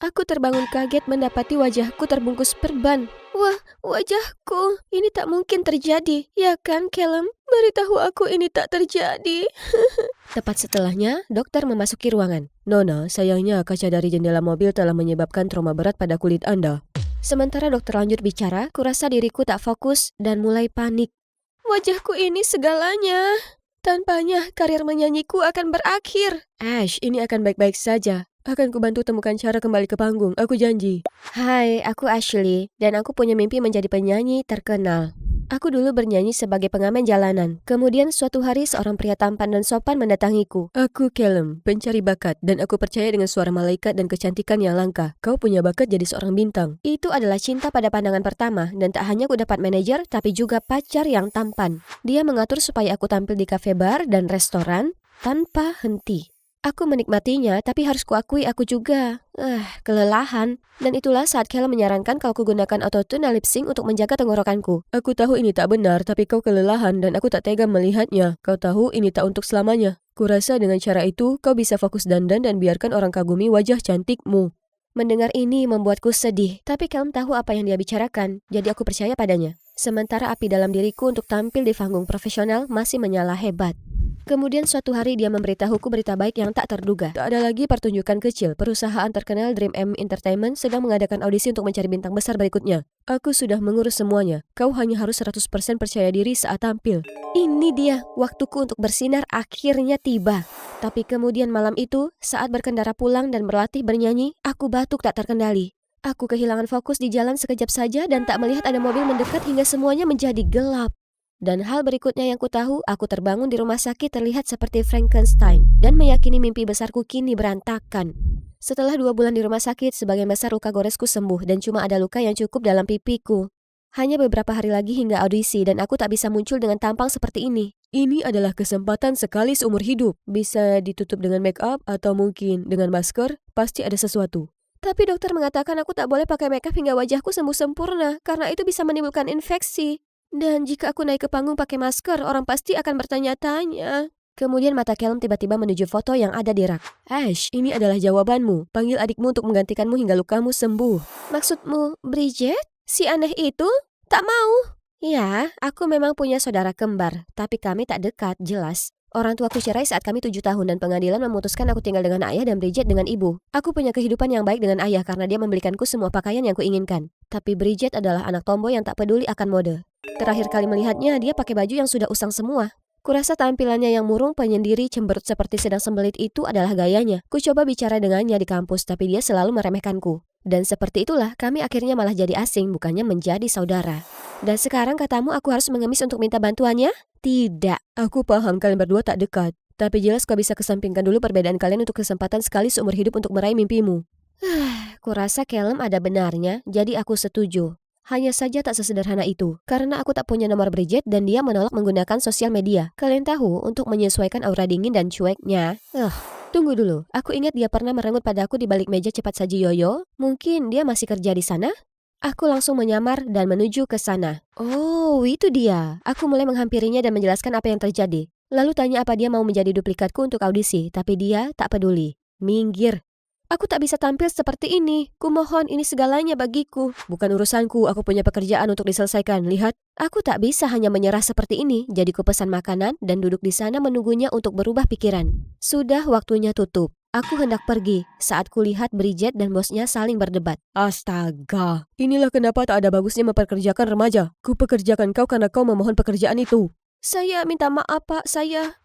Aku terbangun kaget mendapati wajahku terbungkus perban. Wah, wajahku. Ini tak mungkin terjadi. Ya kan, Callum? Beritahu aku ini tak terjadi. Tepat setelahnya, dokter memasuki ruangan. Nona, sayangnya kaca dari jendela mobil telah menyebabkan trauma berat pada kulit Anda. Sementara dokter lanjut bicara, kurasa diriku tak fokus dan mulai panik. Wajahku ini segalanya. Tanpanya, karir menyanyiku akan berakhir. Ash, ini akan baik-baik saja. Akan kubantu temukan cara kembali ke panggung, aku janji. Hai, aku Ashley, dan aku punya mimpi menjadi penyanyi terkenal. Aku dulu bernyanyi sebagai pengamen jalanan. Kemudian suatu hari seorang pria tampan dan sopan mendatangiku. Aku Callum, pencari bakat, dan aku percaya dengan suara malaikat dan kecantikan yang langka. Kau punya bakat jadi seorang bintang. Itu adalah cinta pada pandangan pertama, dan tak hanya aku dapat manajer, tapi juga pacar yang tampan. Dia mengatur supaya aku tampil di kafe bar dan restoran tanpa henti. Aku menikmatinya, tapi harus kuakui aku juga kelelahan. Dan itulah saat Kela menyarankan kalau kugunakan autotune dan lip sync untuk menjaga tenggorokanku. Aku tahu ini tak benar, tapi kau kelelahan dan aku tak tega melihatnya. Kau tahu ini tak untuk selamanya. Kurasa dengan cara itu, kau bisa fokus dandan dan biarkan orang kagumi wajah cantikmu. Mendengar ini membuatku sedih, tapi kamu tahu apa yang dia bicarakan, jadi aku percaya padanya. Sementara api dalam diriku untuk tampil di panggung profesional masih menyala hebat. Kemudian suatu hari dia memberitahuku berita baik yang tak terduga. Tak ada lagi pertunjukan kecil. Perusahaan terkenal Dream M Entertainment sedang mengadakan audisi untuk mencari bintang besar berikutnya. Aku sudah mengurus semuanya. Kau hanya harus 100% percaya diri saat tampil. Ini dia, waktuku untuk bersinar akhirnya tiba. Tapi kemudian malam itu, saat berkendara pulang dan berlatih bernyanyi, aku batuk tak terkendali. Aku kehilangan fokus di jalan sekejap saja dan tak melihat ada mobil mendekat hingga semuanya menjadi gelap. Dan hal berikutnya yang kutahu, aku terbangun di rumah sakit terlihat seperti Frankenstein dan meyakini mimpi besarku kini berantakan. Setelah 2 bulan di rumah sakit, sebagian besar luka goresku sembuh dan cuma ada luka yang cukup dalam pipiku. Hanya beberapa hari lagi hingga audisi dan aku tak bisa muncul dengan tampang seperti ini. Ini adalah kesempatan sekali seumur hidup. Bisa ditutup dengan make up atau mungkin dengan masker, pasti ada sesuatu. Tapi dokter mengatakan aku tak boleh pakai make up hingga wajahku sembuh sempurna karena itu bisa menimbulkan infeksi. Dan jika aku naik ke panggung pakai masker, orang pasti akan bertanya-tanya. Kemudian mata Callum tiba-tiba menuju foto yang ada di rak. Ash, ini adalah jawabanmu. Panggil adikmu untuk menggantikanmu hingga lukamu sembuh. Maksudmu, Bridget? Si aneh itu? Tak mau. Ya, aku memang punya saudara kembar, tapi kami tak dekat, jelas. Orang tuaku cerai saat kami 7 tahun dan pengadilan memutuskan aku tinggal dengan ayah dan Bridget dengan ibu. Aku punya kehidupan yang baik dengan ayah karena dia membelikanku semua pakaian yang kuinginkan. Tapi Bridget adalah anak tomboy yang tak peduli akan mode. Terakhir kali melihatnya, dia pakai baju yang sudah usang semua. Kurasa tampilannya yang murung, penyendiri, cemberut seperti sedang sembelit itu adalah gayanya. Ku coba bicara dengannya di kampus, tapi dia selalu meremehkanku. Dan seperti itulah, kami akhirnya malah jadi asing, bukannya menjadi saudara. Dan sekarang katamu aku harus mengemis untuk minta bantuannya? Tidak. Aku paham kalian berdua tak dekat. Tapi jelas kau bisa kesampingkan dulu perbedaan kalian untuk kesempatan sekali seumur hidup untuk meraih mimpimu. Kurasa Callum ada benarnya, jadi aku setuju. Hanya saja tak sesederhana itu, karena aku tak punya nomor Bridget dan dia menolak menggunakan sosial media. Kalian tahu, untuk menyesuaikan aura dingin dan cueknya. Tunggu dulu, aku ingat dia pernah merenggut padaku di balik meja cepat saji yoyo. Mungkin dia masih kerja di sana? Aku langsung menyamar dan menuju ke sana. Oh, itu dia. Aku mulai menghampirinya dan menjelaskan apa yang terjadi. Lalu tanya apa dia mau menjadi duplikatku untuk audisi, tapi dia tak peduli. Minggir. Aku tak bisa tampil seperti ini. Kumohon, ini segalanya bagiku. Bukan urusanku, aku punya pekerjaan untuk diselesaikan. Lihat, aku tak bisa hanya menyerah seperti ini. Jadi ku pesan makanan dan duduk di sana menunggunya untuk berubah pikiran. Sudah waktunya tutup. Aku hendak pergi saat kulihat Bridget dan bosnya saling berdebat. Astaga, inilah kenapa tak ada bagusnya memperkerjakan remaja. Ku pekerjakan kau karena kau memohon pekerjaan itu. Saya minta maaf, Pak, saya...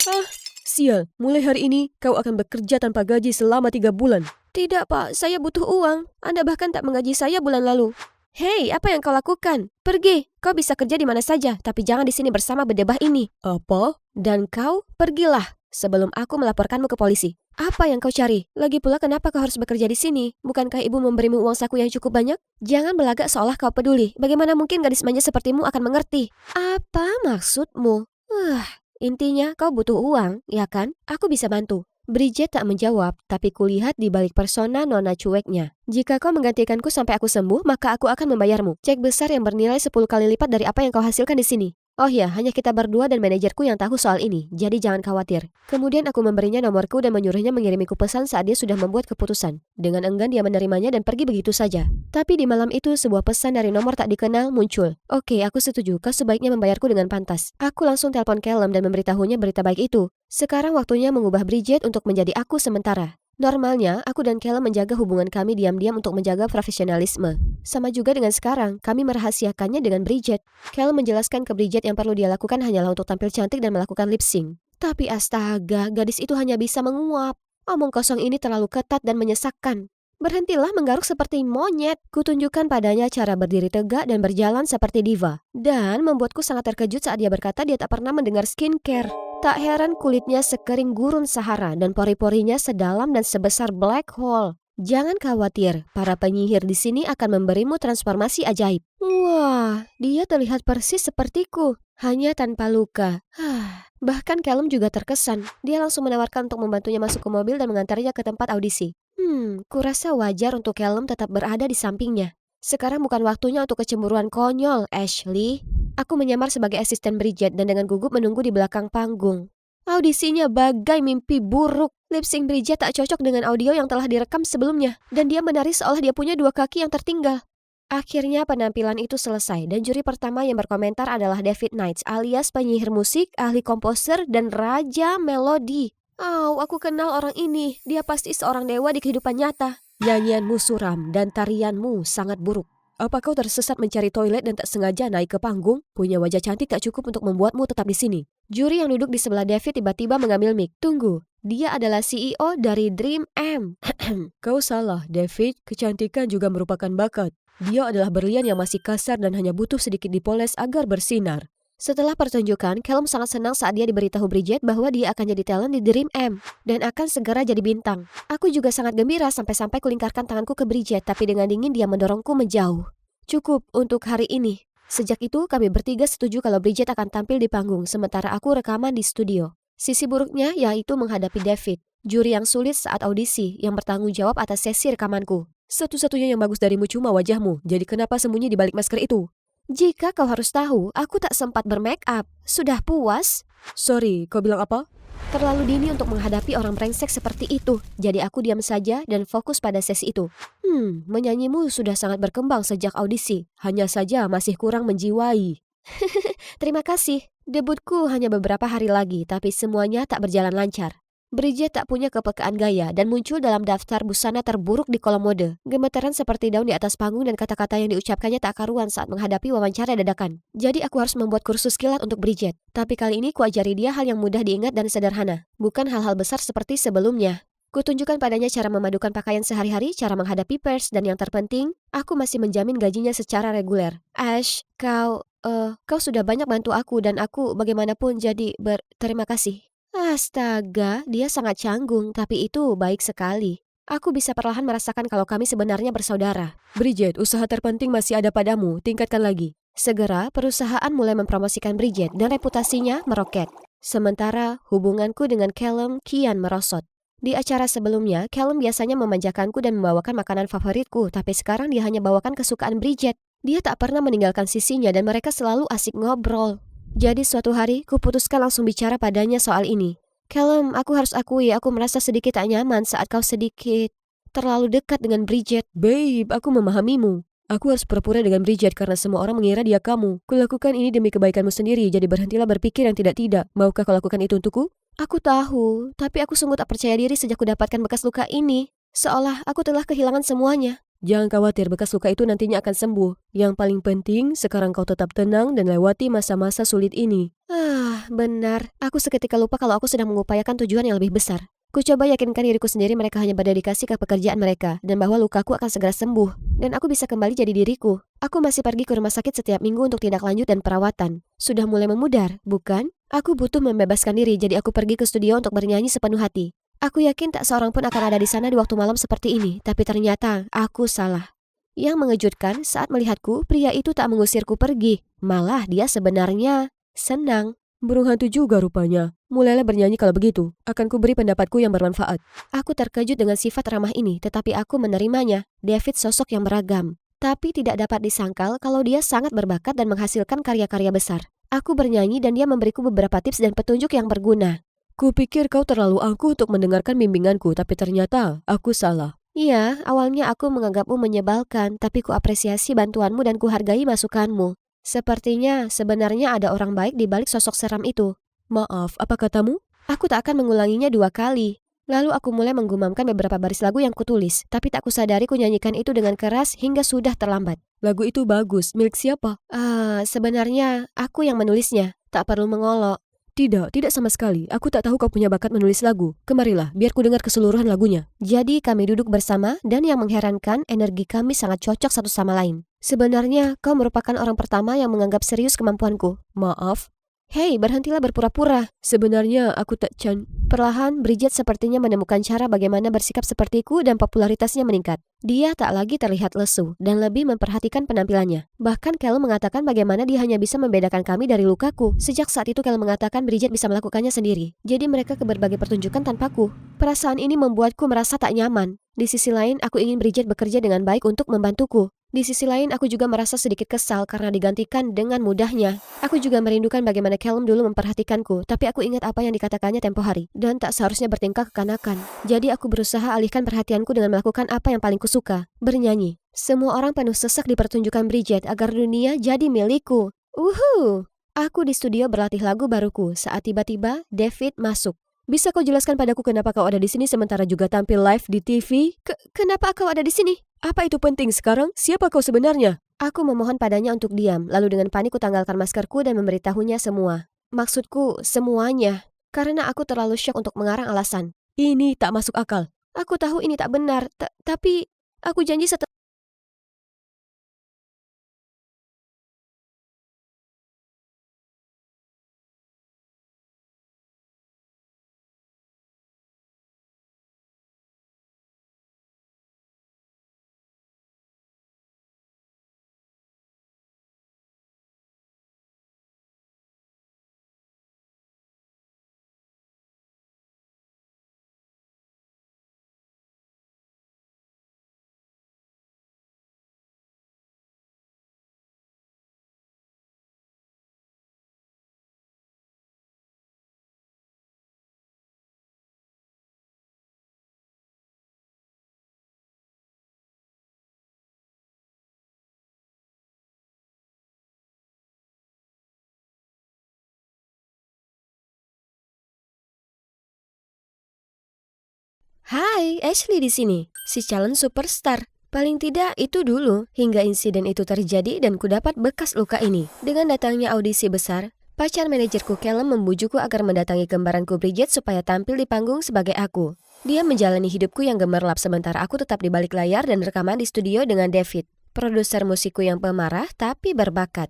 Sial, mulai hari ini kau akan bekerja tanpa gaji selama 3 bulan. Tidak, Pak, saya butuh uang. Anda bahkan tak menggaji saya bulan lalu. Hei, apa yang kau lakukan? Pergi, kau bisa kerja di mana saja, tapi jangan di sini bersama bedebah ini. Apa? Dan kau, pergilah sebelum aku melaporkanmu ke polisi. Apa yang kau cari? Lagi pula kenapa kau harus bekerja di sini? Bukankah ibu memberimu uang saku yang cukup banyak? Jangan belagak seolah kau peduli. Bagaimana mungkin gadis manja sepertimu akan mengerti? Apa maksudmu? Intinya kau butuh uang, ya kan? Aku bisa bantu. Bridget tak menjawab, tapi kulihat di balik persona nona cueknya. Jika kau menggantikanku sampai aku sembuh, maka aku akan membayarmu. Cek besar yang bernilai 10 kali lipat dari apa yang kau hasilkan di sini. Oh ya, hanya kita berdua dan manajerku yang tahu soal ini, jadi jangan khawatir. Kemudian aku memberinya nomorku dan menyuruhnya mengirimiku pesan saat dia sudah membuat keputusan. Dengan enggan dia menerimanya dan pergi begitu saja. Tapi di malam itu sebuah pesan dari nomor tak dikenal muncul. Oke, aku setuju, kau sebaiknya membayarku dengan pantas. Aku langsung telepon Callum dan memberitahunya berita baik itu. Sekarang waktunya mengubah Bridget untuk menjadi aku sementara. Normalnya, aku dan Callum menjaga hubungan kami diam-diam untuk menjaga profesionalisme. Sama juga dengan sekarang, kami merahasiakannya dengan Bridget. Callum menjelaskan ke Bridget yang perlu dia lakukan hanyalah untuk tampil cantik dan melakukan lip sync. Tapi astaga, gadis itu hanya bisa menguap. Omong kosong ini terlalu ketat dan menyesakkan. Berhentilah menggaruk seperti monyet. Kutunjukkan padanya cara berdiri tegak dan berjalan seperti diva. Dan membuatku sangat terkejut saat dia berkata dia tak pernah mendengar skincare. Tak heran kulitnya sekering gurun Sahara dan pori-porinya sedalam dan sebesar black hole. Jangan khawatir, para penyihir di sini akan memberimu transformasi ajaib. Wah, dia terlihat persis sepertiku, hanya tanpa luka. Bahkan Callum juga terkesan. Dia langsung menawarkan untuk membantunya masuk ke mobil dan mengantarnya ke tempat audisi. Kurasa wajar untuk Callum tetap berada di sampingnya. Sekarang bukan waktunya untuk kecemburuan konyol, Ashley. Aku menyamar sebagai asisten Bridget dan dengan gugup menunggu di belakang panggung. Audisinya bagai mimpi buruk. Lip sync Bridget tak cocok dengan audio yang telah direkam sebelumnya. Dan dia menari seolah dia punya 2 kaki yang tertinggal. Akhirnya penampilan itu selesai dan juri pertama yang berkomentar adalah David Knights alias penyihir musik, ahli komposer, dan raja melodi. Aku kenal orang ini. Dia pasti seorang dewa di kehidupan nyata. Nyanyianmu suram dan tarianmu sangat buruk. Apa kau tersesat mencari toilet dan tak sengaja naik ke panggung? Punya wajah cantik tak cukup untuk membuatmu tetap di sini. Juri yang duduk di sebelah David tiba-tiba mengambil mic. Tunggu, dia adalah CEO dari Dream M. Kau salah, David. Kecantikan juga merupakan bakat. Dia adalah berlian yang masih kasar dan hanya butuh sedikit dipoles agar bersinar. Setelah pertunjukan, Callum sangat senang saat dia diberitahu Bridget bahwa dia akan jadi talent di Dream M dan akan segera jadi bintang. Aku juga sangat gembira sampai-sampai kulingkarkan tanganku ke Bridget, tapi dengan dingin dia mendorongku menjauh. Cukup untuk hari ini. Sejak itu kami bertiga setuju kalau Bridget akan tampil di panggung, sementara aku rekaman di studio. Sisi buruknya yaitu menghadapi David, juri yang sulit saat audisi yang bertanggung jawab atas sesi rekamanku. Satu-satunya yang bagus darimu cuma wajahmu, jadi kenapa sembunyi di balik masker itu? Jika kau harus tahu, aku tak sempat bermake up. Sudah puas? Sorry, kau bilang apa? Terlalu dini untuk menghadapi orang brengsek seperti itu. Jadi aku diam saja dan fokus pada sesi itu. Menyanyimu sudah sangat berkembang sejak audisi. Hanya saja masih kurang menjiwai. Terima kasih. Debutku hanya beberapa hari lagi, tapi semuanya tak berjalan lancar. Bridget tak punya kepekaan gaya dan muncul dalam daftar busana terburuk di kolom mode. Gemetaran seperti daun di atas panggung dan kata-kata yang diucapkannya tak karuan saat menghadapi wawancara dadakan. Jadi aku harus membuat kursus kilat untuk Bridget. Tapi kali ini kuajari dia hal yang mudah diingat dan sederhana. Bukan hal-hal besar seperti sebelumnya. Kutunjukkan padanya cara memadukan pakaian sehari-hari, cara menghadapi pers, dan yang terpenting, aku masih menjamin gajinya secara reguler. Ash, kau sudah banyak bantu aku dan aku bagaimanapun jadi berterima kasih. Astaga, dia sangat canggung, tapi itu baik sekali. Aku bisa perlahan merasakan kalau kami sebenarnya bersaudara. Bridget, usaha terpenting masih ada padamu, tingkatkan lagi. Segera, perusahaan mulai mempromosikan Bridget dan reputasinya meroket. Sementara, hubunganku dengan Callum kian merosot. Di acara sebelumnya, Callum biasanya memanjakanku dan membawakan makanan favoritku, tapi sekarang dia hanya bawakan kesukaan Bridget. Dia tak pernah meninggalkan sisinya dan mereka selalu asik ngobrol. Jadi suatu hari, kuputuskan langsung bicara padanya soal ini. Callum, aku harus akui aku merasa sedikit tak nyaman saat kau sedikit terlalu dekat dengan Bridget. Babe, aku memahamimu. Aku harus pura-pura dengan Bridget karena semua orang mengira dia kamu. Kulakukan ini demi kebaikanmu sendiri, jadi berhentilah berpikir yang tidak-tidak. Maukah kau lakukan itu untukku? Aku tahu, tapi aku sungguh tak percaya diri sejak kudapatkan bekas luka ini. Seolah aku telah kehilangan semuanya. Jangan khawatir, bekas luka itu nantinya akan sembuh. Yang paling penting, sekarang kau tetap tenang dan lewati masa-masa sulit ini. Benar. Aku seketika lupa kalau aku sedang mengupayakan tujuan yang lebih besar. Ku coba yakinkan diriku sendiri mereka hanya berdedikasi ke pekerjaan mereka dan bahwa lukaku akan segera sembuh dan aku bisa kembali jadi diriku. Aku masih pergi ke rumah sakit setiap minggu untuk tindak lanjut dan perawatan. Sudah mulai memudar, bukan? Aku butuh membebaskan diri, jadi aku pergi ke studio untuk bernyanyi sepenuh hati. Aku yakin tak seorang pun akan ada di sana di waktu malam seperti ini, tapi ternyata aku salah. Yang mengejutkan, saat melihatku, pria itu tak mengusirku pergi. Malah dia sebenarnya senang. Burung hantu juga rupanya. Mulailah bernyanyi kalau begitu. Akan kuberi pendapatku yang bermanfaat. Aku terkejut dengan sifat ramah ini, tetapi aku menerimanya. David sosok yang beragam. Tapi tidak dapat disangkal kalau dia sangat berbakat dan menghasilkan karya-karya besar. Aku bernyanyi dan dia memberiku beberapa tips dan petunjuk yang berguna. Kupikir kau terlalu angkuh untuk mendengarkan bimbinganku, tapi ternyata aku salah. Iya, awalnya aku menganggapmu menyebalkan, tapi kuapresiasi bantuanmu dan kuhargai masukanmu. Sepertinya sebenarnya ada orang baik di balik sosok seram itu. Maaf, apa katamu? Aku tak akan mengulanginya 2 kali. Lalu aku mulai menggumamkan beberapa baris lagu yang kutulis, tapi tak kusadari kunyanyikan itu dengan keras hingga sudah terlambat. Lagu itu bagus, milik siapa? Sebenarnya aku yang menulisnya, tak perlu mengolok. Tidak sama sekali. Aku tak tahu kau punya bakat menulis lagu. Kemarilah, biar ku dengar keseluruhan lagunya. Jadi kami duduk bersama dan yang mengherankan energi kami sangat cocok satu sama lain. Sebenarnya kau merupakan orang pertama yang menganggap serius kemampuanku. Maaf. Hei, berhentilah berpura-pura. Sebenarnya aku tak Perlahan, Bridget sepertinya menemukan cara bagaimana bersikap sepertiku dan popularitasnya meningkat. Dia tak lagi terlihat lesu dan lebih memperhatikan penampilannya. Bahkan Callum mengatakan bagaimana dia hanya bisa membedakan kami dari lukaku. Sejak saat itu Callum mengatakan Bridget bisa melakukannya sendiri. Jadi mereka ke berbagai pertunjukan tanpaku. Perasaan ini membuatku merasa tak nyaman. Di sisi lain, aku ingin Bridget bekerja dengan baik untuk membantuku. Di sisi lain, aku juga merasa sedikit kesal karena digantikan dengan mudahnya. Aku juga merindukan bagaimana Callum dulu memperhatikanku, tapi aku ingat apa yang dikatakannya tempo hari, dan tak seharusnya bertingkah kekanakan. Jadi aku berusaha alihkan perhatianku dengan melakukan apa yang paling kusuka, bernyanyi. Semua orang penuh sesak di pertunjukan Bridget agar dunia jadi milikku. Aku di studio berlatih lagu baruku saat tiba-tiba David masuk. Bisa kau jelaskan padaku kenapa kau ada di sini sementara juga tampil live di TV? Kenapa kau ada di sini? Apa itu penting sekarang? Siapa kau sebenarnya? Aku memohon padanya untuk diam, lalu dengan panik kutanggalkan maskerku dan memberitahunya semua. Maksudku, semuanya. Karena aku terlalu syok untuk mengarang alasan. Ini tak masuk akal. Aku tahu ini tak benar, tapi aku janji setelah... Hai, Ashley di sini, si calon superstar. Paling tidak itu dulu, hingga insiden itu terjadi dan ku dapat bekas luka ini. Dengan datangnya audisi besar, pacar manajerku Callum membujukku agar mendatangi kembaranku Bridget supaya tampil di panggung sebagai aku. Dia menjalani hidupku yang gemerlap sementara aku tetap di balik layar dan rekaman di studio dengan David, produser musikku yang pemarah tapi berbakat.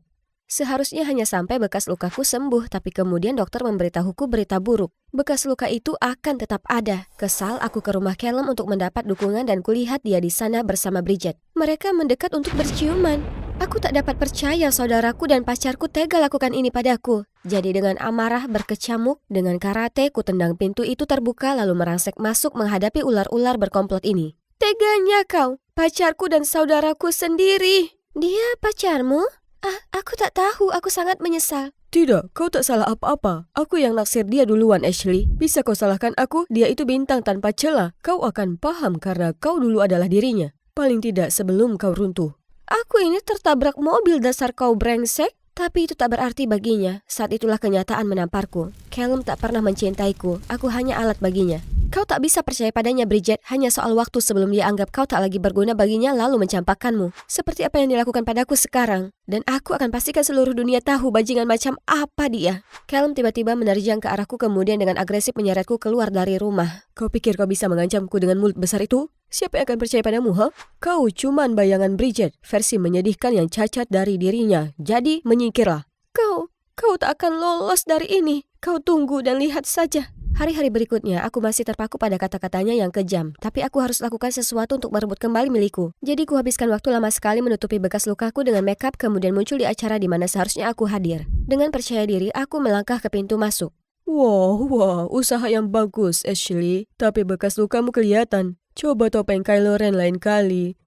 Seharusnya hanya sampai bekas lukaku sembuh, tapi kemudian dokter memberitahuku berita buruk. Bekas luka itu akan tetap ada. Kesal, aku ke rumah Callum untuk mendapat dukungan dan kulihat dia di sana bersama Bridget. Mereka mendekat untuk berciuman. Aku tak dapat percaya saudaraku dan pacarku tega lakukan ini padaku. Jadi dengan amarah berkecamuk, dengan karate ku tendang pintu itu terbuka lalu merangsek masuk menghadapi ular-ular berkomplot ini. Teganya kau, pacarku dan saudaraku sendiri. Dia pacarmu? Aku tak tahu, aku sangat menyesal. Tidak, kau tak salah apa-apa. Aku yang naksir dia duluan, Ashley. Bisa kau salahkan aku? Dia itu bintang tanpa celah. Kau akan paham karena kau dulu adalah dirinya. Paling tidak sebelum kau runtuh. Aku ini tertabrak mobil dasar kau brengsek. Tapi itu tak berarti baginya. Saat itulah kenyataan menamparku. Callum tak pernah mencintaiku. Aku hanya alat baginya. Kau tak bisa percaya padanya, Bridget. Hanya soal waktu sebelum dia anggap kau tak lagi berguna baginya lalu mencampakkanmu. Seperti apa yang dilakukan padaku sekarang. Dan aku akan pastikan seluruh dunia tahu bajingan macam apa dia. Callum tiba-tiba menerjang ke arahku kemudian dengan agresif menyeretku keluar dari rumah. Kau pikir kau bisa mengancamku dengan mulut besar itu? Siapa yang akan percaya padamu, ha? Kau cuman bayangan Bridget, versi menyedihkan yang cacat dari dirinya. Jadi menyingkirlah. Kau tak akan lolos dari ini. Kau tunggu dan lihat saja. Hari-hari berikutnya, aku masih terpaku pada kata-katanya yang kejam. Tapi aku harus lakukan sesuatu untuk merebut kembali milikku. Jadi kuhabiskan waktu lama sekali menutupi bekas lukaku dengan makeup kemudian muncul di acara di mana seharusnya aku hadir. Dengan percaya diri, aku melangkah ke pintu masuk. Wah, usaha yang bagus, Ashley. Tapi bekas lukamu kelihatan. Coba topeng Kylo Ren lain kali.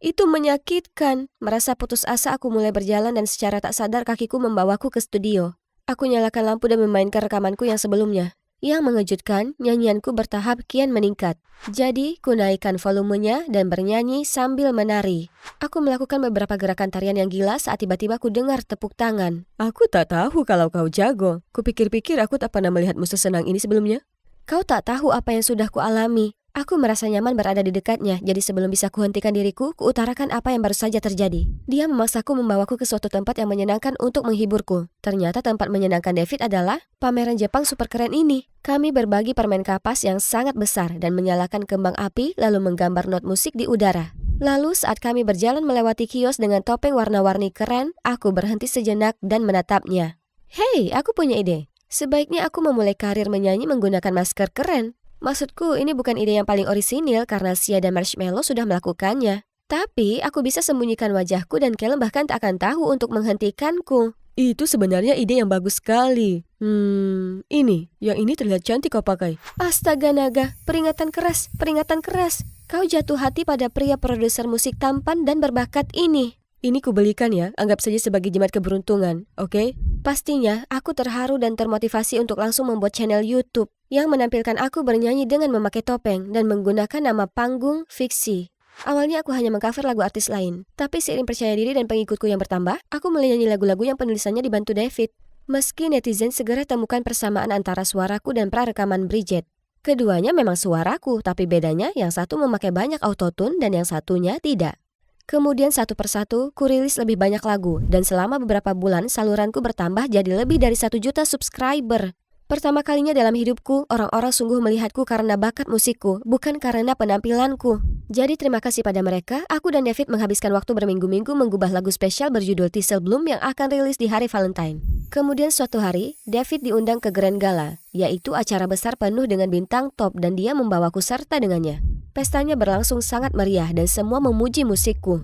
Itu menyakitkan. Merasa putus asa, aku mulai berjalan dan secara tak sadar kakiku membawaku ke studio. Aku nyalakan lampu dan memainkan rekamanku yang sebelumnya. Yang mengejutkan, nyanyianku bertahap kian meningkat. Jadi, ku naikkan volumenya dan bernyanyi sambil menari. Aku melakukan beberapa gerakan tarian yang gila saat tiba-tiba ku dengar tepuk tangan. Aku tak tahu kalau kau jago. Kupikir-pikir aku tak pernah melihatmu sesenang ini sebelumnya. Kau tak tahu apa yang sudah ku alami. Aku merasa nyaman berada di dekatnya, jadi sebelum bisa kuhentikan diriku, kuutarakan apa yang baru saja terjadi. Dia memaksaku membawaku ke suatu tempat yang menyenangkan untuk menghiburku. Ternyata tempat menyenangkan David adalah pameran Jepang super keren ini. Kami berbagi permen kapas yang sangat besar dan menyalakan kembang api lalu menggambar not musik di udara. Lalu saat kami berjalan melewati kios dengan topeng warna-warni keren, aku berhenti sejenak dan menatapnya. Hei, aku punya ide. Sebaiknya aku memulai karir menyanyi menggunakan masker keren. Maksudku, ini bukan ide yang paling orisinil karena Sia dan Marshmallow sudah melakukannya. Tapi, aku bisa sembunyikan wajahku dan Caleb bahkan tak akan tahu untuk menghentikanku. Itu sebenarnya ide yang bagus sekali. Yang ini terlihat cantik kau pakai. Astaga naga, peringatan keras, peringatan keras. Kau jatuh hati pada pria produser musik tampan dan berbakat ini. Ini kubelikan ya, anggap saja sebagai jimat keberuntungan, oke? Pastinya, aku terharu dan termotivasi untuk langsung membuat channel YouTube yang menampilkan aku bernyanyi dengan memakai topeng dan menggunakan nama panggung fiksi. Awalnya aku hanya mengcover lagu artis lain, tapi seiring percaya diri dan pengikutku yang bertambah, aku mulai nyanyi lagu-lagu yang penulisannya dibantu David. Meski netizen segera temukan persamaan antara suaraku dan prarekaman Bridget. Keduanya memang suaraku, tapi bedanya yang satu memakai banyak autotune dan yang satunya tidak. Kemudian satu persatu, ku rilis lebih banyak lagu, dan selama beberapa bulan saluranku bertambah jadi lebih dari 1 juta subscriber. Pertama kalinya dalam hidupku, orang-orang sungguh melihatku karena bakat musikku, bukan karena penampilanku. Jadi terima kasih pada mereka, aku dan David menghabiskan waktu berminggu-minggu menggubah lagu spesial berjudul Thistle Bloom yang akan rilis di hari Valentine. Kemudian suatu hari, David diundang ke Grand Gala, yaitu acara besar penuh dengan bintang top dan dia membawaku serta dengannya. Pestanya berlangsung sangat meriah dan semua memuji musikku.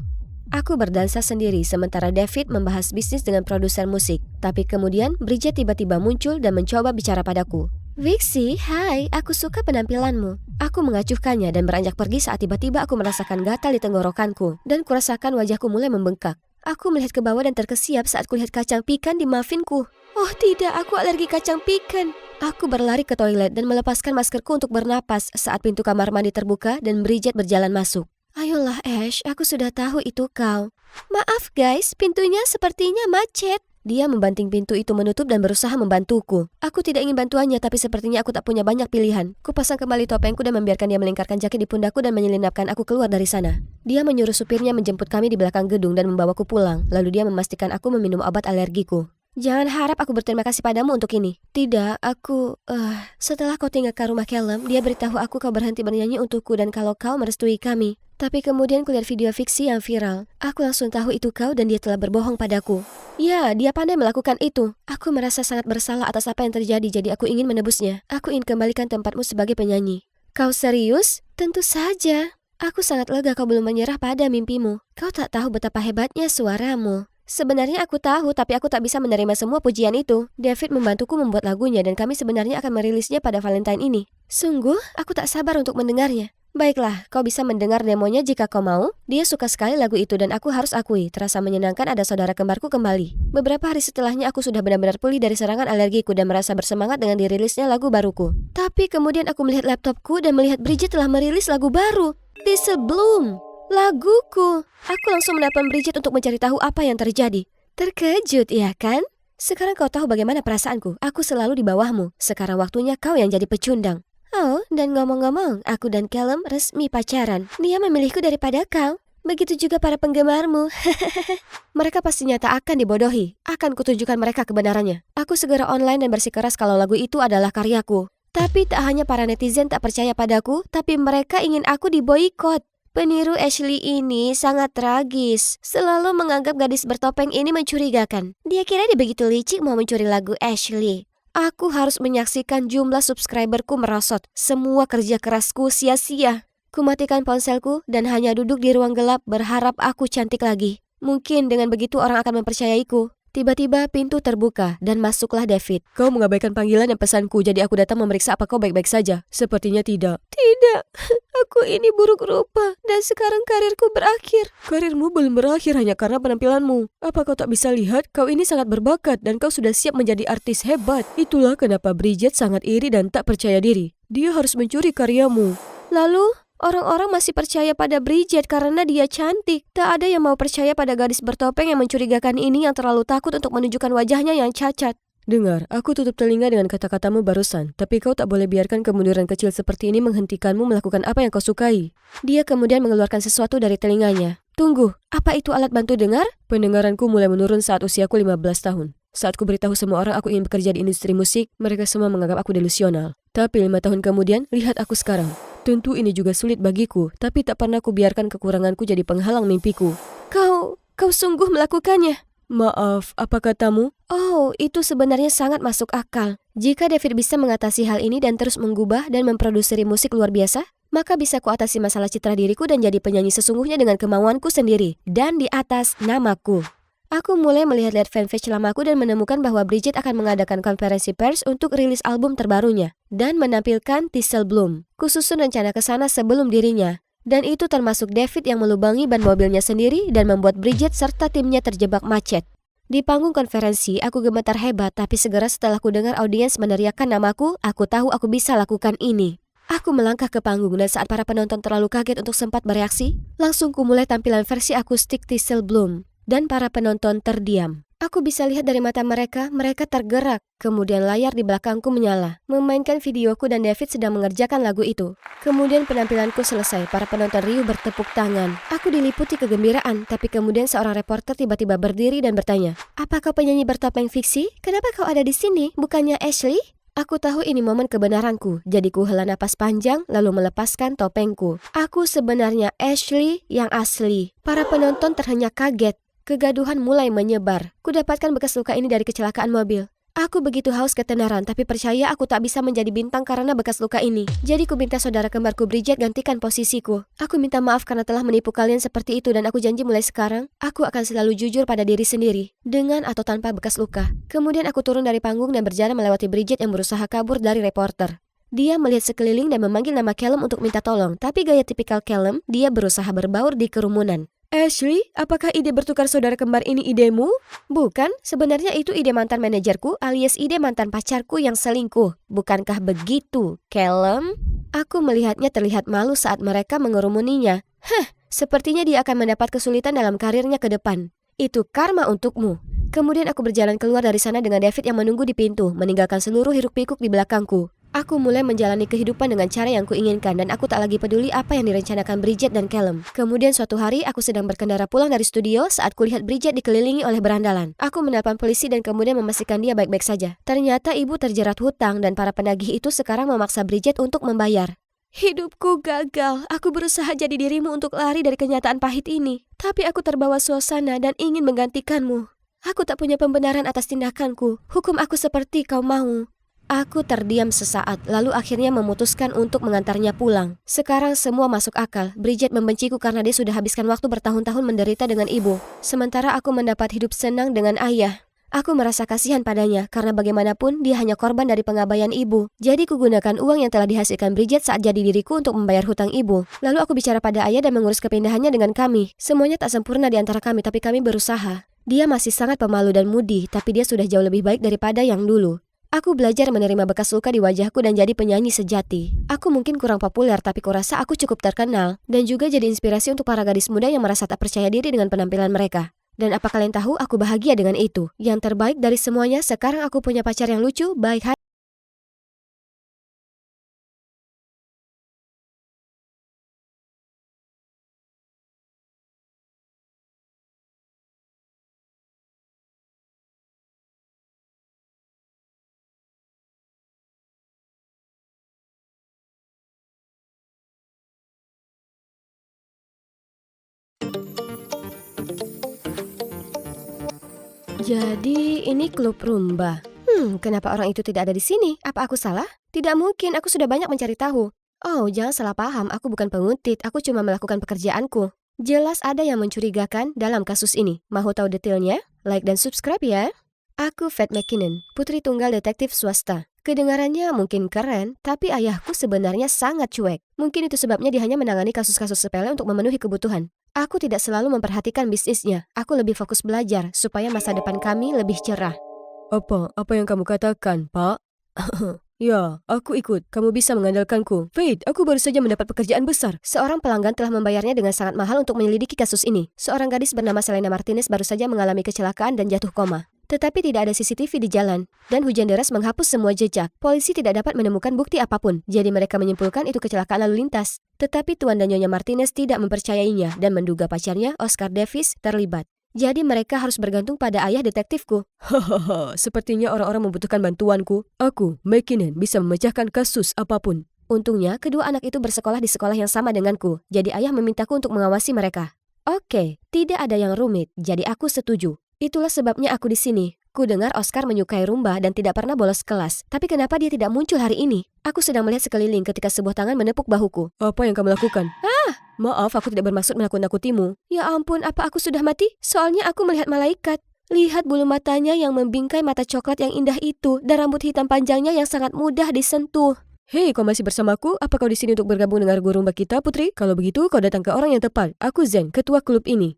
Aku berdansa sendiri sementara David membahas bisnis dengan produser musik. Tapi kemudian Bridget tiba-tiba muncul dan mencoba bicara padaku. Vixie, hai, aku suka penampilanmu. Aku mengacuhkannya dan beranjak pergi saat tiba-tiba aku merasakan gatal di tenggorokanku dan kurasakan wajahku mulai membengkak. Aku melihat ke bawah dan terkesiap saat kulihat kacang pikan di muffinku. Oh tidak, aku alergi kacang pikan. Aku berlari ke toilet dan melepaskan maskerku untuk bernapas saat pintu kamar mandi terbuka dan Bridget berjalan masuk. Ayolah Ash, aku sudah tahu itu kau. Maaf guys, pintunya sepertinya macet. Dia membanting pintu itu menutup dan berusaha membantuku. Aku tidak ingin bantuannya, tapi sepertinya aku tak punya banyak pilihan. Kupasang kembali topengku dan membiarkan dia melingkarkan jaket di pundakku dan menyelinapkan aku keluar dari sana. Dia menyuruh supirnya menjemput kami di belakang gedung dan membawaku pulang. Lalu dia memastikan aku meminum obat alergiku. Jangan harap aku berterima kasih padamu untuk ini. Tidak, aku... Setelah kau tinggal ke rumah Caleb, dia beritahu aku kau berhenti bernyanyi untukku dan kalau kau merestui kami. Tapi kemudian kulihat video fiksi yang viral. Aku langsung tahu itu kau dan dia telah berbohong padaku. Ya, dia pandai melakukan itu. Aku merasa sangat bersalah atas apa yang terjadi, jadi aku ingin menebusnya. Aku ingin kembalikan tempatmu sebagai penyanyi. Kau serius? Tentu saja. Aku sangat lega kau belum menyerah pada mimpimu. Kau tak tahu betapa hebatnya suaramu. Sebenarnya aku tahu, tapi aku tak bisa menerima semua pujian itu. David membantuku membuat lagunya dan kami sebenarnya akan merilisnya pada Valentine ini. Sungguh, aku tak sabar untuk mendengarnya. Baiklah, kau bisa mendengar demonya jika kau mau. Dia suka sekali lagu itu dan aku harus akui, terasa menyenangkan ada saudara kembarku kembali. Beberapa hari setelahnya aku sudah benar-benar pulih dari serangan alergiku dan merasa bersemangat dengan dirilisnya lagu baruku. Tapi kemudian aku melihat laptopku dan melihat Bridget telah merilis lagu baru, Thistle Bloom. Laguku. Aku langsung menelpon Bridget untuk mencari tahu apa yang terjadi. Terkejut, ya kan? Sekarang kau tahu bagaimana perasaanku. Aku selalu di bawahmu. Sekarang waktunya kau yang jadi pecundang. Oh, dan ngomong-ngomong, aku dan Caleb resmi pacaran. Dia memilihku daripada kau. Begitu juga para penggemarmu. Mereka pastinya tak akan dibodohi. Akan kutunjukkan mereka kebenarannya. Aku segera online dan bersikeras kalau lagu itu adalah karyaku. Tapi tak hanya para netizen tak percaya padaku, tapi mereka ingin aku diboikot. Peniru Ashley ini sangat tragis. Selalu menganggap gadis bertopeng ini mencurigakan. Dia kira dia begitu licik mau mencuri lagu Ashley. Aku harus menyaksikan jumlah subscriberku merosot. Semua kerja kerasku sia-sia. Kumatikan ponselku dan hanya duduk di ruang gelap berharap aku cantik lagi. Mungkin dengan begitu orang akan mempercayaiku. Tiba-tiba pintu terbuka dan masuklah David. Kau mengabaikan panggilan dan pesanku, jadi aku datang memeriksa apa kau baik-baik saja. Sepertinya tidak. Tidak, aku ini buruk rupa dan sekarang karirku berakhir. Karirmu belum berakhir hanya karena penampilanmu. Apa kau tak bisa lihat? Kau ini sangat berbakat dan kau sudah siap menjadi artis hebat. Itulah kenapa Bridget sangat iri dan tak percaya diri. Dia harus mencuri karyamu. Lalu, orang-orang masih percaya pada Bridget karena dia cantik. Tak ada yang mau percaya pada gadis bertopeng yang mencurigakan ini yang terlalu takut untuk menunjukkan wajahnya yang cacat. Dengar, aku tutup telinga dengan kata-katamu barusan. Tapi kau tak boleh biarkan kemunduran kecil seperti ini menghentikanmu melakukan apa yang kau sukai. Dia kemudian mengeluarkan sesuatu dari telinganya. Tunggu, apa itu alat bantu dengar? Pendengaranku mulai menurun saat usiaku 15 tahun. Saat ku beritahu semua orang aku ingin bekerja di industri musik, mereka semua menganggap aku delusional. Tapi 5 tahun kemudian, lihat aku sekarang. Tentu ini juga sulit bagiku, tapi tak pernah ku biarkan kekuranganku jadi penghalang mimpiku. Kau sungguh melakukannya? Maaf, apa katamu? Oh, itu sebenarnya sangat masuk akal. Jika David bisa mengatasi hal ini dan terus menggubah dan memproduksi musik luar biasa, maka bisa kuatasi masalah citra diriku dan jadi penyanyi sesungguhnya dengan kemauanku sendiri dan di atas namaku. Aku mulai melihat-lihat fanpage lamaku dan menemukan bahwa Bridget akan mengadakan konferensi pers untuk rilis album terbarunya dan menampilkan Thistle Bloom. Kususun rencana ke sana sebelum dirinya. Dan itu termasuk David yang melubangi ban mobilnya sendiri dan membuat Bridget serta timnya terjebak macet. Di panggung konferensi, aku gemetar hebat, tapi segera setelah ku dengar audiens meneriakkan namaku, aku tahu aku bisa lakukan ini. Aku melangkah ke panggung dan saat para penonton terlalu kaget untuk sempat bereaksi, langsung ku mulai tampilan versi akustik Thistle Bloom. Dan para penonton terdiam. Aku bisa lihat dari mata mereka tergerak. Kemudian layar di belakangku menyala, memainkan videoku dan David sedang mengerjakan lagu itu. Kemudian penampilanku selesai, para penonton riuh bertepuk tangan. Aku diliputi kegembiraan, tapi kemudian seorang reporter tiba-tiba berdiri dan bertanya, "Apa kau penyanyi bertopeng fiksi? Kenapa kau ada di sini? Bukannya Ashley?" Aku tahu ini momen kebenaranku, jadi ku hela napas panjang lalu melepaskan topengku. Aku sebenarnya Ashley yang asli. Para penonton terhenyak kaget. Kegaduhan mulai menyebar. Kudapatkan bekas luka ini dari kecelakaan mobil. Aku begitu haus ketenaran, tapi percaya aku tak bisa menjadi bintang karena bekas luka ini. Jadi ku minta saudara kembarku Bridget gantikan posisiku. Aku minta maaf karena telah menipu kalian seperti itu dan aku janji mulai sekarang, aku akan selalu jujur pada diri sendiri, dengan atau tanpa bekas luka. Kemudian aku turun dari panggung dan berjalan melewati Bridget yang berusaha kabur dari reporter. Dia melihat sekeliling dan memanggil nama Callum untuk minta tolong, tapi gaya tipikal Callum, dia berusaha berbaur di kerumunan. Ashley, apakah ide bertukar saudara kembar ini idemu? Bukan, sebenarnya itu ide mantan manajerku alias ide mantan pacarku yang selingkuh. Bukankah begitu, Callum? Aku melihatnya terlihat malu saat mereka mengerumuninya. Sepertinya dia akan mendapat kesulitan dalam karirnya ke depan. Itu karma untukmu. Kemudian aku berjalan keluar dari sana dengan David yang menunggu di pintu, meninggalkan seluruh hiruk-pikuk di belakangku. Aku mulai menjalani kehidupan dengan cara yang kuinginkan dan aku tak lagi peduli apa yang direncanakan Bridget dan Callum. Kemudian suatu hari aku sedang berkendara pulang dari studio saat kulihat Bridget dikelilingi oleh berandalan. Aku menelpon polisi dan kemudian memastikan dia baik-baik saja. Ternyata ibu terjerat hutang dan para penagih itu sekarang memaksa Bridget untuk membayar. Hidupku gagal. Aku berusaha jadi dirimu untuk lari dari kenyataan pahit ini. Tapi aku terbawa suasana dan ingin menggantikanmu. Aku tak punya pembenaran atas tindakanku. Hukum aku seperti kau mau. Aku terdiam sesaat, lalu akhirnya memutuskan untuk mengantarnya pulang. Sekarang semua masuk akal. Bridget membenciku karena dia sudah habiskan waktu bertahun-tahun menderita dengan ibu. Sementara aku mendapat hidup senang dengan ayah. Aku merasa kasihan padanya, karena bagaimanapun dia hanya korban dari pengabaian ibu. Jadi kugunakan uang yang telah dihasilkan Bridget saat jadi diriku untuk membayar hutang ibu. Lalu aku bicara pada ayah dan mengurus kepindahannya dengan kami. Semuanya tak sempurna di antara kami, tapi kami berusaha. Dia masih sangat pemalu dan mudi, tapi dia sudah jauh lebih baik daripada yang dulu. Aku belajar menerima bekas luka di wajahku dan jadi penyanyi sejati. Aku mungkin kurang populer, tapi kurasa aku cukup terkenal. Dan juga jadi inspirasi untuk para gadis muda yang merasa tak percaya diri dengan penampilan mereka. Dan apa kalian tahu, aku bahagia dengan itu. Yang terbaik dari semuanya, sekarang aku punya pacar yang lucu, baik hati. Jadi ini klub rumba. Kenapa orang itu tidak ada di sini? Apa aku salah? Tidak mungkin, aku sudah banyak mencari tahu. Oh, jangan salah paham, aku bukan penguntit, aku cuma melakukan pekerjaanku. Jelas ada yang mencurigakan dalam kasus ini. Mau tahu detailnya? Like dan subscribe ya. Aku Faith McKinnon, putri tunggal detektif swasta. Kedengarannya mungkin keren, tapi ayahku sebenarnya sangat cuek. Mungkin itu sebabnya dia hanya menangani kasus-kasus sepele untuk memenuhi kebutuhan. Aku tidak selalu memperhatikan bisnisnya. Aku lebih fokus belajar supaya masa depan kami lebih cerah. Apa yang kamu katakan, Pak? Ya, aku ikut. Kamu bisa mengandalkanku. Faith, aku baru saja mendapat pekerjaan besar. Seorang pelanggan telah membayarnya dengan sangat mahal untuk menyelidiki kasus ini. Seorang gadis bernama Selena Martinez baru saja mengalami kecelakaan dan jatuh koma. Tetapi tidak ada CCTV di jalan, dan hujan deras menghapus semua jejak. Polisi tidak dapat menemukan bukti apapun, jadi mereka menyimpulkan itu kecelakaan lalu lintas. Tetapi Tuan dan Nyonya Martinez tidak mempercayainya dan menduga pacarnya, Oscar Davis, terlibat. Jadi mereka harus bergantung pada ayah detektifku. Hahaha, sepertinya orang-orang membutuhkan bantuanku. Aku, McKinnon, bisa memecahkan kasus apapun. Untungnya, kedua anak itu bersekolah di sekolah yang sama denganku, jadi ayah memintaku untuk mengawasi mereka. Oke, tidak ada yang rumit, jadi aku setuju. Itulah sebabnya aku di sini. Ku dengar Oscar menyukai rumba dan tidak pernah bolos kelas. Tapi kenapa dia tidak muncul hari ini? Aku sedang melihat sekeliling ketika sebuah tangan menepuk bahuku. Apa yang kamu lakukan? Maaf, aku tidak bermaksud menakut-nakutimu. Ya ampun, apa aku sudah mati? Soalnya aku melihat malaikat. Lihat bulu matanya yang membingkai mata coklat yang indah itu dan rambut hitam panjangnya yang sangat mudah disentuh. Hei, kau masih bersamaku? Apa kau di sini untuk bergabung dengan guru rumba kita, Putri? Kalau begitu, kau datang ke orang yang tepat. Aku Zen, ketua klub ini.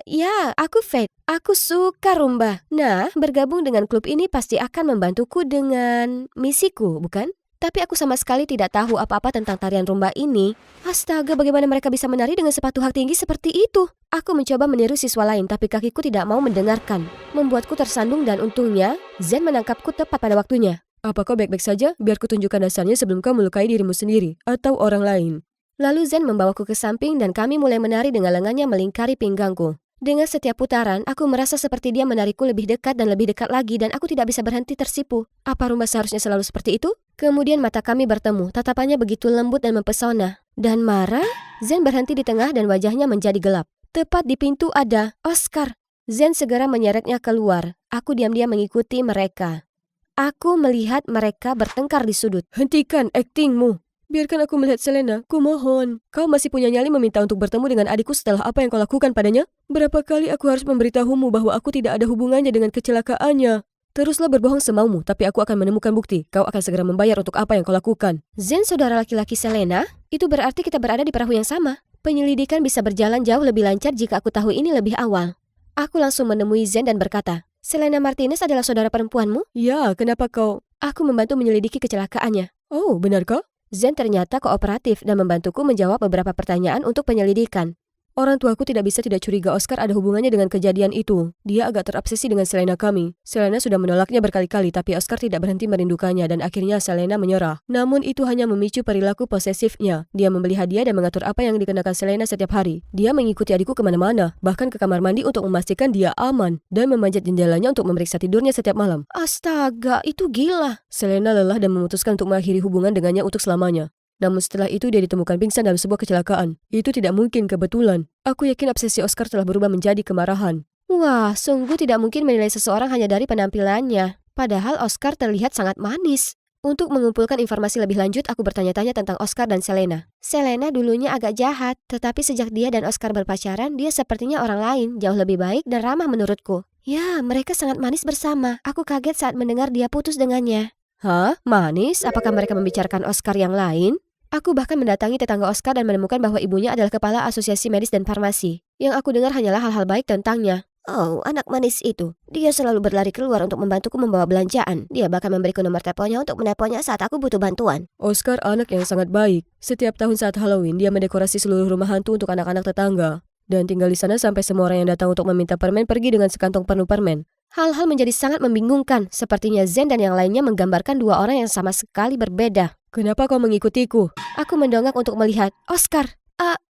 Ya, aku Faith. Aku suka rumba. Nah, bergabung dengan klub ini pasti akan membantuku dengan misiku, bukan? Tapi aku sama sekali tidak tahu apa-apa tentang tarian rumba ini. Astaga, bagaimana mereka bisa menari dengan sepatu hak tinggi seperti itu? Aku mencoba meniru siswa lain, tapi kakiku tidak mau mendengarkan. Membuatku tersandung dan untungnya, Zen menangkapku tepat pada waktunya. Apa kau baik-baik saja? Biar kutunjukkan dasarnya sebelum kau melukai dirimu sendiri atau orang lain. Lalu Zen membawaku ke samping dan kami mulai menari dengan lengannya melingkari pinggangku. Dengan setiap putaran, aku merasa seperti dia menarikku lebih dekat dan lebih dekat lagi dan aku tidak bisa berhenti tersipu. Apa rumba seharusnya selalu seperti itu? Kemudian mata kami bertemu, tatapannya begitu lembut dan mempesona. Dan marah, Zen berhenti di tengah dan wajahnya menjadi gelap. Tepat di pintu ada Oscar. Zen segera menyeretnya keluar. Aku diam-diam mengikuti mereka. Aku melihat mereka bertengkar di sudut. Hentikan aktingmu. Biarkan aku melihat Selena, ku mohon. Kau masih punya nyali meminta untuk bertemu dengan adikku setelah apa yang kau lakukan padanya? Berapa kali aku harus memberitahumu bahwa aku tidak ada hubungannya dengan kecelakaannya? Teruslah berbohong semaumu, tapi aku akan menemukan bukti. Kau akan segera membayar untuk apa yang kau lakukan. Zen, saudara laki-laki Selena? Itu berarti kita berada di perahu yang sama. Penyelidikan bisa berjalan jauh lebih lancar jika aku tahu ini lebih awal. Aku langsung menemui Zen dan berkata, Selena Martinez adalah saudara perempuanmu? Ya, kenapa kau? Aku membantu menyelidiki kecelakaannya. Oh, benarkah? Zen ternyata kooperatif dan membantuku menjawab beberapa pertanyaan untuk penyelidikan. Orang tuaku tidak bisa tidak curiga Oscar ada hubungannya dengan kejadian itu. Dia agak terobsesi dengan Selena kami. Selena sudah menolaknya berkali-kali, tapi Oscar tidak berhenti merindukannya dan akhirnya Selena menyerah. Namun itu hanya memicu perilaku posesifnya. Dia membeli hadiah dan mengatur apa yang dikenakan Selena setiap hari. Dia mengikuti adikku kemana-mana, bahkan ke kamar mandi untuk memastikan dia aman, dan memanjat jendelanya untuk memeriksa tidurnya setiap malam. Astaga, itu gila. Selena lelah dan memutuskan untuk mengakhiri hubungan dengannya untuk selamanya. Namun setelah itu dia ditemukan pingsan dalam sebuah kecelakaan. Itu tidak mungkin kebetulan. Aku yakin obsesi Oscar telah berubah menjadi kemarahan. Wah, sungguh tidak mungkin menilai seseorang hanya dari penampilannya. Padahal Oscar terlihat sangat manis. Untuk mengumpulkan informasi lebih lanjut, aku bertanya-tanya tentang Oscar dan Selena. Selena dulunya agak jahat, tetapi sejak dia dan Oscar berpacaran, dia sepertinya orang lain, jauh lebih baik dan ramah menurutku. Ya, mereka sangat manis bersama. Aku kaget saat mendengar dia putus dengannya. Hah? Manis? Apakah mereka membicarakan Oscar yang lain? Aku bahkan mendatangi tetangga Oscar dan menemukan bahwa ibunya adalah kepala asosiasi medis dan farmasi. Yang aku dengar hanyalah hal-hal baik tentangnya. Oh, anak manis itu. Dia selalu berlari keluar untuk membantuku membawa belanjaan. Dia bahkan memberiku nomor teleponnya untuk meneleponnya saat aku butuh bantuan. Oscar anak yang sangat baik. Setiap tahun saat Halloween, dia mendekorasi seluruh rumah hantu untuk anak-anak tetangga. Dan tinggal di sana sampai semua orang yang datang untuk meminta permen pergi dengan sekantong penuh permen. Hal-hal menjadi sangat membingungkan. Sepertinya Zen dan yang lainnya menggambarkan dua orang yang sama sekali berbeda. Kenapa kau mengikutiku? Aku mendongak untuk melihat. Oscar,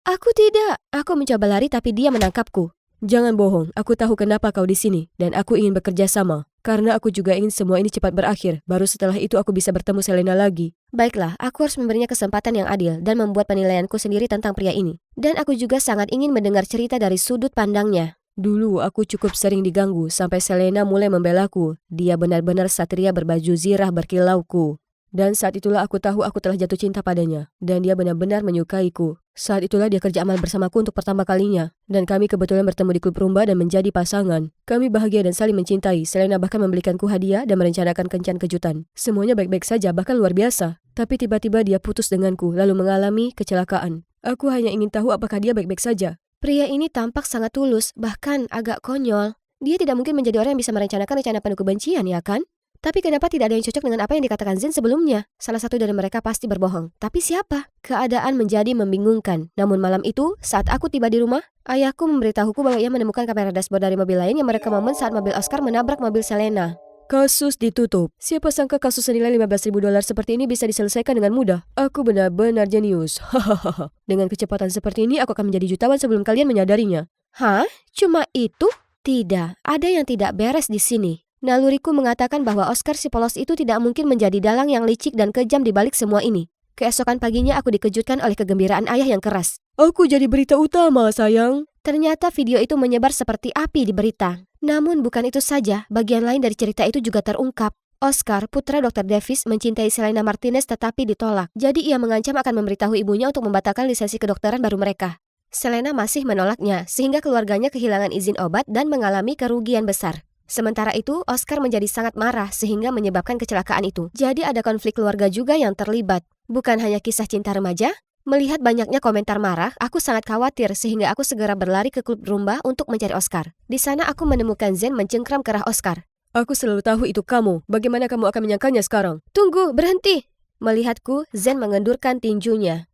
aku tidak. Aku mencoba lari tapi dia menangkapku. Jangan bohong, aku tahu kenapa kau di sini. Dan aku ingin bekerja sama. Karena aku juga ingin semua ini cepat berakhir. Baru setelah itu aku bisa bertemu Selena lagi. Baiklah, aku harus memberinya kesempatan yang adil dan membuat penilaianku sendiri tentang pria ini. Dan aku juga sangat ingin mendengar cerita dari sudut pandangnya. Dulu aku cukup sering diganggu sampai Selena mulai membelaku. Dia benar-benar satria berbaju zirah berkilauku. Dan saat itulah aku tahu aku telah jatuh cinta padanya. Dan dia benar-benar menyukaiku. Saat itulah dia kerja amal bersamaku untuk pertama kalinya. Dan kami kebetulan bertemu di klub rumba dan menjadi pasangan. Kami bahagia dan saling mencintai. Selena bahkan membelikanku hadiah dan merencanakan kencan kejutan. Semuanya baik-baik saja, bahkan luar biasa. Tapi tiba-tiba dia putus denganku, lalu mengalami kecelakaan. Aku hanya ingin tahu apakah dia baik-baik saja. Pria ini tampak sangat tulus, bahkan agak konyol. Dia tidak mungkin menjadi orang yang bisa merencanakan rencana penuh kebencian, ya kan? Tapi kenapa tidak ada yang cocok dengan apa yang dikatakan Zen sebelumnya? Salah satu dari mereka pasti berbohong. Tapi siapa? Keadaan menjadi membingungkan. Namun malam itu, saat aku tiba di rumah, ayahku memberitahuku bahwa ia menemukan kamera dashboard dari mobil lain yang merekam momen saat mobil Oscar menabrak mobil Selena. Kasus ditutup. Siapa sangka kasus senilai $15.000 seperti ini bisa diselesaikan dengan mudah. Aku benar-benar jenius. Hahaha. Dengan kecepatan seperti ini, aku akan menjadi jutawan sebelum kalian menyadarinya. Hah? Cuma itu? Tidak, ada yang tidak beres di sini. Naluriku mengatakan bahwa Oscar si polos itu tidak mungkin menjadi dalang yang licik dan kejam di balik semua ini. Keesokan paginya aku dikejutkan oleh kegembiraan ayah yang keras. Aku jadi berita utama, sayang. Ternyata video itu menyebar seperti api di berita. Namun bukan itu saja, bagian lain dari cerita itu juga terungkap. Oscar, putra Dr. Davis, mencintai Selena Martinez tetapi ditolak. Jadi ia mengancam akan memberitahu ibunya untuk membatalkan lisensi kedokteran baru mereka. Selena masih menolaknya, sehingga keluarganya kehilangan izin obat dan mengalami kerugian besar. Sementara itu, Oscar menjadi sangat marah sehingga menyebabkan kecelakaan itu. Jadi ada konflik keluarga juga yang terlibat. Bukan hanya kisah cinta remaja. Melihat banyaknya komentar marah, aku sangat khawatir sehingga aku segera berlari ke klub rumba untuk mencari Oscar. Di sana aku menemukan Zen mencengkram kerah Oscar. Aku selalu tahu itu kamu. Bagaimana kamu akan menyangkanya sekarang? Tunggu, berhenti! Melihatku, Zen mengendurkan tinjunya.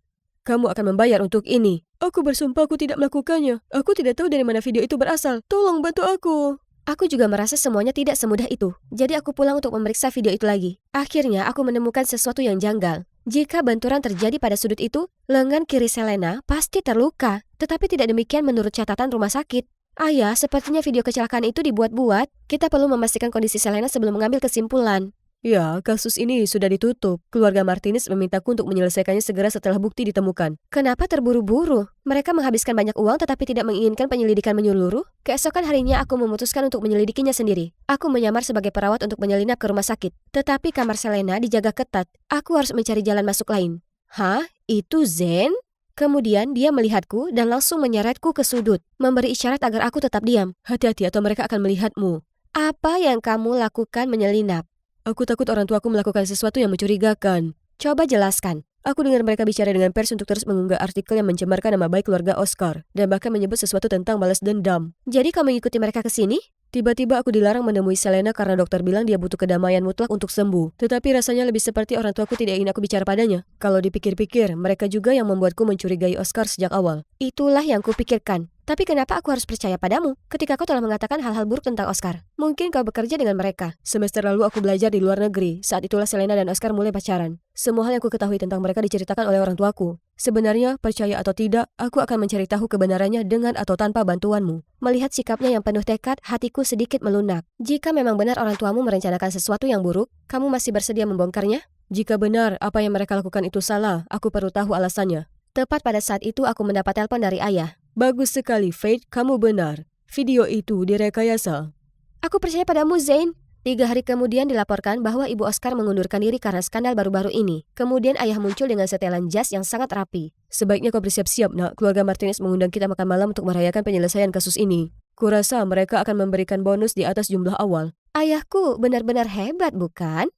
Kamu akan membayar untuk ini. Aku bersumpah aku tidak melakukannya. Aku tidak tahu dari mana video itu berasal. Tolong bantu aku. Aku juga merasa semuanya tidak semudah itu. Jadi aku pulang untuk memeriksa video itu lagi. Akhirnya aku menemukan sesuatu yang janggal. Jika benturan terjadi pada sudut itu, lengan kiri Selena pasti terluka. Tetapi tidak demikian menurut catatan rumah sakit. Ayah, sepertinya video kecelakaan itu dibuat-buat. Kita perlu memastikan kondisi Selena sebelum mengambil kesimpulan. Ya, kasus ini sudah ditutup. Keluarga Martinez memintaku untuk menyelesaikannya segera setelah bukti ditemukan. Kenapa terburu-buru? Mereka menghabiskan banyak uang tetapi tidak menginginkan penyelidikan menyeluruh? Keesokan harinya aku memutuskan untuk menyelidikinya sendiri. Aku menyamar sebagai perawat untuk menyelinap ke rumah sakit. Tetapi kamar Selena dijaga ketat. Aku harus mencari jalan masuk lain. Hah? Itu Zen? Kemudian dia melihatku dan langsung menyeretku ke sudut, memberi isyarat agar aku tetap diam. Hati-hati atau mereka akan melihatmu. Apa yang kamu lakukan menyelinap? Aku takut orang tuaku melakukan sesuatu yang mencurigakan. Coba jelaskan. Aku dengar mereka bicara dengan pers untuk terus mengunggah artikel yang mencemarkan nama baik keluarga Oscar. Dan bahkan menyebut sesuatu tentang balas dendam. Jadi kamu mengikuti mereka ke sini? Tiba-tiba aku dilarang menemui Selena karena dokter bilang dia butuh kedamaian mutlak untuk sembuh. Tetapi rasanya lebih seperti orang tuaku tidak ingin aku bicara padanya. Kalau dipikir-pikir, mereka juga yang membuatku mencurigai Oscar sejak awal. Itulah yang kupikirkan. Tapi kenapa aku harus percaya padamu ketika kau telah mengatakan hal-hal buruk tentang Oscar? Mungkin kau bekerja dengan mereka. Semester lalu aku belajar di luar negeri. Saat itulah Selena dan Oscar mulai pacaran. Semua hal yang ku ketahui tentang mereka diceritakan oleh orang tuaku. Sebenarnya, percaya atau tidak, aku akan mencari tahu kebenarannya dengan atau tanpa bantuanmu. Melihat sikapnya yang penuh tekad, hatiku sedikit melunak. Jika memang benar orang tuamu merencanakan sesuatu yang buruk, kamu masih bersedia membongkarnya? Jika benar apa yang mereka lakukan itu salah, aku perlu tahu alasannya. Tepat pada saat itu aku mendapat telepon dari ayah. Bagus sekali, Faith, kamu benar. Video itu direkayasa. Aku percaya padamu, Zain. 3 hari kemudian dilaporkan bahwa ibu Oscar mengundurkan diri karena skandal baru-baru ini. Kemudian ayah muncul dengan setelan jas yang sangat rapi. Sebaiknya kau bersiap-siap, nak. Keluarga Martinez mengundang kita makan malam untuk merayakan penyelesaian kasus ini. Kurasa mereka akan memberikan bonus di atas jumlah awal. Ayahku benar-benar hebat, bukan?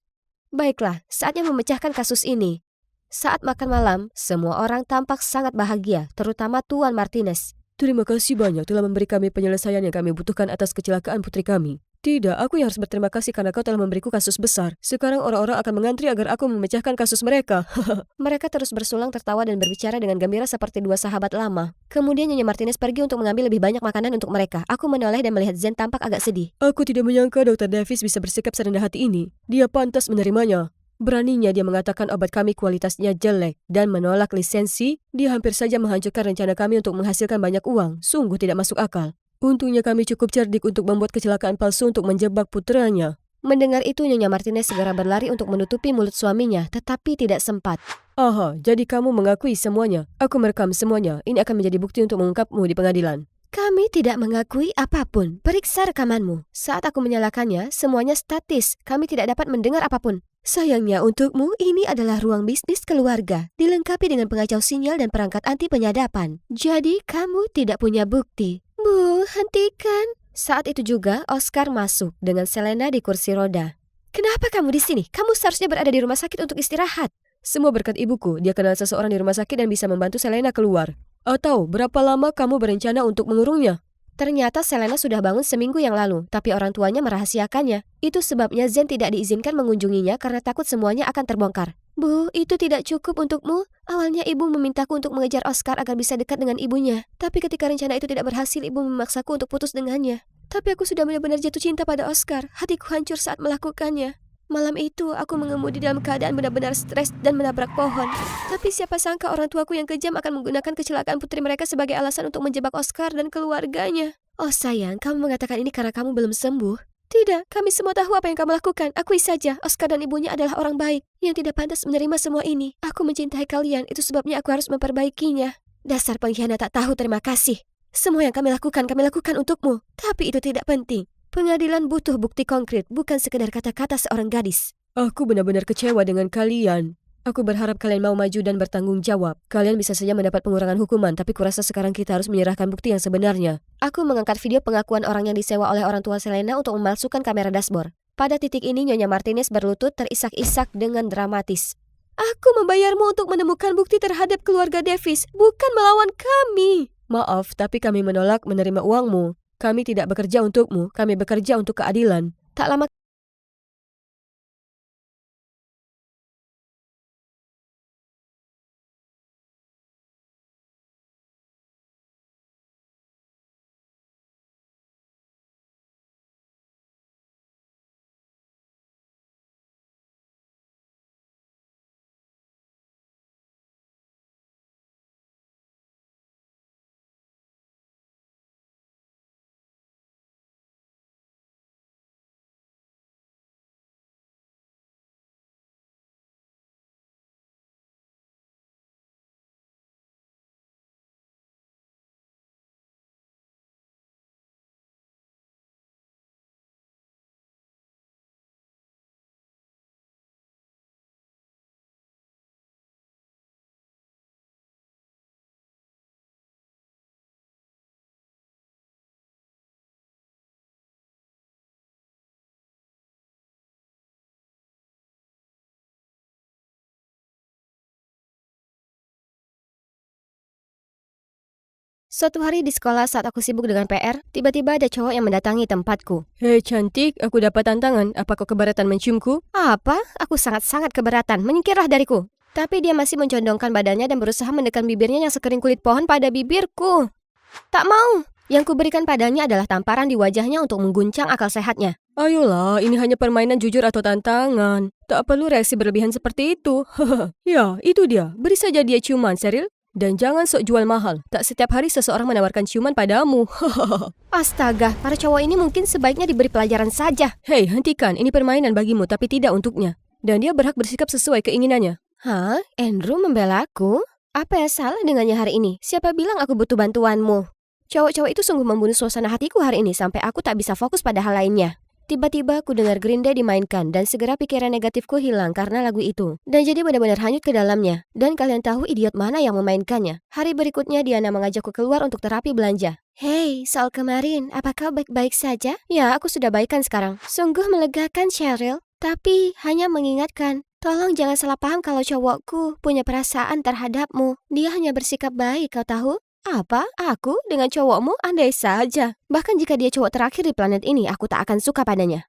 Baiklah, saatnya memecahkan kasus ini. Saat makan malam, semua orang tampak sangat bahagia, terutama Tuan Martinez. Terima kasih banyak telah memberi kami penyelesaian yang kami butuhkan atas kecelakaan putri kami. Tidak, aku yang harus berterima kasih karena kau telah memberiku kasus besar. Sekarang orang-orang akan mengantri agar aku memecahkan kasus mereka. Mereka terus bersulang tertawa dan berbicara dengan gembira seperti 2 sahabat lama. Kemudian Nyonya Martinez pergi untuk mengambil lebih banyak makanan untuk mereka. Aku menoleh dan melihat Zen tampak agak sedih. Aku tidak menyangka Dr. Davis bisa bersikap serendah hati ini. Dia pantas menerimanya. Beraninya dia mengatakan obat kami kualitasnya jelek dan menolak lisensi. Dia hampir saja menghancurkan rencana kami untuk menghasilkan banyak uang. Sungguh tidak masuk akal. Untungnya kami cukup cerdik untuk membuat kecelakaan palsu untuk menjebak putranya. Mendengar itu, Nyonya Martinez segera berlari untuk menutupi mulut suaminya, tetapi tidak sempat. Aha, jadi kamu mengakui semuanya. Aku merekam semuanya. Ini akan menjadi bukti untuk mengungkapmu di pengadilan. Kami tidak mengakui apapun. Periksa rekamanmu. Saat aku menyalakannya, semuanya statis. Kami tidak dapat mendengar apapun. Sayangnya untukmu, ini adalah ruang bisnis keluarga, dilengkapi dengan pengacau sinyal dan perangkat anti penyadapan. Jadi, kamu tidak punya bukti. Bu, hentikan. Saat itu juga, Oscar masuk dengan Selena di kursi roda. Kenapa kamu di sini? Kamu seharusnya berada di rumah sakit untuk istirahat. Semua berkat ibuku, dia kenal seseorang di rumah sakit dan bisa membantu Selena keluar. Atau, berapa lama kamu berencana untuk mengurungnya? Ternyata Selena sudah bangun seminggu yang lalu, tapi orang tuanya merahasiakannya. Itu sebabnya Zen tidak diizinkan mengunjunginya karena takut semuanya akan terbongkar. Bu, itu tidak cukup untukmu. Awalnya ibu memintaku untuk mengejar Oscar agar bisa dekat dengan ibunya. Tapi ketika rencana itu tidak berhasil, ibu memaksaku untuk putus dengannya. Tapi aku sudah benar-benar jatuh cinta pada Oscar. Hatiku hancur saat melakukannya. Malam itu, aku mengemudi dalam keadaan benar-benar stres dan menabrak pohon. Tapi siapa sangka orang tuaku yang kejam akan menggunakan kecelakaan putri mereka sebagai alasan untuk menjebak Oscar dan keluarganya. Oh sayang, kamu mengatakan ini karena kamu belum sembuh? Tidak, kami semua tahu apa yang kamu lakukan. Akui saja, Oscar dan ibunya adalah orang baik yang tidak pantas menerima semua ini. Aku mencintai kalian, itu sebabnya aku harus memperbaikinya. Dasar pengkhianat tak tahu terima kasih. Semua yang kami lakukan untukmu. Tapi itu tidak penting. Pengadilan butuh bukti konkret, bukan sekedar kata-kata seorang gadis. Aku benar-benar kecewa dengan kalian. Aku berharap kalian mau maju dan bertanggung jawab. Kalian bisa saja mendapat pengurangan hukuman, tapi kurasa sekarang kita harus menyerahkan bukti yang sebenarnya. Aku mengangkat video pengakuan orang yang disewa oleh orang tua Selena untuk memalsukan kamera dashboard. Pada titik ini, Nyonya Martinez berlutut terisak-isak dengan dramatis. Aku membayarmu untuk menemukan bukti terhadap keluarga Davis, bukan melawan kami. Maaf, tapi kami menolak menerima uangmu. Kami tidak bekerja untukmu, kami bekerja untuk keadilan. Tak lama Suatu hari di sekolah saat aku sibuk dengan PR, tiba-tiba ada cowok yang mendatangi tempatku. Hei cantik, aku dapat tantangan. Apa kau keberatan menciumku? Apa? Aku sangat-sangat keberatan. Menyingkirlah dariku. Tapi dia masih mencondongkan badannya dan berusaha mendekat bibirnya yang sekering kulit pohon pada bibirku. Tak mau. Yang kuberikan padanya adalah tamparan di wajahnya untuk mengguncang akal sehatnya. Ayolah, ini hanya permainan jujur atau tantangan. Tak perlu reaksi berlebihan seperti itu. Ya, itu dia. Beri saja dia ciuman, Cheryl. Dan jangan sok jual mahal. Tak setiap hari seseorang menawarkan ciuman padamu. Astaga, para cowok ini mungkin sebaiknya diberi pelajaran saja. Hei, hentikan. Ini permainan bagimu, tapi tidak untuknya. Dan dia berhak bersikap sesuai keinginannya. Hah? Andrew membela aku? Apa yang salah dengannya hari ini? Siapa bilang aku butuh bantuanmu? Cowok-cowok itu sungguh membunuh suasana hatiku hari ini sampai aku tak bisa fokus pada hal lainnya. Tiba-tiba aku dengar Green Day dimainkan dan segera pikiran negatifku hilang karena lagu itu. Dan jadi benar-benar hanyut ke dalamnya. Dan kalian tahu idiot mana yang memainkannya. Hari berikutnya Diana mengajakku keluar untuk terapi belanja. Hei, soal kemarin, apa kau baik-baik saja? Ya, aku sudah baikan sekarang. Sungguh melegakan, Cheryl. Tapi hanya mengingatkan, tolong jangan salah paham kalau cowokku punya perasaan terhadapmu. Dia hanya bersikap baik, kau tahu? Apa? Aku dengan cowokmu? Andai saja. Bahkan jika dia cowok terakhir di planet ini, aku tak akan suka padanya.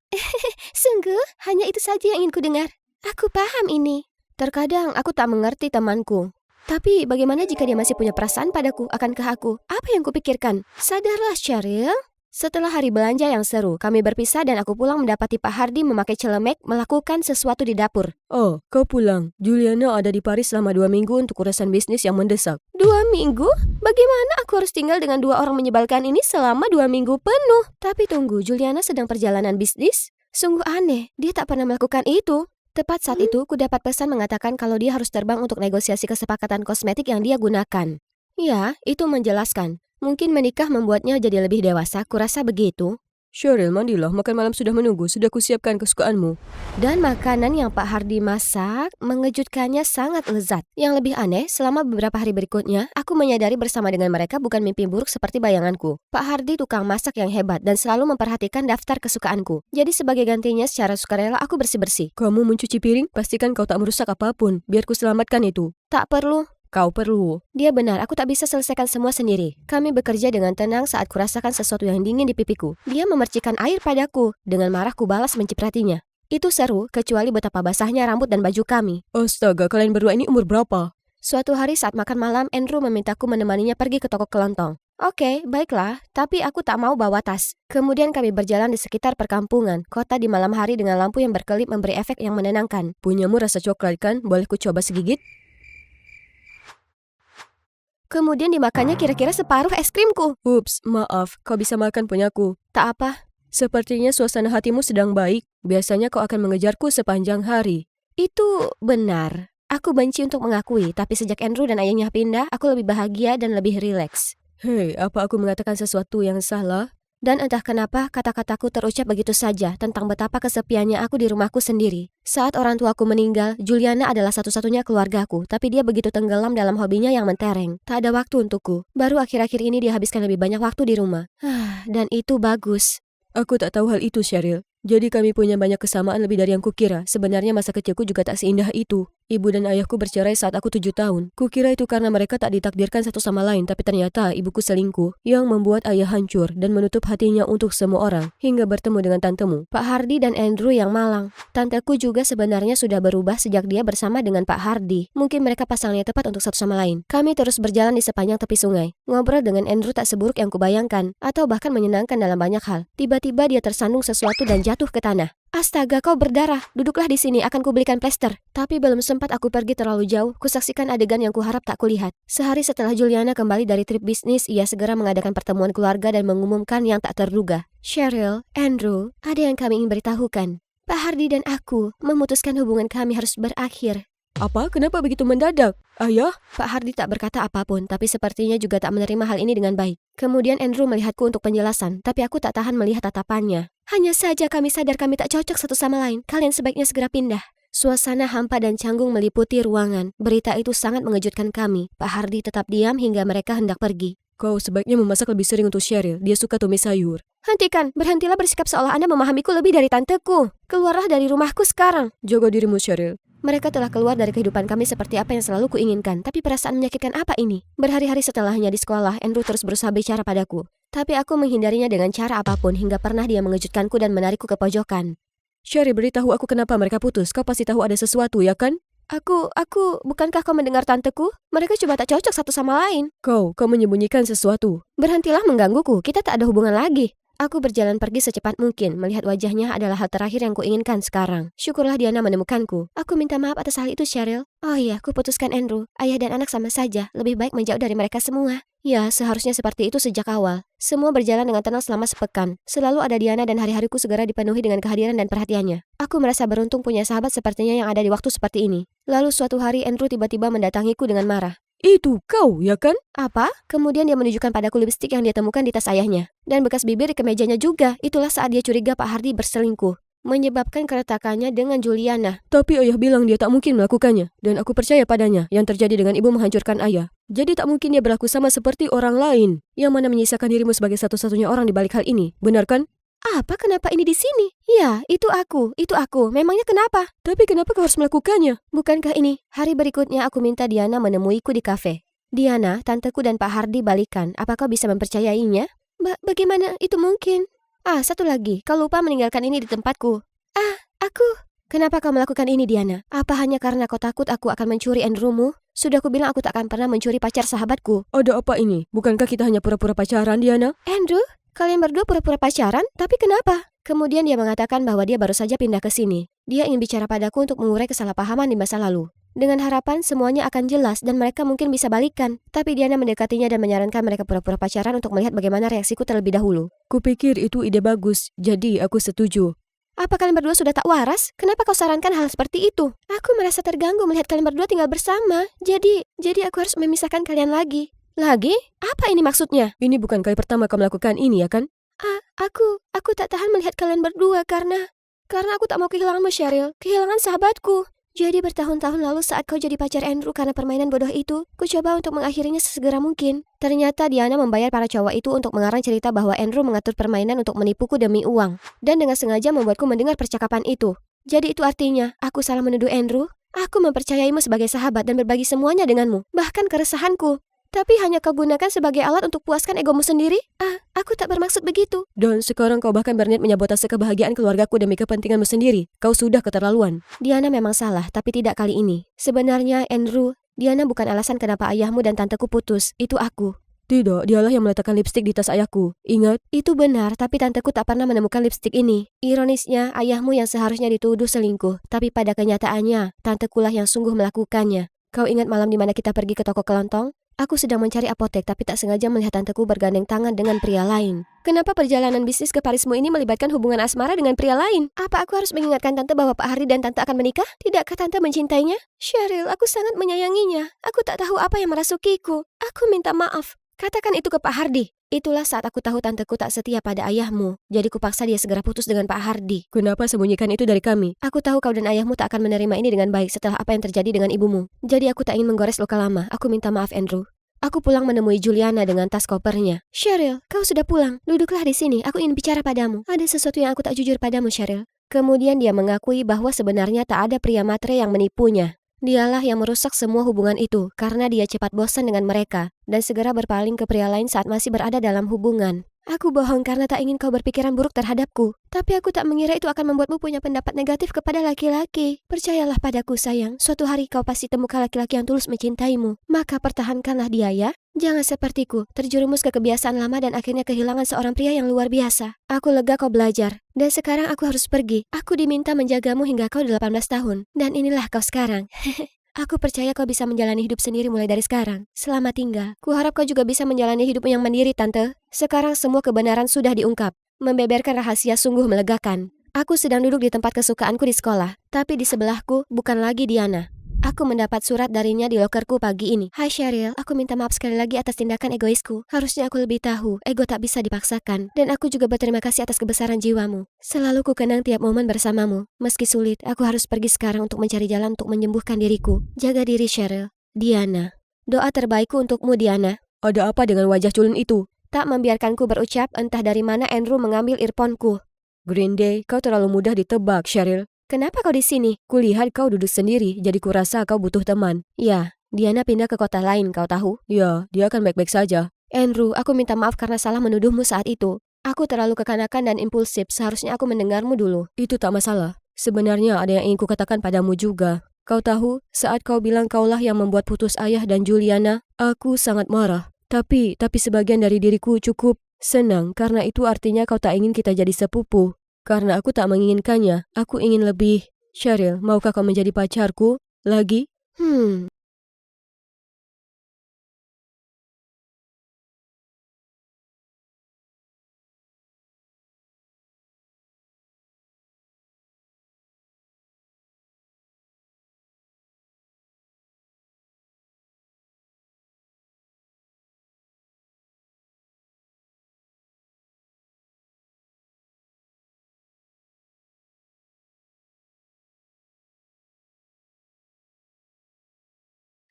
Sungguh, hanya itu saja yang ingin ku dengar. Aku paham ini. Terkadang aku tak mengerti temanku. Tapi bagaimana jika dia masih punya perasaan padaku? Akankah aku? Apa yang kupikirkan? Sadarlah, Cheryl. Setelah hari belanja yang seru, kami berpisah dan aku pulang mendapati Pak Hardy memakai celemek melakukan sesuatu di dapur. Oh, kau pulang. Juliana ada di Paris selama 2 minggu untuk urusan bisnis yang mendesak. 2 minggu? Bagaimana aku harus tinggal dengan 2 orang menyebalkan ini selama 2 minggu penuh? Tapi tunggu, Juliana sedang perjalanan bisnis? Sungguh aneh, dia tak pernah melakukan itu. Tepat saat itu, ku dapat pesan mengatakan kalau dia harus terbang untuk negosiasi kesepakatan kosmetik yang dia gunakan. Ya, itu menjelaskan. Mungkin menikah membuatnya jadi lebih dewasa, kurasa begitu. Cheryl, mandilah, makan malam sudah menunggu, sudah kusiapkan kesukaanmu. Dan makanan yang Pak Hardy masak mengejutkannya sangat lezat. Yang lebih aneh, selama beberapa hari berikutnya, aku menyadari bersama dengan mereka bukan mimpi buruk seperti bayanganku. Pak Hardy tukang masak yang hebat dan selalu memperhatikan daftar kesukaanku. Jadi sebagai gantinya secara sukarela aku bersih-bersih. Kamu mencuci piring? Pastikan kau tak merusak apapun, biar ku selamatkan itu. Tak perlu. Kau perlu. Dia benar, aku tak bisa selesaikan semua sendiri. Kami bekerja dengan tenang saat kurasakan sesuatu yang dingin di pipiku. Dia memercikan air padaku. Dengan marah ku balas mencipratinya. Itu seru, kecuali betapa basahnya rambut dan baju kami. Astaga, kalian berdua ini umur berapa? Suatu hari saat makan malam, Andrew memintaku menemaninya pergi ke toko kelontong. Oke, baiklah, tapi aku tak mau bawa tas. Kemudian kami berjalan di sekitar perkampungan, kota di malam hari dengan lampu yang berkelip memberi efek yang menenangkan. Punyamu rasa coklat kan? Boleh ku coba segigit? Kemudian dimakannya kira-kira separuh es krimku. Ups, maaf, kau bisa makan punyaku. Tak apa. Sepertinya suasana hatimu sedang baik. Biasanya kau akan mengejarku sepanjang hari. Itu benar. Aku benci untuk mengakui, tapi sejak Andrew dan ayahnya pindah, aku lebih bahagia dan lebih rileks. Hei, apa aku mengatakan sesuatu yang salah? Dan entah kenapa kata-kataku terucap begitu saja tentang betapa kesepiannya aku di rumahku sendiri. Saat orang tuaku meninggal, Juliana adalah satu-satunya keluargaku, tapi dia begitu tenggelam dalam hobinya yang mentereng. Tak ada waktu untukku. Baru akhir-akhir ini dia habiskan lebih banyak waktu di rumah. Dan itu bagus. Aku tak tahu hal itu, Cheryl. Jadi kami punya banyak kesamaan lebih dari yang kukira. Sebenarnya masa kecilku juga tak seindah itu. Ibu dan ayahku bercerai saat aku 7 tahun. Kukira itu karena mereka tak ditakdirkan satu sama lain, tapi ternyata ibuku selingkuh, yang membuat ayah hancur dan menutup hatinya untuk semua orang, hingga bertemu dengan tantemu. Pak Hardy dan Andrew yang malang. Tanteku juga sebenarnya sudah berubah sejak dia bersama dengan Pak Hardy. Mungkin mereka pasangnya tepat untuk satu sama lain. Kami terus berjalan di sepanjang tepi sungai. Ngobrol dengan Andrew tak seburuk yang kubayangkan, atau bahkan menyenangkan dalam banyak hal. Tiba-tiba dia tersandung sesuatu dan jatuh ke tanah. Astaga, kau berdarah. Duduklah di sini, akan kubelikan plester. Tapi belum sempat aku pergi terlalu jauh, kusaksikan adegan yang kuharap tak kulihat. Sehari setelah Juliana kembali dari trip bisnis, ia segera mengadakan pertemuan keluarga dan mengumumkan yang tak terduga. Cheryl, Andrew, ada yang kami ingin beritahukan. Pak Hardy dan aku memutuskan hubungan kami harus berakhir. Apa? Kenapa begitu mendadak? Ayah? Pak Hardy tak berkata apapun, tapi sepertinya juga tak menerima hal ini dengan baik. Kemudian Andrew melihatku untuk penjelasan, tapi aku tak tahan melihat tatapannya. Hanya saja kami sadar kami tak cocok satu sama lain. Kalian sebaiknya segera pindah. Suasana hampa dan canggung meliputi ruangan. Berita itu sangat mengejutkan kami. Pak Hardy tetap diam hingga mereka hendak pergi. Kau sebaiknya memasak lebih sering untuk Cheryl. Dia suka tumis sayur. Hentikan, berhentilah bersikap seolah Anda memahamiku lebih dari tanteku. Keluarlah dari rumahku sekarang. Jaga dirimu, Cheryl. Mereka telah keluar dari kehidupan kami seperti apa yang selalu kuinginkan. Tapi perasaan menyakitkan apa ini? Berhari-hari setelahnya di sekolah, Andrew terus berusaha bicara padaku. Tapi aku menghindarinya dengan cara apapun hingga pernah dia mengejutkanku dan menarikku ke pojokan. Cheryl, beritahu aku kenapa mereka putus. Kau pasti tahu ada sesuatu, ya kan? Bukankah kau mendengar tanteku? Mereka coba tak cocok satu sama lain. Kau menyembunyikan sesuatu. Berhentilah menggangguku, kita tak ada hubungan lagi. Aku berjalan pergi secepat mungkin, melihat wajahnya adalah hal terakhir yang kuinginkan sekarang. Syukurlah Diana menemukanku. Aku minta maaf atas hal itu, Cheryl. Oh iya, kuputuskan Andrew. Ayah dan anak sama saja, lebih baik menjauh dari mereka semua. Ya, seharusnya seperti itu sejak awal. Semua berjalan dengan tenang selama sepekan. Selalu ada Diana dan hari-hariku segera dipenuhi dengan kehadiran dan perhatiannya. Aku merasa beruntung punya sahabat sepertinya yang ada di waktu seperti ini. Lalu suatu hari Andrew tiba-tiba mendatangiku dengan marah. Itu kau, ya kan? Apa? Kemudian dia menunjukkan padaku lipstik yang dia temukan di tas ayahnya. Dan bekas bibir di kemejanya juga. Itulah saat dia curiga Pak Hardy berselingkuh. Menyebabkan keretakannya dengan Juliana. Tapi ayah bilang dia tak mungkin melakukannya. Dan aku percaya padanya. Yang terjadi dengan ibu menghancurkan ayah. Jadi tak mungkin dia berlaku sama seperti orang lain. Yang mana menyisakan dirimu sebagai satu-satunya orang di balik hal ini. Benar kan? Apa? Kenapa ini di sini? Ya, itu aku. Memangnya kenapa? Tapi kenapa kau harus melakukannya? Bukankah ini? Hari berikutnya aku minta Diana menemuiku di kafe. Diana, tanteku dan Pak Hardy balikan. Apa kau bisa mempercayainya? Bagaimana itu mungkin? Satu lagi. Kau lupa meninggalkan ini di tempatku. Aku... Kenapa kau melakukan ini, Diana? Apa hanya karena kau takut aku akan mencuri Andrewmu? Sudah kubilang aku tak akan pernah mencuri pacar sahabatku. Ada apa ini? Bukankah kita hanya pura-pura pacaran, Diana? Andrew? Kalian berdua pura-pura pacaran? Tapi kenapa? Kemudian dia mengatakan bahwa dia baru saja pindah ke sini. Dia ingin bicara padaku untuk mengurai kesalahpahaman di masa lalu. Dengan harapan semuanya akan jelas dan mereka mungkin bisa balikan. Tapi Diana mendekatinya dan menyarankan mereka pura-pura pacaran untuk melihat bagaimana reaksiku terlebih dahulu. Kupikir itu ide bagus, jadi aku setuju. Apa kalian berdua sudah tak waras? Kenapa kau sarankan hal seperti itu? Aku merasa terganggu melihat kalian berdua tinggal bersama. Jadi aku harus memisahkan kalian lagi. Lagi? Apa ini maksudnya? Ini bukan kali pertama kau melakukan ini, ya kan? Aku tak tahan melihat kalian berdua karena aku tak mau kehilanganmu, Cheryl. Kehilangan sahabatku. Jadi bertahun-tahun lalu saat kau jadi pacar Andrew karena permainan bodoh itu, ku coba untuk mengakhirinya sesegera mungkin. Ternyata Diana membayar para cowok itu untuk mengarang cerita bahwa Andrew mengatur permainan untuk menipuku demi uang. Dan dengan sengaja membuatku mendengar percakapan itu. Jadi itu artinya, aku salah menuduh Andrew? Aku mempercayaimu sebagai sahabat dan berbagi semuanya denganmu, bahkan keresahanku. Tapi hanya kau gunakan sebagai alat untuk puaskan egomu sendiri? Aku tak bermaksud begitu. Dan sekarang kau bahkan berniat menyabotase kebahagiaan keluargaku demi kepentinganmu sendiri. Kau sudah keterlaluan. Diana memang salah, tapi tidak kali ini. Sebenarnya, Andrew, Diana bukan alasan kenapa ayahmu dan tanteku putus. Itu aku. Tidak, dialah yang meletakkan lipstik di tas ayahku. Ingat? Itu benar, tapi tanteku tak pernah menemukan lipstik ini. Ironisnya, ayahmu yang seharusnya dituduh selingkuh. Tapi pada kenyataannya, tantekulah yang sungguh melakukannya. Kau ingat malam di mana kita pergi ke toko kelontong? Aku sedang mencari apotek tapi tak sengaja melihat tanteku bergandeng tangan dengan pria lain. Kenapa perjalanan bisnis ke Parismu ini melibatkan hubungan asmara dengan pria lain? Apa aku harus mengingatkan tante bahwa Pak Hardy dan tante akan menikah? Tidakkah tante mencintainya? Cheryl, aku sangat menyayanginya. Aku tak tahu apa yang merasukiku. Aku minta maaf. Katakan itu ke Pak Hardy. Itulah saat aku tahu tanteku tak setia pada ayahmu. Jadi kupaksa dia segera putus dengan Pak Hardy. Kenapa sembunyikan itu dari kami? Aku tahu kau dan ayahmu tak akan menerima ini dengan baik setelah apa yang terjadi dengan ibumu. Jadi aku tak ingin menggores luka lama. Aku minta maaf, Andrew. Aku pulang menemui Juliana dengan tas kopernya. Cheryl, kau sudah pulang. Duduklah di sini. Aku ingin bicara padamu. Ada sesuatu yang aku tak jujur padamu, Cheryl. Kemudian dia mengakui bahwa sebenarnya tak ada pria matre yang menipunya. Dialah yang merusak semua hubungan itu karena dia cepat bosan dengan mereka dan segera berpaling ke pria lain saat masih berada dalam hubungan. Aku bohong karena tak ingin kau berpikiran buruk terhadapku. Tapi aku tak mengira itu akan membuatmu punya pendapat negatif kepada laki-laki. Percayalah padaku, sayang. Suatu hari kau pasti temukan laki-laki yang tulus mencintaimu. Maka pertahankanlah dia ya. Jangan sepertiku, terjerumus ke kebiasaan lama dan akhirnya kehilangan seorang pria yang luar biasa. Aku lega kau belajar. Dan sekarang aku harus pergi. Aku diminta menjagamu hingga kau 18 tahun. Dan inilah kau sekarang. Aku percaya kau bisa menjalani hidup sendiri mulai dari sekarang. Selamat tinggal. Kuharap kau juga bisa menjalani hidupmu yang mandiri, Tante. Sekarang semua kebenaran sudah diungkap. Membeberkan rahasia sungguh melegakan. Aku sedang duduk di tempat kesukaanku di sekolah. Tapi di sebelahku bukan lagi Diana. Aku mendapat surat darinya di lokerku pagi ini. Hai Cheryl, aku minta maaf sekali lagi atas tindakan egoisku. Harusnya aku lebih tahu, ego tak bisa dipaksakan. Dan aku juga berterima kasih atas kebesaran jiwamu. Selalu ku kenang tiap momen bersamamu. Meski sulit, aku harus pergi sekarang untuk mencari jalan untuk menyembuhkan diriku. Jaga diri Cheryl. Diana. Doa terbaikku untukmu, Diana. Ada apa dengan wajah culun itu? Tak membiarkanku berucap, entah dari mana Andrew mengambil earphone-ku. Green Day, kau terlalu mudah ditebak, Cheryl. Kenapa kau di sini? Kulihat kau duduk sendiri, jadi kurasa kau butuh teman. Ya, Diana pindah ke kota lain, kau tahu? Ya, dia akan baik-baik saja. Andrew, aku minta maaf karena salah menuduhmu saat itu. Aku terlalu kekanakan dan impulsif, seharusnya aku mendengarmu dulu. Itu tak masalah. Sebenarnya ada yang ingin kukatakan padamu juga. Kau tahu, saat kau bilang kaulah yang membuat putus ayah dan Juliana, aku sangat marah. Tapi sebagian dari diriku cukup senang karena itu artinya kau tak ingin kita jadi sepupu. Karena aku tak menginginkannya, aku ingin lebih. Cheryl, maukah kau menjadi pacarku lagi?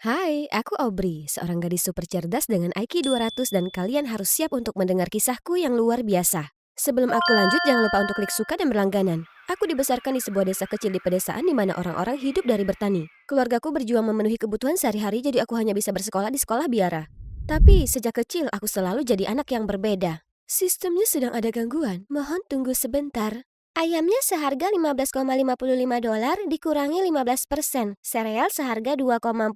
Hai, aku Aubrey, seorang gadis super cerdas dengan IQ 200 dan kalian harus siap untuk mendengar kisahku yang luar biasa. Sebelum aku lanjut, jangan lupa untuk klik suka dan berlangganan. Aku dibesarkan di sebuah desa kecil di pedesaan di mana orang-orang hidup dari bertani. Keluargaku berjuang memenuhi kebutuhan sehari-hari jadi aku hanya bisa bersekolah di sekolah biara. Tapi sejak kecil aku selalu jadi anak yang berbeda. Sistemnya sedang ada gangguan, mohon tunggu sebentar. Ayamnya seharga $15,55 dikurangi 15%, sereal seharga $2,49,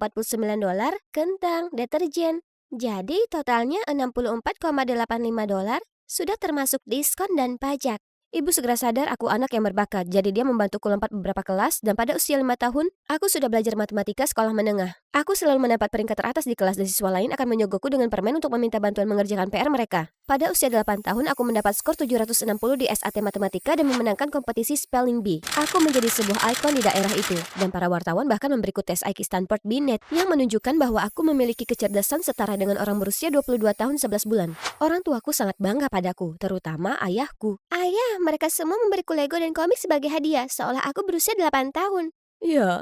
kentang, deterjen. Jadi totalnya $64,85 sudah termasuk diskon dan pajak. Ibu segera sadar aku anak yang berbakat, jadi dia membantuku lompat beberapa kelas, dan pada usia 5 tahun, aku sudah belajar matematika sekolah menengah. Aku selalu mendapat peringkat teratas di kelas dan siswa lain akan menyogokku dengan permen untuk meminta bantuan mengerjakan PR mereka. Pada usia 8 tahun, aku mendapat skor 760 di SAT Matematika dan memenangkan kompetisi Spelling Bee. Aku menjadi sebuah ikon di daerah itu, dan para wartawan bahkan memberiku tes IQ Stanford Binet yang menunjukkan bahwa aku memiliki kecerdasan setara dengan orang berusia 22 tahun 11 bulan. Orang tuaku sangat bangga padaku, terutama ayahku. Ayah, mereka semua memberiku Lego dan komik sebagai hadiah, seolah aku berusia 8 tahun. Ya,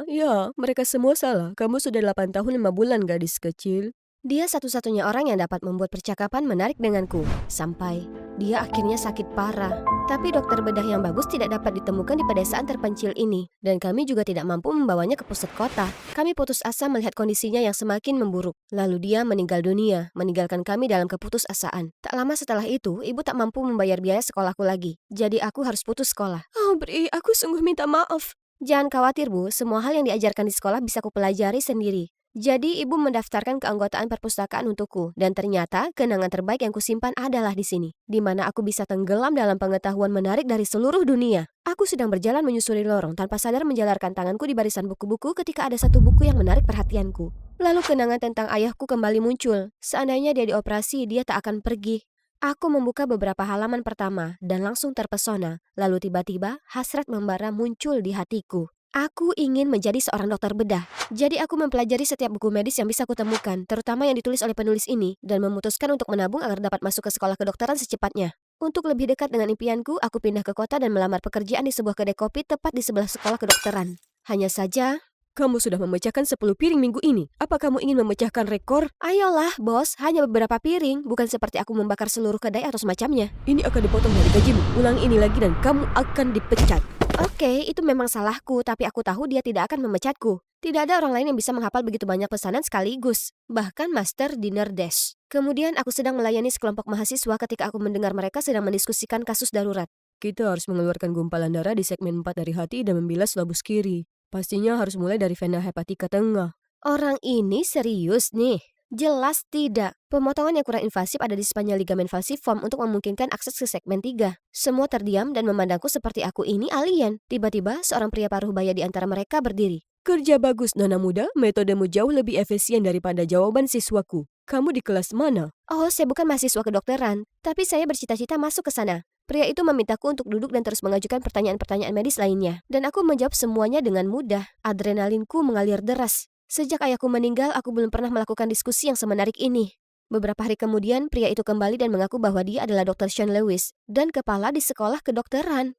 mereka semua salah. Kamu sudah 8 tahun 5 bulan, gadis kecil. Dia satu-satunya orang yang dapat membuat percakapan menarik denganku, sampai dia akhirnya sakit parah. Tapi dokter bedah yang bagus tidak dapat ditemukan di pedesaan terpencil ini, dan kami juga tidak mampu membawanya ke pusat kota. Kami putus asa melihat kondisinya yang semakin memburuk. Lalu dia meninggal dunia, meninggalkan kami dalam keputusasaan. Tak lama setelah itu, ibu tak mampu membayar biaya sekolahku lagi. Jadi aku harus putus sekolah. Oh, Bri, aku sungguh minta maaf. Jangan khawatir, Bu. Semua hal yang diajarkan di sekolah bisa kupelajari sendiri. Jadi ibu mendaftarkan keanggotaan perpustakaan untukku, dan ternyata kenangan terbaik yang kusimpan adalah di sini, di mana aku bisa tenggelam dalam pengetahuan menarik dari seluruh dunia. Aku sedang berjalan menyusuri lorong tanpa sadar menjalarkan tanganku di barisan buku-buku ketika ada satu buku yang menarik perhatianku. Lalu kenangan tentang ayahku kembali muncul. Seandainya dia dioperasi, dia tak akan pergi. Aku membuka beberapa halaman pertama dan langsung terpesona. Lalu tiba-tiba hasrat membara muncul di hatiku. Aku ingin menjadi seorang dokter bedah. Jadi aku mempelajari setiap buku medis yang bisa kutemukan, terutama yang ditulis oleh penulis ini, dan memutuskan untuk menabung agar dapat masuk ke sekolah kedokteran secepatnya. Untuk lebih dekat dengan impianku, aku pindah ke kota dan melamar pekerjaan di sebuah kedai kopi tepat di sebelah sekolah kedokteran. Hanya saja, kamu sudah memecahkan 10 piring minggu ini. Apa kamu ingin memecahkan rekor? ayolah, bos, hanya beberapa piring, bukan seperti aku membakar seluruh kedai atau semacamnya. Ini akan dipotong dari gajimu. Ulang ini lagi dan kamu akan dipecat. Oke, itu memang salahku, tapi aku tahu dia tidak akan memecatku. Tidak ada orang lain yang bisa menghafal begitu banyak pesanan sekaligus, bahkan Master Dinner Dash. Kemudian aku sedang melayani sekelompok mahasiswa ketika aku mendengar mereka sedang mendiskusikan kasus darurat. Kita harus mengeluarkan gumpalan darah di segmen 4 dari hati dan membilas lobus kiri. Pastinya harus mulai dari vena hepatika tengah. Orang ini serius nih. Jelas tidak. Pemotongan yang kurang invasif ada di sepanjang ligamen falciform untuk memungkinkan akses ke segmen 3. Semua terdiam dan memandangku seperti aku ini alien. Tiba-tiba seorang pria paruh baya di antara mereka berdiri. Kerja bagus, Nona muda. Metodemu jauh lebih efisien daripada jawaban siswaku. Kamu di kelas mana? Oh, saya bukan mahasiswa kedokteran, tapi saya bercita-cita masuk ke sana. Pria itu memintaku untuk duduk dan terus mengajukan pertanyaan-pertanyaan medis lainnya. Dan aku menjawab semuanya dengan mudah. Adrenalinku mengalir deras. Sejak ayahku meninggal, aku belum pernah melakukan diskusi yang semenarik ini. Beberapa hari kemudian, pria itu kembali dan mengaku bahwa dia adalah Dr. Sean Lewis dan kepala di sekolah kedokteran.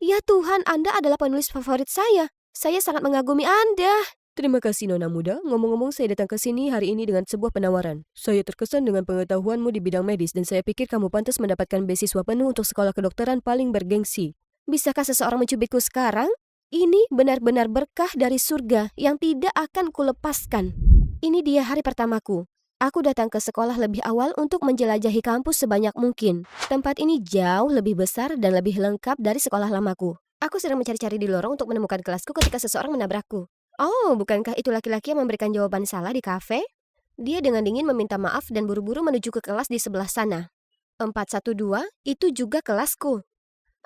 Ya Tuhan, Anda adalah penulis favorit saya. Saya sangat mengagumi Anda. Terima kasih, Nona muda. Ngomong-ngomong, saya datang ke sini hari ini dengan sebuah penawaran. Saya terkesan dengan pengetahuanmu di bidang medis dan saya pikir kamu pantas mendapatkan beasiswa penuh untuk sekolah kedokteran paling bergengsi. Bisakah seseorang mencubitku sekarang? Ini benar-benar berkah dari surga yang tidak akan kulepaskan. Ini dia hari pertamaku. Aku datang ke sekolah lebih awal untuk menjelajahi kampus sebanyak mungkin. Tempat ini jauh lebih besar dan lebih lengkap dari sekolah lamaku. Aku sedang mencari-cari di lorong untuk menemukan kelasku ketika seseorang menabrakku. Oh, bukankah itu laki-laki yang memberikan jawaban salah di kafe? Dia dengan dingin meminta maaf dan buru-buru menuju ke kelas di sebelah sana. 412, itu juga kelasku.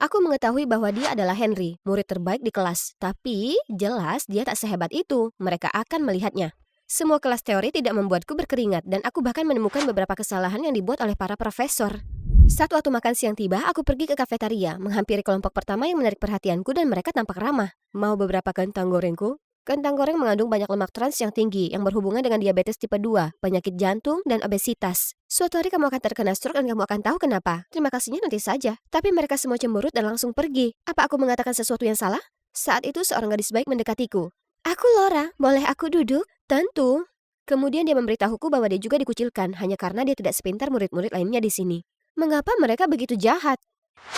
Aku mengetahui bahwa dia adalah Henry, murid terbaik di kelas. Tapi, jelas dia tak sehebat itu. Mereka akan melihatnya. Semua kelas teori tidak membuatku berkeringat, dan aku bahkan menemukan beberapa kesalahan yang dibuat oleh para profesor. Saat waktu makan siang tiba, aku pergi ke kafetaria, menghampiri kelompok pertama yang menarik perhatianku dan mereka tampak ramah. Mau beberapa kentang gorengku? Kentang goreng mengandung banyak lemak trans yang tinggi yang berhubungan dengan diabetes tipe 2, penyakit jantung, dan obesitas. Suatu hari kamu akan terkena stroke dan kamu akan tahu kenapa. Terima kasihnya nanti saja. Tapi mereka semua cemberut dan langsung pergi. Apa aku mengatakan sesuatu yang salah? Saat itu seorang gadis baik mendekatiku. Aku Laura, boleh aku duduk? Tentu. Kemudian dia memberitahuku bahwa dia juga dikucilkan hanya karena dia tidak sepintar murid-murid lainnya di sini. Mengapa mereka begitu jahat?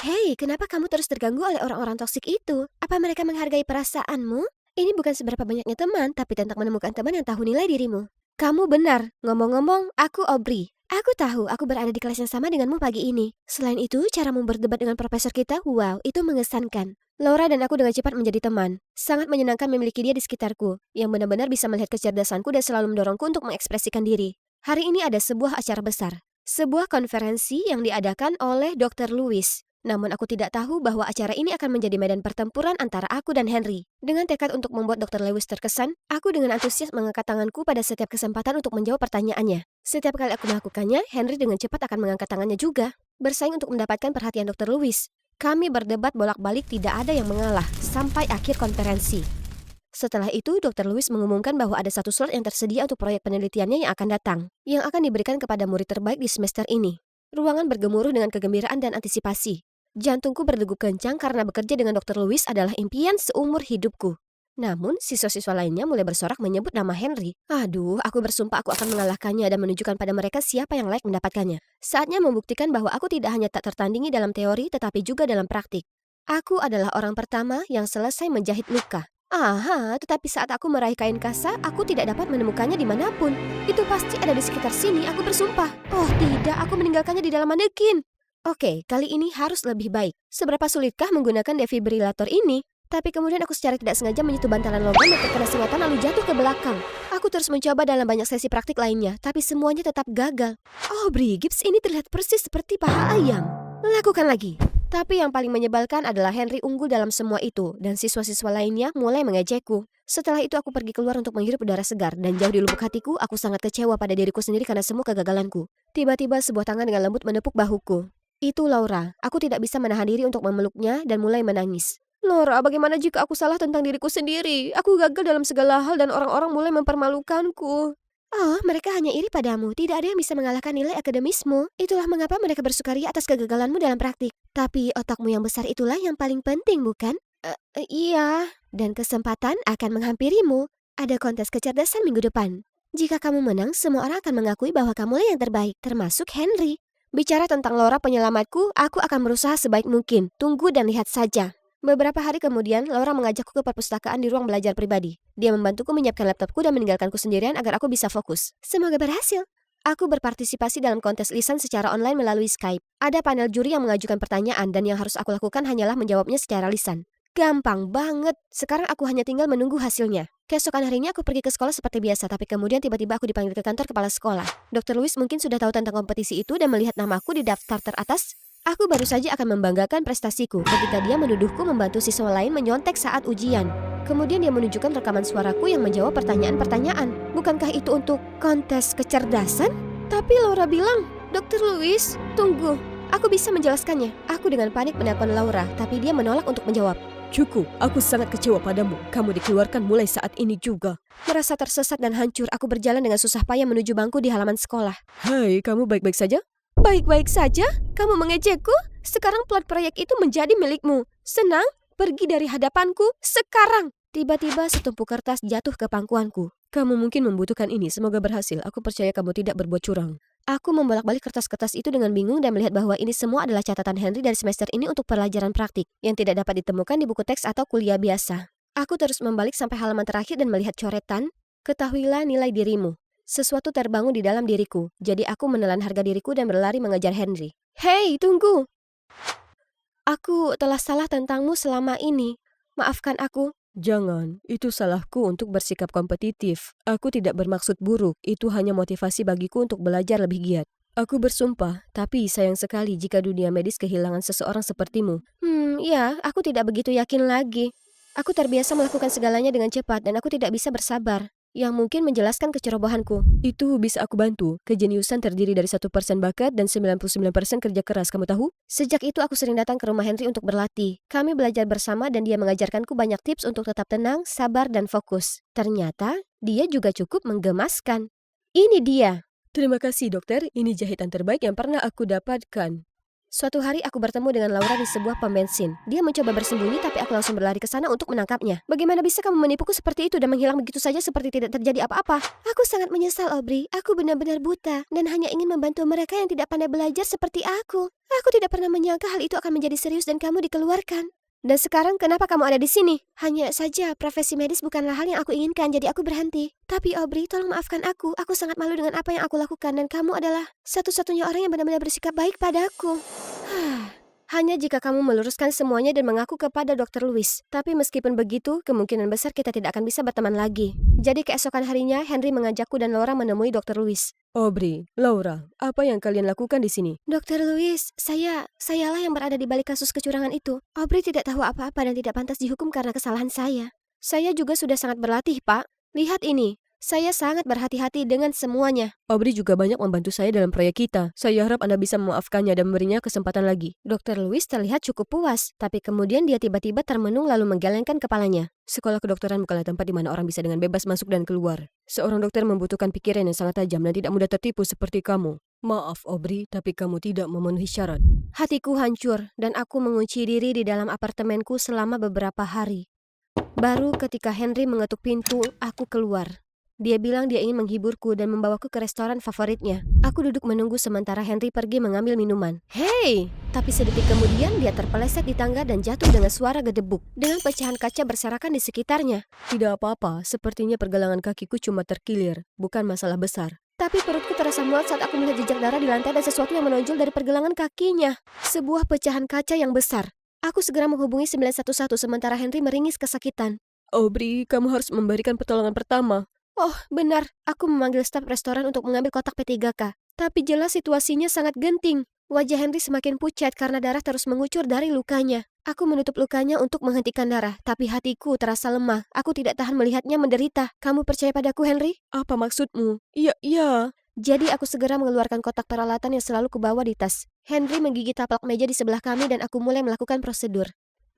Hei, kenapa kamu terus terganggu oleh orang-orang toksik itu? Apa mereka menghargai perasaanmu? Ini bukan seberapa banyaknya teman, tapi tentang menemukan teman yang tahu nilai dirimu. Kamu benar. Ngomong-ngomong, aku Aubrey. Aku tahu aku berada di kelas yang sama denganmu pagi ini. Selain itu, caramu berdebat dengan profesor kita, wow, itu mengesankan. Laura dan aku dengan cepat menjadi teman. Sangat menyenangkan memiliki dia di sekitarku, yang benar-benar bisa melihat kecerdasanku dan selalu mendorongku untuk mengekspresikan diri. Hari ini ada sebuah acara besar. Sebuah konferensi yang diadakan oleh Dr. Lewis. Namun aku tidak tahu bahwa acara ini akan menjadi medan pertempuran antara aku dan Henry. Dengan tekad untuk membuat Dr. Lewis terkesan, aku dengan antusias mengangkat tanganku pada setiap kesempatan untuk menjawab pertanyaannya. Setiap kali aku melakukannya, Henry dengan cepat akan mengangkat tangannya juga. Bersaing untuk mendapatkan perhatian Dr. Lewis. Kami berdebat bolak-balik, tidak ada yang mengalah, sampai akhir konferensi. Setelah itu, Dr. Lewis mengumumkan bahwa ada satu slot yang tersedia untuk proyek penelitiannya yang akan datang, yang akan diberikan kepada murid terbaik di semester ini. Ruangan bergemuruh dengan kegembiraan dan antisipasi. Jantungku berdegup kencang karena bekerja dengan Dr. Lewis adalah impian seumur hidupku. Namun, siswa-siswa lainnya mulai bersorak menyebut nama Henry. Aduh, aku bersumpah aku akan mengalahkannya dan menunjukkan pada mereka siapa yang layak mendapatkannya. Saatnya membuktikan bahwa aku tidak hanya tak tertandingi dalam teori, tetapi juga dalam praktik. Aku adalah orang pertama yang selesai menjahit luka. Aha, tetapi saat aku meraih kain kasa, aku tidak dapat menemukannya dimanapun. Itu pasti ada di sekitar sini, aku bersumpah. Oh tidak, aku meninggalkannya di dalam manekin. Oke, kali ini harus lebih baik. Seberapa sulitkah menggunakan defibrilator ini? Tapi kemudian aku secara tidak sengaja menyentuh bantalan logam yang terkena sengatan lalu jatuh ke belakang. Aku terus mencoba dalam banyak sesi praktik lainnya, tapi semuanya tetap gagal. Oh, Gibbs ini terlihat persis seperti paha ayam. Lakukan lagi. Tapi yang paling menyebalkan adalah Henry unggul dalam semua itu, dan siswa-siswa lainnya mulai mengejekku. Setelah itu aku pergi keluar untuk menghirup udara segar, dan jauh di lubuk hatiku, aku sangat kecewa pada diriku sendiri karena semua kegagalanku. Tiba-tiba sebuah tangan dengan lembut menepuk bahuku. Itu Laura. Aku tidak bisa menahan diri untuk memeluknya dan mulai menangis. Laura, bagaimana jika aku salah tentang diriku sendiri? Aku gagal dalam segala hal dan orang-orang mulai mempermalukanku. Oh, mereka hanya iri padamu. Tidak ada yang bisa mengalahkan nilai akademismu. Itulah mengapa mereka bersukaria atas kegagalanmu dalam praktik. Tapi otakmu yang besar itulah yang paling penting, bukan? Iya. Dan kesempatan akan menghampirimu. Ada kontes kecerdasan minggu depan. Jika kamu menang, semua orang akan mengakui bahwa kamulah yang terbaik, termasuk Henry. Bicara tentang Laura penyelamatku, aku akan berusaha sebaik mungkin. Tunggu dan lihat saja. Beberapa hari kemudian, Laura mengajakku ke perpustakaan di ruang belajar pribadi. Dia membantuku menyiapkan laptopku dan meninggalkanku sendirian agar aku bisa fokus. Semoga berhasil. Aku berpartisipasi dalam kontes lisan secara online melalui Skype. Ada panel juri yang mengajukan pertanyaan dan yang harus aku lakukan hanyalah menjawabnya secara lisan. Gampang banget. Sekarang aku hanya tinggal menunggu hasilnya. Keesokan harinya aku pergi ke sekolah seperti biasa, tapi kemudian tiba-tiba aku dipanggil ke kantor kepala sekolah. Dr. Lewis mungkin sudah tahu tentang kompetisi itu dan melihat namaku di daftar teratas. Aku baru saja akan membanggakan prestasiku ketika dia menuduhku membantu siswa lain menyontek saat ujian. Kemudian dia menunjukkan rekaman suaraku yang menjawab pertanyaan-pertanyaan. Bukankah itu untuk kontes kecerdasan? Tapi Laura bilang, Dr. Lewis, tunggu. Aku bisa menjelaskannya. Aku dengan panik menelpon Laura, tapi dia menolak untuk menjawab. Cukup, aku sangat kecewa padamu. Kamu dikeluarkan mulai saat ini juga. Merasa tersesat dan hancur, aku berjalan dengan susah payah menuju bangku di halaman sekolah. Hai, kamu baik-baik saja? Baik-baik saja? Kamu mengejekku? Sekarang plot proyek itu menjadi milikmu. Senang? Pergi dari hadapanku sekarang. Tiba-tiba setumpuk kertas jatuh ke pangkuanku. Kamu mungkin membutuhkan ini, semoga berhasil. Aku percaya kamu tidak berbuat curang. Aku membolak-balik kertas-kertas itu dengan bingung dan melihat bahwa ini semua adalah catatan Henry dari semester ini untuk pelajaran praktik yang tidak dapat ditemukan di buku teks atau kuliah biasa. Aku terus membalik sampai halaman terakhir dan melihat coretan, ketahuilah nilai dirimu. Sesuatu terbangun di dalam diriku, jadi aku menelan harga diriku dan berlari mengejar Henry. Hei, tunggu! Aku telah salah tentangmu selama ini. Maafkan aku. Jangan, itu salahku untuk bersikap kompetitif. Aku tidak bermaksud buruk, itu hanya motivasi bagiku untuk belajar lebih giat. Aku bersumpah, tapi sayang sekali jika dunia medis kehilangan seseorang sepertimu. Ya, aku tidak begitu yakin lagi. Aku terbiasa melakukan segalanya dengan cepat dan aku tidak bisa bersabar. Yang mungkin menjelaskan kecerobohanku. Itu bisa aku bantu. Kejeniusan terdiri dari 1% bakat dan 99% kerja keras, kamu tahu? Sejak itu aku sering datang ke rumah Henry untuk berlatih. Kami belajar bersama dan dia mengajarkanku banyak tips untuk tetap tenang, sabar, dan fokus. Ternyata, dia juga cukup menggemaskan. Ini dia. Terima kasih dokter, ini jahitan terbaik yang pernah aku dapatkan. Suatu hari aku bertemu dengan Laura di sebuah pom bensin. Dia mencoba bersembunyi tapi aku langsung berlari ke sana untuk menangkapnya. Bagaimana bisa kamu menipuku seperti itu dan menghilang begitu saja seperti tidak terjadi apa-apa? Aku sangat menyesal, Aubrey. Aku benar-benar buta dan hanya ingin membantu mereka yang tidak pandai belajar seperti aku. Aku tidak pernah menyangka hal itu akan menjadi serius dan kamu dikeluarkan. Dan sekarang kenapa kamu ada di sini? Hanya saja profesi medis bukanlah hal yang aku inginkan, jadi aku berhenti. Tapi Aubrey, tolong maafkan aku. Aku sangat malu dengan apa yang aku lakukan dan kamu adalah satu-satunya orang yang benar-benar bersikap baik padaku. Hanya jika kamu meluruskan semuanya dan mengaku kepada Dr. Louis. Tapi meskipun begitu, kemungkinan besar kita tidak akan bisa berteman lagi. Jadi keesokan harinya, Henry mengajakku dan Laura menemui Dr. Louis. Aubrey, Laura, apa yang kalian lakukan di sini? Dr. Louis, sayalah yang berada di balik kasus kecurangan itu. Aubrey tidak tahu apa-apa dan tidak pantas dihukum karena kesalahan saya. Saya juga sudah sangat berlatih, Pak. Lihat ini. Saya sangat berhati-hati dengan semuanya. Aubrey juga banyak membantu saya dalam proyek kita. Saya harap Anda bisa memaafkannya dan memberinya kesempatan lagi. Dr. Louis terlihat cukup puas, tapi kemudian dia tiba-tiba termenung lalu menggelengkan kepalanya. Sekolah kedokteran bukanlah tempat di mana orang bisa dengan bebas masuk dan keluar. Seorang dokter membutuhkan pikiran yang sangat tajam dan tidak mudah tertipu seperti kamu. Maaf Aubrey, tapi kamu tidak memenuhi syarat. Hatiku hancur dan aku mengunci diri di dalam apartemenku selama beberapa hari. Baru ketika Henry mengetuk pintu, aku keluar. Dia bilang dia ingin menghiburku dan membawaku ke restoran favoritnya. Aku duduk menunggu sementara Henry pergi mengambil minuman. Hei! Tapi sedetik kemudian dia terpeleset di tangga dan jatuh dengan suara gedebuk. Dengan pecahan kaca berserakan di sekitarnya. Tidak apa-apa, sepertinya pergelangan kakiku cuma terkilir, bukan masalah besar. Tapi perutku terasa mual saat aku melihat jejak darah di lantai dan sesuatu yang menonjol dari pergelangan kakinya. Sebuah pecahan kaca yang besar. Aku segera menghubungi 911 sementara Henry meringis kesakitan. Aubrey, kamu harus memberikan pertolongan pertama. Oh, benar. Aku memanggil staf restoran untuk mengambil kotak P3K. Tapi jelas situasinya sangat genting. Wajah Henry semakin pucat karena darah terus mengucur dari lukanya. Aku menutup lukanya untuk menghentikan darah, tapi hatiku terasa lemah. Aku tidak tahan melihatnya menderita. Kamu percaya padaku, Henry? Apa maksudmu? Iya. Jadi aku segera mengeluarkan kotak peralatan yang selalu kubawa di tas. Henry menggigit taplak meja di sebelah kami dan aku mulai melakukan prosedur.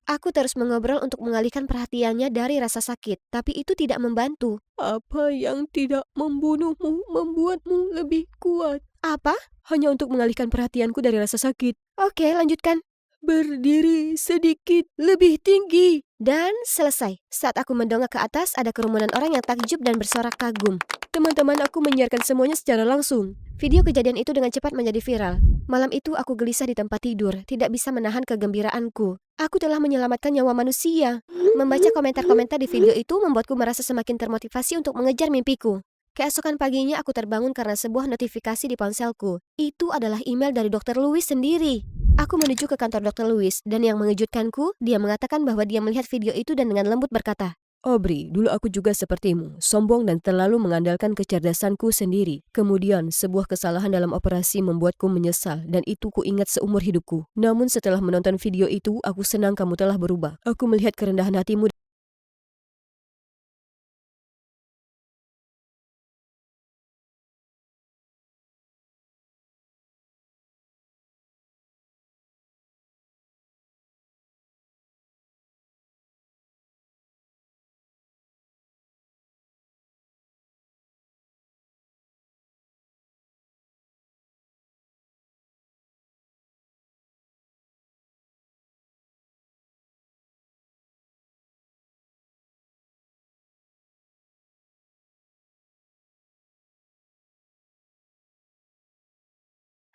Aku terus mengobrol untuk mengalihkan perhatiannya dari rasa sakit, tapi itu tidak membantu. Apa yang tidak membunuhmu membuatmu lebih kuat? Apa? Hanya untuk mengalihkan perhatianku dari rasa sakit. Oke, lanjutkan. Berdiri sedikit lebih tinggi. Dan selesai. Saat aku mendongak ke atas, ada kerumunan orang yang takjub dan bersorak kagum. Teman-teman aku menyiarkan semuanya secara langsung. Video kejadian itu dengan cepat menjadi viral. Malam itu aku gelisah di tempat tidur, tidak bisa menahan kegembiraanku. Aku telah menyelamatkan nyawa manusia. Membaca komentar-komentar di video itu membuatku merasa semakin termotivasi untuk mengejar mimpiku. Keesokan paginya aku terbangun karena sebuah notifikasi di ponselku. Itu adalah email dari Dr. Louis sendiri. Aku menuju ke kantor Dr. Louis dan yang mengejutkanku, dia mengatakan bahwa dia melihat video itu dan dengan lembut berkata, Aubrey, dulu aku juga sepertimu, sombong dan terlalu mengandalkan kecerdasanku sendiri. Kemudian, sebuah kesalahan dalam operasi membuatku menyesal dan itu kuingat seumur hidupku. Namun setelah menonton video itu, aku senang kamu telah berubah. Aku melihat kerendahan hatimu.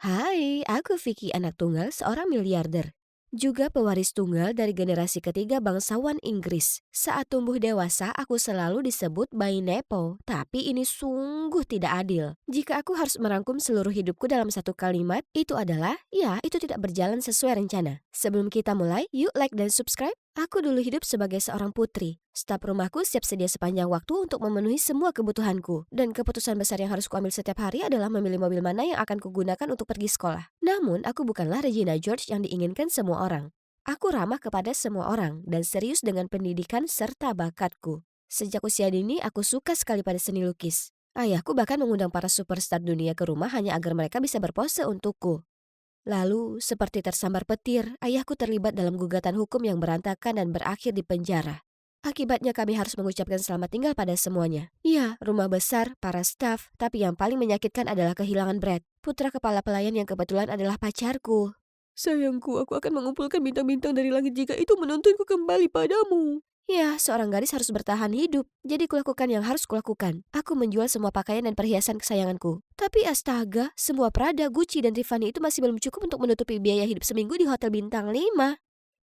Hai, aku Vicky, anak tunggal seorang miliarder. Juga pewaris tunggal dari generasi ketiga bangsawan Inggris. Saat tumbuh dewasa, aku selalu disebut bayi Nepo, tapi ini sungguh tidak adil. Jika aku harus merangkum seluruh hidupku dalam satu kalimat, itu adalah, ya, itu tidak berjalan sesuai rencana. Sebelum kita mulai, yuk like dan subscribe. Aku dulu hidup sebagai seorang putri. Staf rumahku siap sedia sepanjang waktu untuk memenuhi semua kebutuhanku. Dan keputusan besar yang harus kuambil setiap hari adalah memilih mobil mana yang akan kugunakan untuk pergi sekolah. Namun, aku bukanlah Regina George yang diinginkan semua orang. Aku ramah kepada semua orang dan serius dengan pendidikan serta bakatku. Sejak usia dini, aku suka sekali pada seni lukis. Ayahku bahkan mengundang para superstar dunia ke rumah hanya agar mereka bisa berpose untukku. Lalu, seperti tersambar petir, ayahku terlibat dalam gugatan hukum yang berantakan dan berakhir di penjara. Akibatnya kami harus mengucapkan selamat tinggal pada semuanya. Ya, rumah besar, para staf, tapi yang paling menyakitkan adalah kehilangan Brad, putra kepala pelayan yang kebetulan adalah pacarku. Sayangku, aku akan mengumpulkan bintang-bintang dari langit jika itu menuntunku kembali padamu. Ya, seorang gadis harus bertahan hidup, jadi kulakukan yang harus kulakukan. Aku menjual semua pakaian dan perhiasan kesayanganku. Tapi astaga, semua Prada, Gucci, dan Tiffany itu masih belum cukup untuk menutupi biaya hidup seminggu di hotel bintang 5.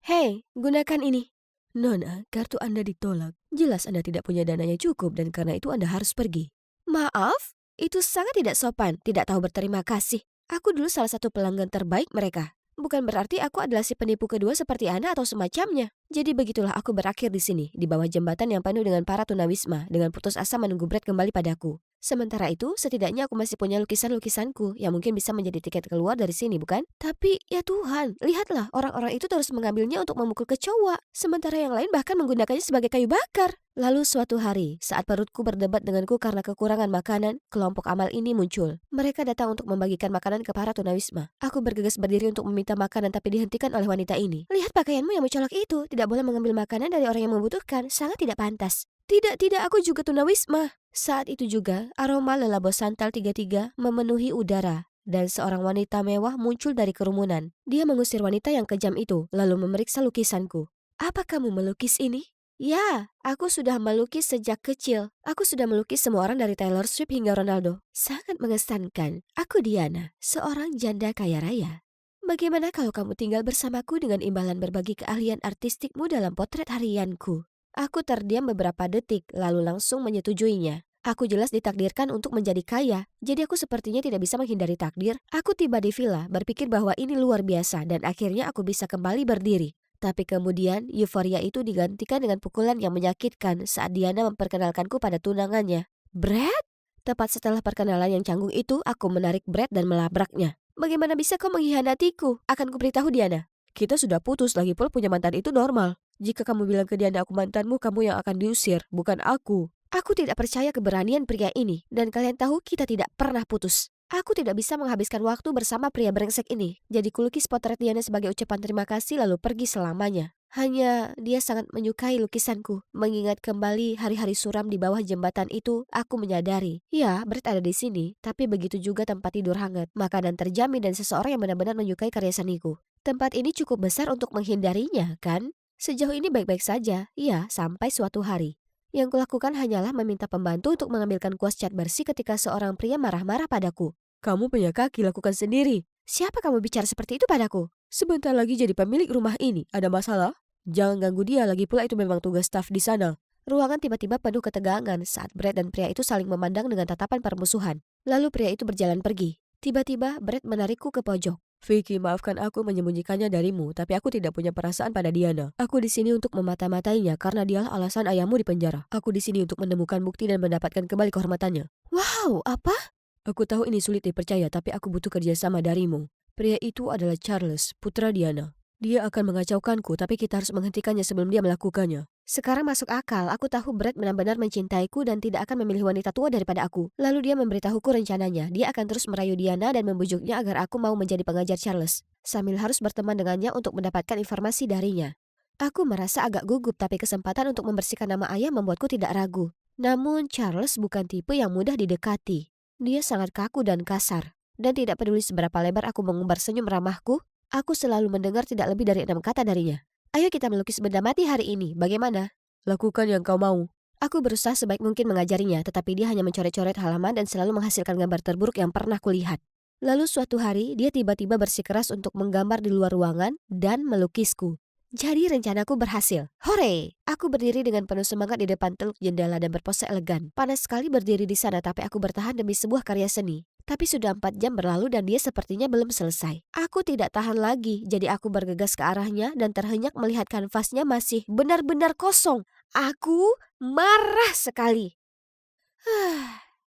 Hei, gunakan ini. Nona, kartu Anda ditolak. Jelas Anda tidak punya dananya cukup dan karena itu Anda harus pergi. Maaf, itu sangat tidak sopan, tidak tahu berterima kasih. Aku dulu salah satu pelanggan terbaik mereka. Bukan berarti aku adalah si penipu kedua seperti Ana atau semacamnya. Jadi begitulah aku berakhir di sini, di bawah jembatan yang penuh dengan para tunawisma, dengan putus asa menunggu Brad kembali padaku. Sementara itu, setidaknya aku masih punya lukisan-lukisanku yang mungkin bisa menjadi tiket keluar dari sini, bukan? Tapi, ya Tuhan, lihatlah orang-orang itu terus mengambilnya untuk memukul kecoa. Sementara yang lain bahkan menggunakannya sebagai kayu bakar. Lalu suatu hari, saat perutku berdebat denganku karena kekurangan makanan, kelompok amal ini muncul. Mereka datang untuk membagikan makanan ke para tunawisma. Aku bergegas berdiri untuk meminta makanan tapi dihentikan oleh wanita ini. Lihat pakaianmu yang mencolok itu, tidak boleh mengambil makanan dari orang yang membutuhkan, sangat tidak pantas. Tidak, aku juga tunawisma. Saat itu juga, aroma lelabo santal 33 memenuhi udara. Dan seorang wanita mewah muncul dari kerumunan. Dia mengusir wanita yang kejam itu, lalu memeriksa lukisanku. Apa kamu melukis ini? Ya, aku sudah melukis sejak kecil. Aku sudah melukis semua orang dari Taylor Swift hingga Ronaldo. Sangat mengesankan. Aku Diana, seorang janda kaya raya. Bagaimana kalau kamu tinggal bersamaku dengan imbalan berbagi keahlian artistikmu dalam potret harianku? Aku terdiam beberapa detik, lalu langsung menyetujuinya. Aku jelas ditakdirkan untuk menjadi kaya, jadi aku sepertinya tidak bisa menghindari takdir. Aku tiba di villa, berpikir bahwa ini luar biasa dan akhirnya aku bisa kembali berdiri. Tapi kemudian, euforia itu digantikan dengan pukulan yang menyakitkan saat Diana memperkenalkanku pada tunangannya. Brad? Tepat setelah perkenalan yang canggung itu, aku menarik Brad dan melabraknya. Bagaimana bisa kau mengkhianatiku? Akan kuberitahu Diana. Kita sudah putus, lagi pula punya mantan itu normal. Jika kamu bilang ke Diana aku mantanmu, kamu yang akan diusir, bukan aku. Aku tidak percaya keberanian pria ini, dan kalian tahu kita tidak pernah putus. Aku tidak bisa menghabiskan waktu bersama pria brengsek ini. Jadi kulukis potret Diana sebagai ucapan terima kasih lalu pergi selamanya. Hanya dia sangat menyukai lukisanku. Mengingat kembali hari-hari suram di bawah jembatan itu, aku menyadari. Ya, Brad ada di sini, tapi begitu juga tempat tidur hangat, makanan terjamin dan seseorang yang benar-benar menyukai karya seniku. Tempat ini cukup besar untuk menghindarinya, kan? Sejauh ini baik-baik saja, ya, sampai suatu hari. Yang kulakukan hanyalah meminta pembantu untuk mengambilkan kuas cat bersih ketika seorang pria marah-marah padaku. Kamu punya kaki, lakukan sendiri. Siapa kamu bicara seperti itu padaku? Sebentar lagi jadi pemilik rumah ini. Ada masalah? Jangan ganggu dia, lagi pula itu memang tugas staf di sana. Ruangan tiba-tiba penuh ketegangan saat Brad dan pria itu saling memandang dengan tatapan permusuhan. Lalu pria itu berjalan pergi. Tiba-tiba Brad menarikku ke pojok. Vicky, maafkan aku menyembunyikannya darimu, tapi aku tidak punya perasaan pada Diana. Aku di sini untuk memata-matainya karena dialah alasan ayahmu di penjara. Aku di sini untuk menemukan bukti dan mendapatkan kembali kehormatannya. Wow, apa? Aku tahu ini sulit dipercaya, tapi aku butuh kerjasama darimu. Pria itu adalah Charles, putra Diana. Dia akan mengacaukanku, tapi kita harus menghentikannya sebelum dia melakukannya. Sekarang masuk akal, aku tahu Brad benar-benar mencintaiku dan tidak akan memilih wanita tua daripada aku. Lalu dia memberitahuku rencananya, dia akan terus merayu Diana dan membujuknya agar aku mau menjadi pengajar Charles. Sambil harus berteman dengannya untuk mendapatkan informasi darinya. Aku merasa agak gugup tapi kesempatan untuk membersihkan nama ayah membuatku tidak ragu. Namun Charles bukan tipe yang mudah didekati. Dia sangat kaku dan kasar. Dan tidak peduli seberapa lebar aku mengumbar senyum ramahku, aku selalu mendengar tidak lebih dari 6 kata darinya. Ayo kita melukis benda mati hari ini, bagaimana? Lakukan yang kau mau. Aku berusaha sebaik mungkin mengajarinya, tetapi dia hanya mencoret-coret halaman dan selalu menghasilkan gambar terburuk yang pernah kulihat. Lalu suatu hari, dia tiba-tiba bersikeras untuk menggambar di luar ruangan dan melukisku. Jadi rencanaku berhasil. Hore! Aku berdiri dengan penuh semangat di depan teluk jendela dan berpose elegan. Panas sekali berdiri di sana, tapi aku bertahan demi sebuah karya seni. Tapi sudah 4 jam berlalu dan dia sepertinya belum selesai. Aku tidak tahan lagi, jadi aku bergegas ke arahnya dan terhenyak melihat kanvasnya masih benar-benar kosong. Aku marah sekali.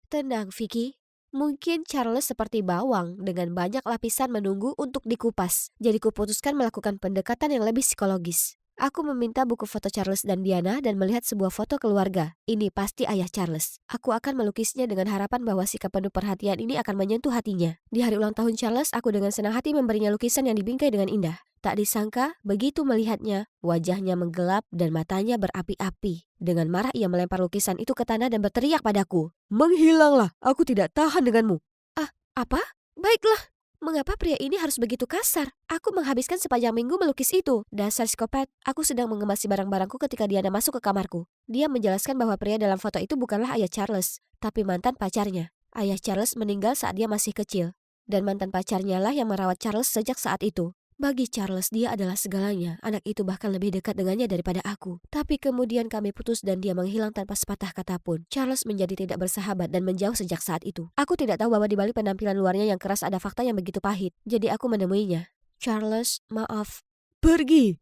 Tenang, Vicky. Mungkin Charles seperti bawang dengan banyak lapisan menunggu untuk dikupas. Jadi kuputuskan melakukan pendekatan yang lebih psikologis. Aku meminta buku foto Charles dan Diana dan melihat sebuah foto keluarga. Ini pasti ayah Charles. Aku akan melukisnya dengan harapan bahwa sikap penuh perhatian ini akan menyentuh hatinya. Di hari ulang tahun Charles, aku dengan senang hati memberinya lukisan yang dibingkai dengan indah. Tak disangka, begitu melihatnya, wajahnya menggelap dan matanya berapi-api. Dengan marah ia melempar lukisan itu ke tanah dan berteriak padaku. Menghilanglah, aku tidak tahan denganmu. Ah, apa? Baiklah. Mengapa pria ini harus begitu kasar? Aku menghabiskan sepanjang minggu melukis itu. Dasar psikopat, aku sedang mengemasi barang-barangku ketika Diana masuk ke kamarku. Dia menjelaskan bahwa pria dalam foto itu bukanlah ayah Charles, tapi mantan pacarnya. Ayah Charles meninggal saat dia masih kecil. Dan mantan pacarnya lah yang merawat Charles sejak saat itu. Bagi Charles, dia adalah segalanya. Anak itu bahkan lebih dekat dengannya daripada aku. Tapi kemudian kami putus dan dia menghilang tanpa sepatah kata pun. Charles menjadi tidak bersahabat dan menjauh sejak saat itu. Aku tidak tahu bahwa di balik penampilan luarnya yang keras ada fakta yang begitu pahit. Jadi aku menemuinya. Charles, maaf. Pergi!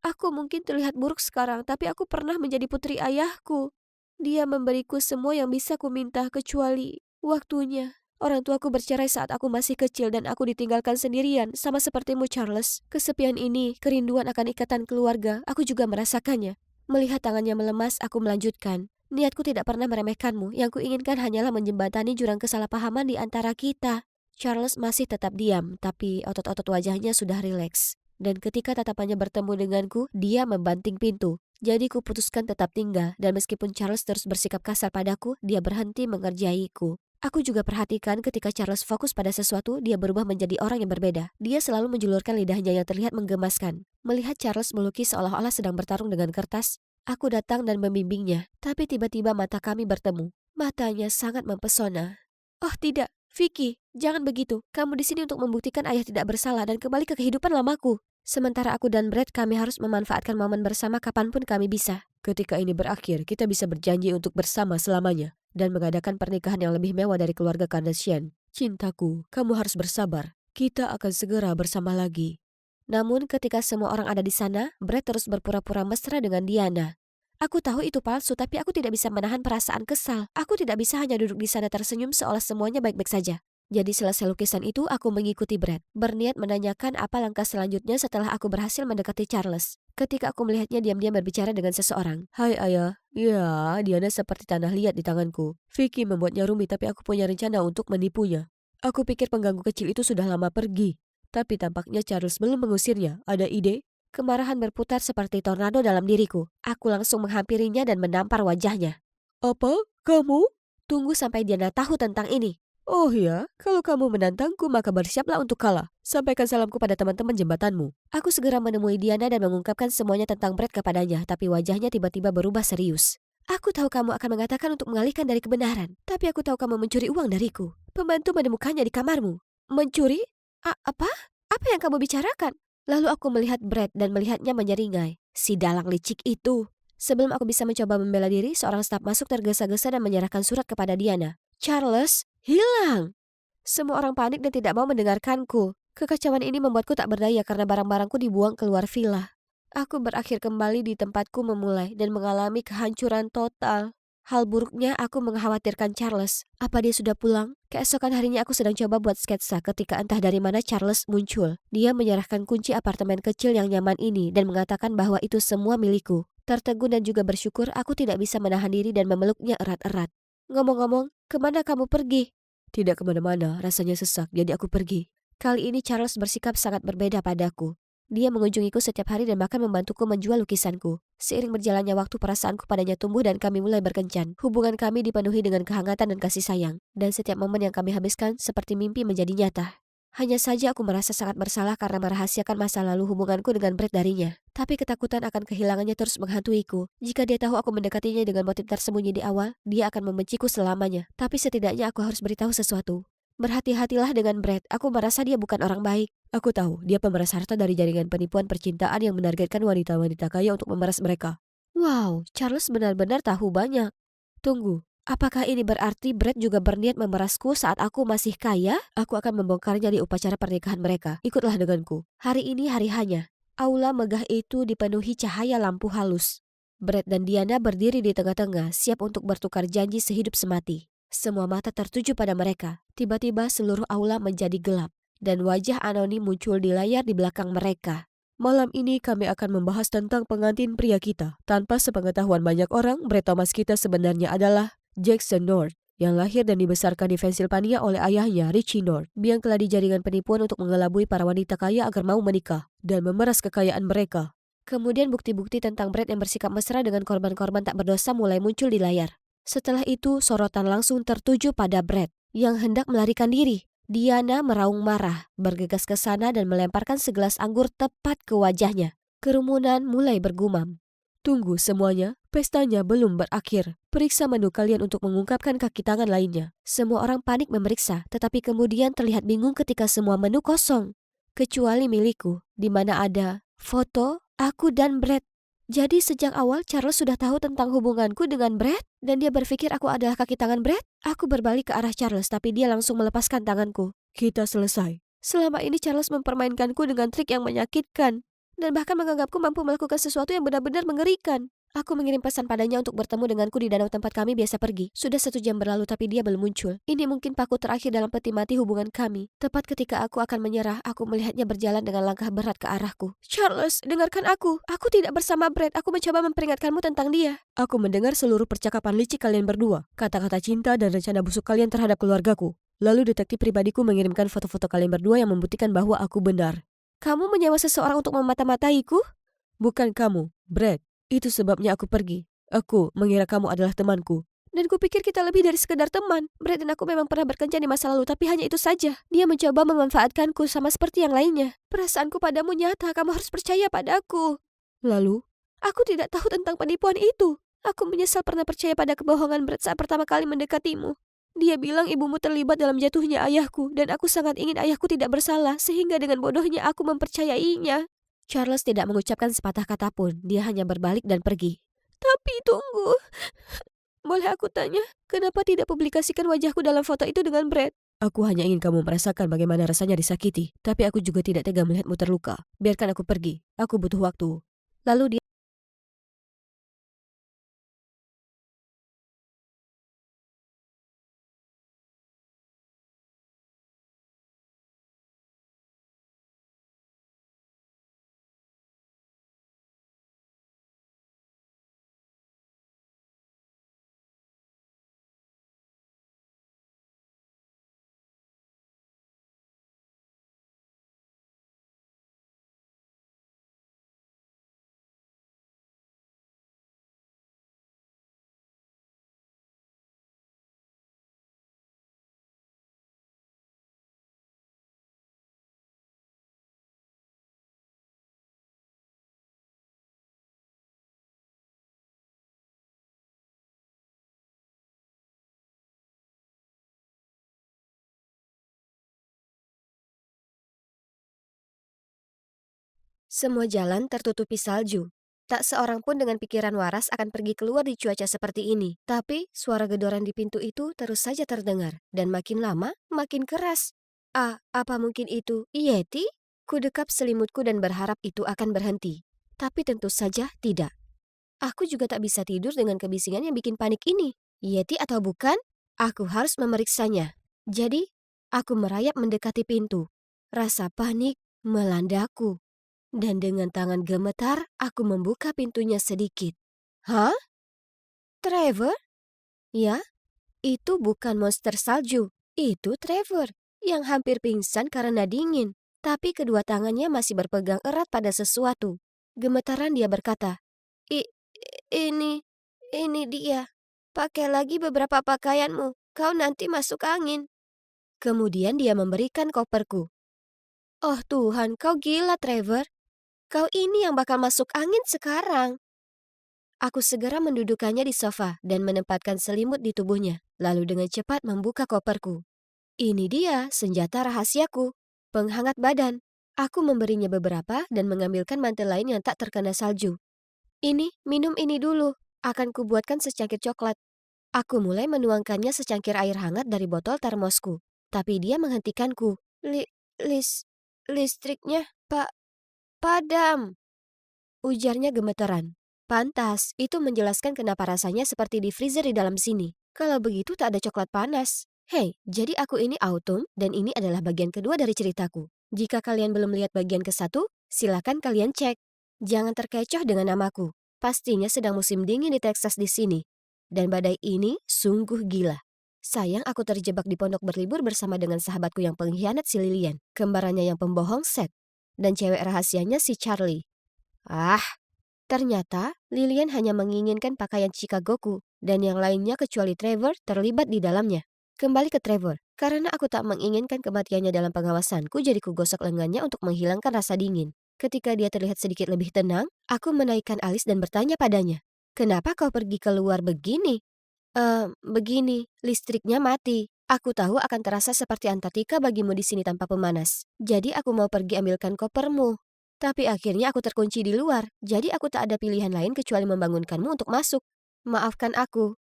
Aku mungkin terlihat buruk sekarang, tapi aku pernah menjadi putri ayahku. Dia memberiku semua yang bisa ku minta kecuali waktunya. Orang tuaku bercerai saat aku masih kecil dan aku ditinggalkan sendirian, sama sepertimu Charles. Kesepian ini, kerinduan akan ikatan keluarga, aku juga merasakannya. Melihat tangannya melemas, aku melanjutkan. Niatku tidak pernah meremehkanmu, yang kuinginkan hanyalah menjembatani jurang kesalahpahaman di antara kita. Charles masih tetap diam, tapi otot-otot wajahnya sudah rileks. Dan ketika tatapannya bertemu denganku, dia membanting pintu. Jadi kuputuskan tetap tinggal, dan meskipun Charles terus bersikap kasar padaku, dia berhenti mengerjaiku. Aku juga perhatikan ketika Charles fokus pada sesuatu, dia berubah menjadi orang yang berbeda. Dia selalu menjulurkan lidahnya yang terlihat menggemaskan. Melihat Charles melukis seolah-olah sedang bertarung dengan kertas, aku datang dan membimbingnya. Tapi tiba-tiba mata kami bertemu. Matanya sangat mempesona. Oh tidak, Vicky, jangan begitu. Kamu di sini untuk membuktikan ayah tidak bersalah dan kembali ke kehidupan lamaku. Sementara aku dan Brad, kami harus memanfaatkan momen bersama kapanpun kami bisa. Ketika ini berakhir, kita bisa berjanji untuk bersama selamanya dan mengadakan pernikahan yang lebih mewah dari keluarga Kardashian. Cintaku, kamu harus bersabar. Kita akan segera bersama lagi. Namun ketika semua orang ada di sana, Brad terus berpura-pura mesra dengan Diana. Aku tahu itu palsu, tapi aku tidak bisa menahan perasaan kesal. Aku tidak bisa hanya duduk di sana tersenyum seolah semuanya baik-baik saja. Jadi selesai lukisan itu, aku mengikuti Brad, berniat menanyakan apa langkah selanjutnya setelah aku berhasil mendekati Charles. Ketika aku melihatnya diam-diam berbicara dengan seseorang. Hai ayah, ya Diana seperti tanah liat di tanganku. Vicky membuatnya rumit tapi aku punya rencana untuk menipunya. Aku pikir pengganggu kecil itu sudah lama pergi. Tapi tampaknya Charles belum mengusirnya. Ada ide? Kemarahan berputar seperti tornado dalam diriku. Aku langsung menghampirinya dan menampar wajahnya. Apa? Kamu? Tunggu sampai Diana tahu tentang ini. Oh ya, kalau kamu menantangku maka bersiaplah untuk kalah. Sampaikan salamku pada teman-teman jembatanmu. Aku segera menemui Diana dan mengungkapkan semuanya tentang Brad kepadanya, tapi wajahnya tiba-tiba berubah serius. Aku tahu kamu akan mengatakan untuk mengalihkan dari kebenaran, tapi aku tahu kamu mencuri uang dariku. Pembantu menemukannya di kamarmu. Mencuri? Apa? Apa yang kamu bicarakan? Lalu aku melihat Brad dan melihatnya menyeringai. Si dalang licik itu. Sebelum aku bisa mencoba membela diri, seorang staf masuk tergesa-gesa dan menyerahkan surat kepada Diana. Charles hilang. Semua orang panik dan tidak mau mendengarkanku. Kekacauan ini membuatku tak berdaya karena barang-barangku dibuang keluar villa. Aku berakhir kembali di tempatku memulai dan mengalami kehancuran total. Hal buruknya aku mengkhawatirkan Charles. Apa dia sudah pulang? Keesokan harinya aku sedang coba buat sketsa ketika entah dari mana Charles muncul. Dia menyerahkan kunci apartemen kecil yang nyaman ini dan mengatakan bahwa itu semua milikku. Tertegun dan juga bersyukur, aku tidak bisa menahan diri dan memeluknya erat-erat. Ngomong-ngomong, kemana kamu pergi? Tidak kemana-mana, rasanya sesak, jadi aku pergi. Kali ini Charles bersikap sangat berbeda padaku. Dia mengunjungiku setiap hari dan bahkan membantuku menjual lukisanku. Seiring berjalannya waktu, perasaanku padanya tumbuh dan kami mulai berkencan. Hubungan kami dipenuhi dengan kehangatan dan kasih sayang. Dan setiap momen yang kami habiskan seperti mimpi menjadi nyata. Hanya saja aku merasa sangat bersalah karena merahasiakan masa lalu hubunganku dengan Brad darinya. Tapi ketakutan akan kehilangannya terus menghantuiku. Jika dia tahu aku mendekatinya dengan motif tersembunyi di awal, dia akan membenciku selamanya. Tapi setidaknya aku harus beritahu sesuatu. Berhati-hatilah dengan Brad, aku merasa dia bukan orang baik. Aku tahu, dia pemeras harta dari jaringan penipuan percintaan yang menargetkan wanita-wanita kaya untuk memeras mereka. Wow, Charles benar-benar tahu banyak. Tunggu. Apakah ini berarti Brad juga berniat memerasku saat aku masih kaya? Aku akan membongkarnya di upacara pernikahan mereka. Ikutlah denganku. Hari ini hari hanya. Aula megah itu dipenuhi cahaya lampu halus. Brad dan Diana berdiri di tengah-tengah, siap untuk bertukar janji sehidup semati. Semua mata tertuju pada mereka. Tiba-tiba seluruh aula menjadi gelap, dan wajah anonim muncul di layar di belakang mereka. Malam ini kami akan membahas tentang pengantin pria kita. Tanpa sepengetahuan banyak orang, Brad Thomas kita sebenarnya adalah Jackson North, yang lahir dan dibesarkan di Pennsylvania oleh ayahnya Richie North, yang telah di jaringan penipuan untuk mengelabui para wanita kaya agar mau menikah dan memeras kekayaan mereka. Kemudian bukti-bukti tentang Brad yang bersikap mesra dengan korban-korban tak berdosa mulai muncul di layar. Setelah itu sorotan langsung tertuju pada Brad yang hendak melarikan diri. Diana meraung marah, bergegas ke sana dan melemparkan segelas anggur tepat ke wajahnya. Kerumunan mulai bergumam. Tunggu semuanya, pestanya belum berakhir. Periksa menu kalian untuk mengungkapkan kaki tangan lainnya. Semua orang panik memeriksa, tetapi kemudian terlihat bingung ketika semua menu kosong. Kecuali milikku, di mana ada foto aku dan Brad. Jadi sejak awal Charles sudah tahu tentang hubunganku dengan Brad dan dia berpikir aku adalah kaki tangan Brad. Aku berbalik ke arah Charles tapi dia langsung melepaskan tanganku. Kita selesai. Selama ini Charles mempermainkanku dengan trik yang menyakitkan dan bahkan menganggapku mampu melakukan sesuatu yang benar-benar mengerikan. Aku mengirim pesan padanya untuk bertemu denganku di danau tempat kami biasa pergi. Sudah 1 jam berlalu tapi dia belum muncul. Ini mungkin paku terakhir dalam peti mati hubungan kami. Tepat ketika aku akan menyerah, aku melihatnya berjalan dengan langkah berat ke arahku. Charles, dengarkan aku. Aku tidak bersama Brad. Aku mencoba memperingatkanmu tentang dia. Aku mendengar seluruh percakapan licik kalian berdua, kata-kata cinta dan rencana busuk kalian terhadap keluargaku. Lalu detektif pribadiku mengirimkan foto-foto kalian berdua yang membuktikan bahwa aku benar. Kamu menyewa seseorang untuk memata-mataiku? Bukan kamu, Brad. Itu sebabnya aku pergi. Aku mengira kamu adalah temanku. Dan kupikir kita lebih dari sekedar teman. Brad dan aku memang pernah berkencan di masa lalu, tapi hanya itu saja. Dia mencoba memanfaatkanku sama seperti yang lainnya. Perasaanku padamu nyata, kamu harus percaya padaku. Lalu, Aku tidak tahu tentang penipuan itu. Aku menyesal pernah percaya pada kebohongan Brad saat pertama kali mendekatimu. Dia bilang ibumu terlibat dalam jatuhnya ayahku, dan aku sangat ingin ayahku tidak bersalah, sehingga dengan bodohnya aku mempercayainya. Charles tidak mengucapkan sepatah kata pun, dia hanya berbalik dan pergi. Tapi tunggu, boleh aku tanya, kenapa tidak publikasikan wajahku dalam foto itu dengan Brad? aku hanya ingin kamu merasakan bagaimana rasanya disakiti. Tapi aku juga tidak tega melihatmu terluka. Biarkan aku pergi. Aku butuh waktu. Lalu dia semua jalan tertutupi salju. Tak seorang pun dengan pikiran waras akan pergi keluar di cuaca seperti ini. Tapi, suara gedoran di pintu itu terus saja terdengar. Dan makin lama, makin keras. Apa mungkin itu Yeti? Kudekap selimutku dan berharap itu akan berhenti. Tapi tentu saja tidak. Aku juga tak bisa tidur dengan kebisingan yang bikin panik ini. Yeti atau bukan? Aku harus memeriksanya. Jadi, aku merayap mendekati pintu. Rasa panik melandaku. Dan dengan tangan gemetar, aku membuka pintunya sedikit. Hah? Trevor? Ya, itu bukan monster salju. Itu Trevor, yang hampir pingsan karena dingin. Tapi kedua tangannya masih berpegang erat pada sesuatu. Gemetaran dia berkata, I, ini dia. Pakai lagi beberapa pakaianmu, kau nanti masuk angin. Kemudian dia memberikan koperku. Oh Tuhan, kau gila Trevor. Kau ini yang bakal masuk angin sekarang. Aku segera mendudukannya di sofa dan menempatkan selimut di tubuhnya, lalu dengan cepat membuka koperku. Ini dia senjata rahasiaku, penghangat badan. Aku memberinya beberapa dan mengambilkan mantel lain yang tak terkena salju. Ini, minum ini dulu. Akan kubuatkan secangkir coklat. Aku mulai menuangkannya secangkir air hangat dari botol termosku. Tapi dia menghentikanku. Listriknya, padam. Ujarnya gemeteran. Pantas, itu menjelaskan kenapa rasanya seperti di freezer di dalam sini. Kalau begitu tak ada coklat panas. Hei, jadi aku ini Autumn dan ini adalah bagian kedua dari ceritaku. Jika kalian belum lihat bagian ke-1, silakan kalian cek. Jangan terkecoh dengan namaku. Pastinya sedang musim dingin di Texas di sini. Dan badai ini sungguh gila. Sayang aku terjebak di pondok berlibur bersama dengan sahabatku yang pengkhianat si Lillian, kembarannya yang pembohong Seth, dan cewek rahasianya si Charlie. Ternyata Lillian hanya menginginkan pakaian Chicagoku dan yang lainnya kecuali Trevor terlibat di dalamnya. Kembali ke Trevor, karena aku tak menginginkan kematiannya dalam pengawasanku jadi kugosok lengannya untuk menghilangkan rasa dingin. Ketika dia terlihat sedikit lebih tenang, aku menaikkan alis dan bertanya padanya, "Kenapa kau pergi keluar begini?" Begini, listriknya mati. Aku tahu akan terasa seperti Antartika bagimu di sini tanpa pemanas. Jadi aku mau pergi ambilkan kopermu. Tapi akhirnya aku terkunci di luar, jadi aku tak ada pilihan lain kecuali membangunkanmu untuk masuk. Maafkan aku.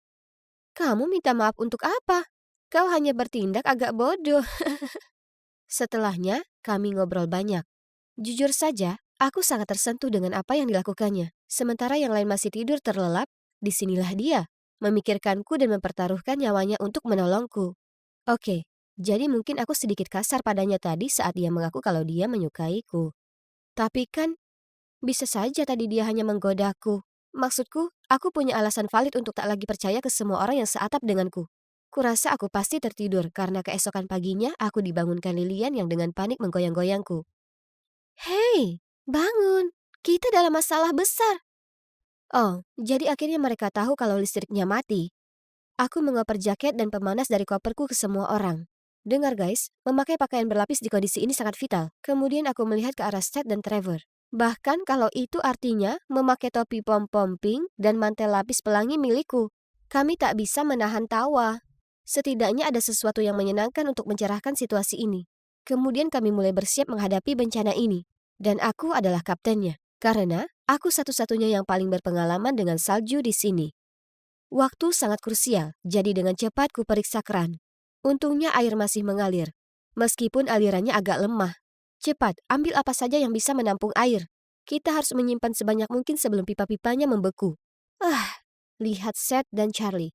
Kamu minta maaf untuk apa? Kau hanya bertindak agak bodoh. Setelahnya, kami ngobrol banyak. Jujur saja, aku sangat tersentuh dengan apa yang dilakukannya. Sementara yang lain masih tidur terlelap, disinilah dia, memikirkanku dan mempertaruhkan nyawanya untuk menolongku. Oke, jadi mungkin aku sedikit kasar padanya tadi saat dia mengaku kalau dia menyukaiku. Tapi kan, bisa saja tadi dia hanya menggodaku. Maksudku, aku punya alasan valid untuk tak lagi percaya ke semua orang yang seatap denganku. Kurasa aku pasti tertidur karena keesokan paginya aku dibangunkan Lilian yang dengan panik menggoyang-goyangku. Hei, bangun. Kita dalam masalah besar. Oh, jadi akhirnya mereka tahu kalau listriknya mati. Aku mengoper jaket dan pemanas dari koperku ke semua orang. Dengar guys, memakai pakaian berlapis di kondisi ini sangat vital. Kemudian aku melihat ke arah Seth dan Trevor. Bahkan kalau itu artinya memakai topi pom-pom pink dan mantel lapis pelangi milikku. Kami tak bisa menahan tawa. Setidaknya ada sesuatu yang menyenangkan untuk mencerahkan situasi ini. Kemudian kami mulai bersiap menghadapi bencana ini. Dan aku adalah kaptennya. Karena aku satu-satunya yang paling berpengalaman dengan salju di sini. Waktu sangat krusial, jadi dengan cepat kuperiksa keran. Untungnya air masih mengalir, meskipun alirannya agak lemah. Cepat, ambil apa saja yang bisa menampung air. Kita harus menyimpan sebanyak mungkin sebelum pipa-pipanya membeku. Lihat Seth dan Charlie.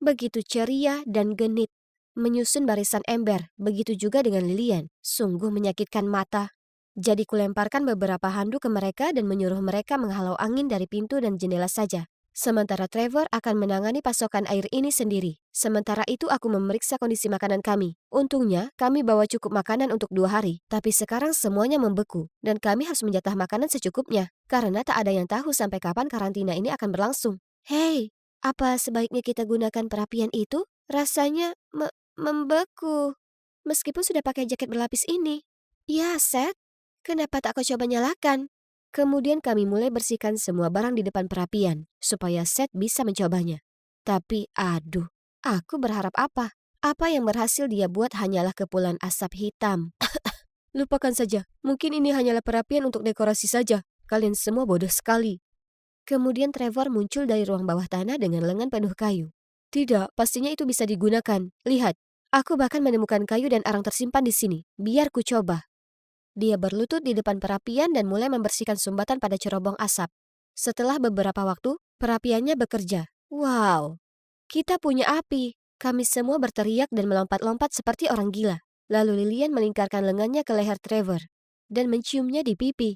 Begitu ceria dan genit. Menyusun barisan ember, begitu juga dengan Lilian. Sungguh menyakitkan mata. Jadi kulemparkan beberapa handuk ke mereka dan menyuruh mereka menghalau angin dari pintu dan jendela saja. Sementara Trevor akan menangani pasokan air ini sendiri. Sementara itu aku memeriksa kondisi makanan kami. Untungnya, kami bawa cukup makanan untuk 2 hari. Tapi sekarang semuanya membeku. Dan kami harus menjatah makanan secukupnya. Karena tak ada yang tahu sampai kapan karantina ini akan berlangsung. Hei, apa sebaiknya kita gunakan perapian itu? Rasanya membeku. Meskipun sudah pakai jaket berlapis ini. Ya, Seth. Kenapa tak kau coba nyalakan? Kemudian kami mulai bersihkan semua barang di depan perapian, supaya Seth bisa mencobanya. Tapi aduh, aku berharap apa? Apa yang berhasil dia buat hanyalah kepulan asap hitam. Lupakan saja, mungkin ini hanyalah perapian untuk dekorasi saja. Kalian semua bodoh sekali. Kemudian Trevor muncul dari ruang bawah tanah dengan lengan penuh kayu. Tidak, pastinya itu bisa digunakan. Lihat, aku bahkan menemukan kayu dan arang tersimpan di sini. Biar ku coba. Dia berlutut di depan perapian dan mulai membersihkan sumbatan pada cerobong asap. Setelah beberapa waktu, perapiannya bekerja. Wow, kita punya api. Kami semua berteriak dan melompat-lompat seperti orang gila. Lalu Lilian melingkarkan lengannya ke leher Trevor dan menciumnya di pipi.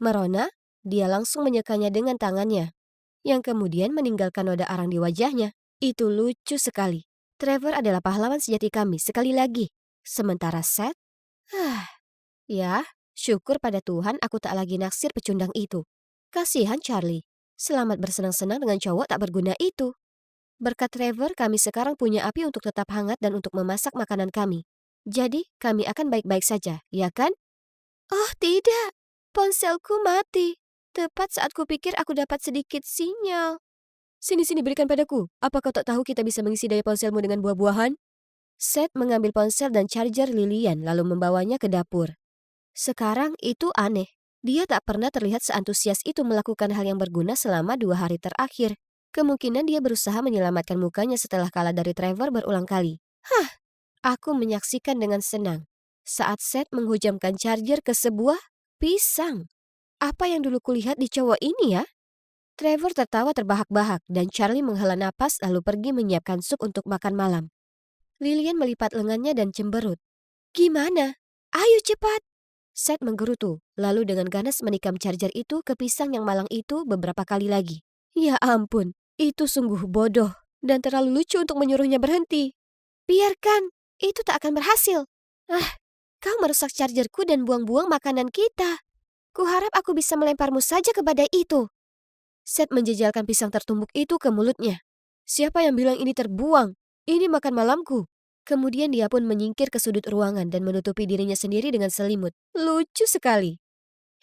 Merona, dia langsung menyekanya dengan tangannya, yang kemudian meninggalkan noda arang di wajahnya. Itu lucu sekali. Trevor adalah pahlawan sejati kami sekali lagi. Sementara Seth, ya, syukur pada Tuhan aku tak lagi naksir pecundang itu. Kasihan Charlie. Selamat bersenang-senang dengan cowok tak berguna itu. Berkat Trevor, kami sekarang punya api untuk tetap hangat dan untuk memasak makanan kami. Jadi, kami akan baik-baik saja, ya kan? Oh tidak, ponselku mati. Tepat saat kupikir aku dapat sedikit sinyal. Sini-sini berikan padaku. Apa kau tak tahu kita bisa mengisi daya ponselmu dengan buah-buahan? Seth mengambil ponsel dan charger Lilian lalu membawanya ke dapur. Sekarang itu aneh. Dia tak pernah terlihat seantusias itu melakukan hal yang berguna selama 2 hari terakhir. Kemungkinan dia berusaha menyelamatkan mukanya setelah kalah dari Trevor berulang kali. Aku menyaksikan dengan senang saat Seth menghujamkan charger ke sebuah pisang. Apa yang dulu kulihat di cowok ini ya? Trevor tertawa terbahak-bahak dan Charlie menghela napas lalu pergi menyiapkan sup untuk makan malam. Lilian melipat lengannya dan cemberut. Gimana? Ayo cepat! Seth menggerutu, lalu dengan ganas menikam charger itu ke pisang yang malang itu beberapa kali lagi. Ya ampun, itu sungguh bodoh dan terlalu lucu untuk menyuruhnya berhenti. Biarkan, itu tak akan berhasil. Kau merusak chargerku dan buang-buang makanan kita. Kuharap aku bisa melemparmu saja ke badai itu. Seth menjejalkan pisang tertumbuk itu ke mulutnya. Siapa yang bilang ini terbuang? Ini makan malamku. Kemudian dia pun menyingkir ke sudut ruangan dan menutupi dirinya sendiri dengan selimut. Lucu sekali.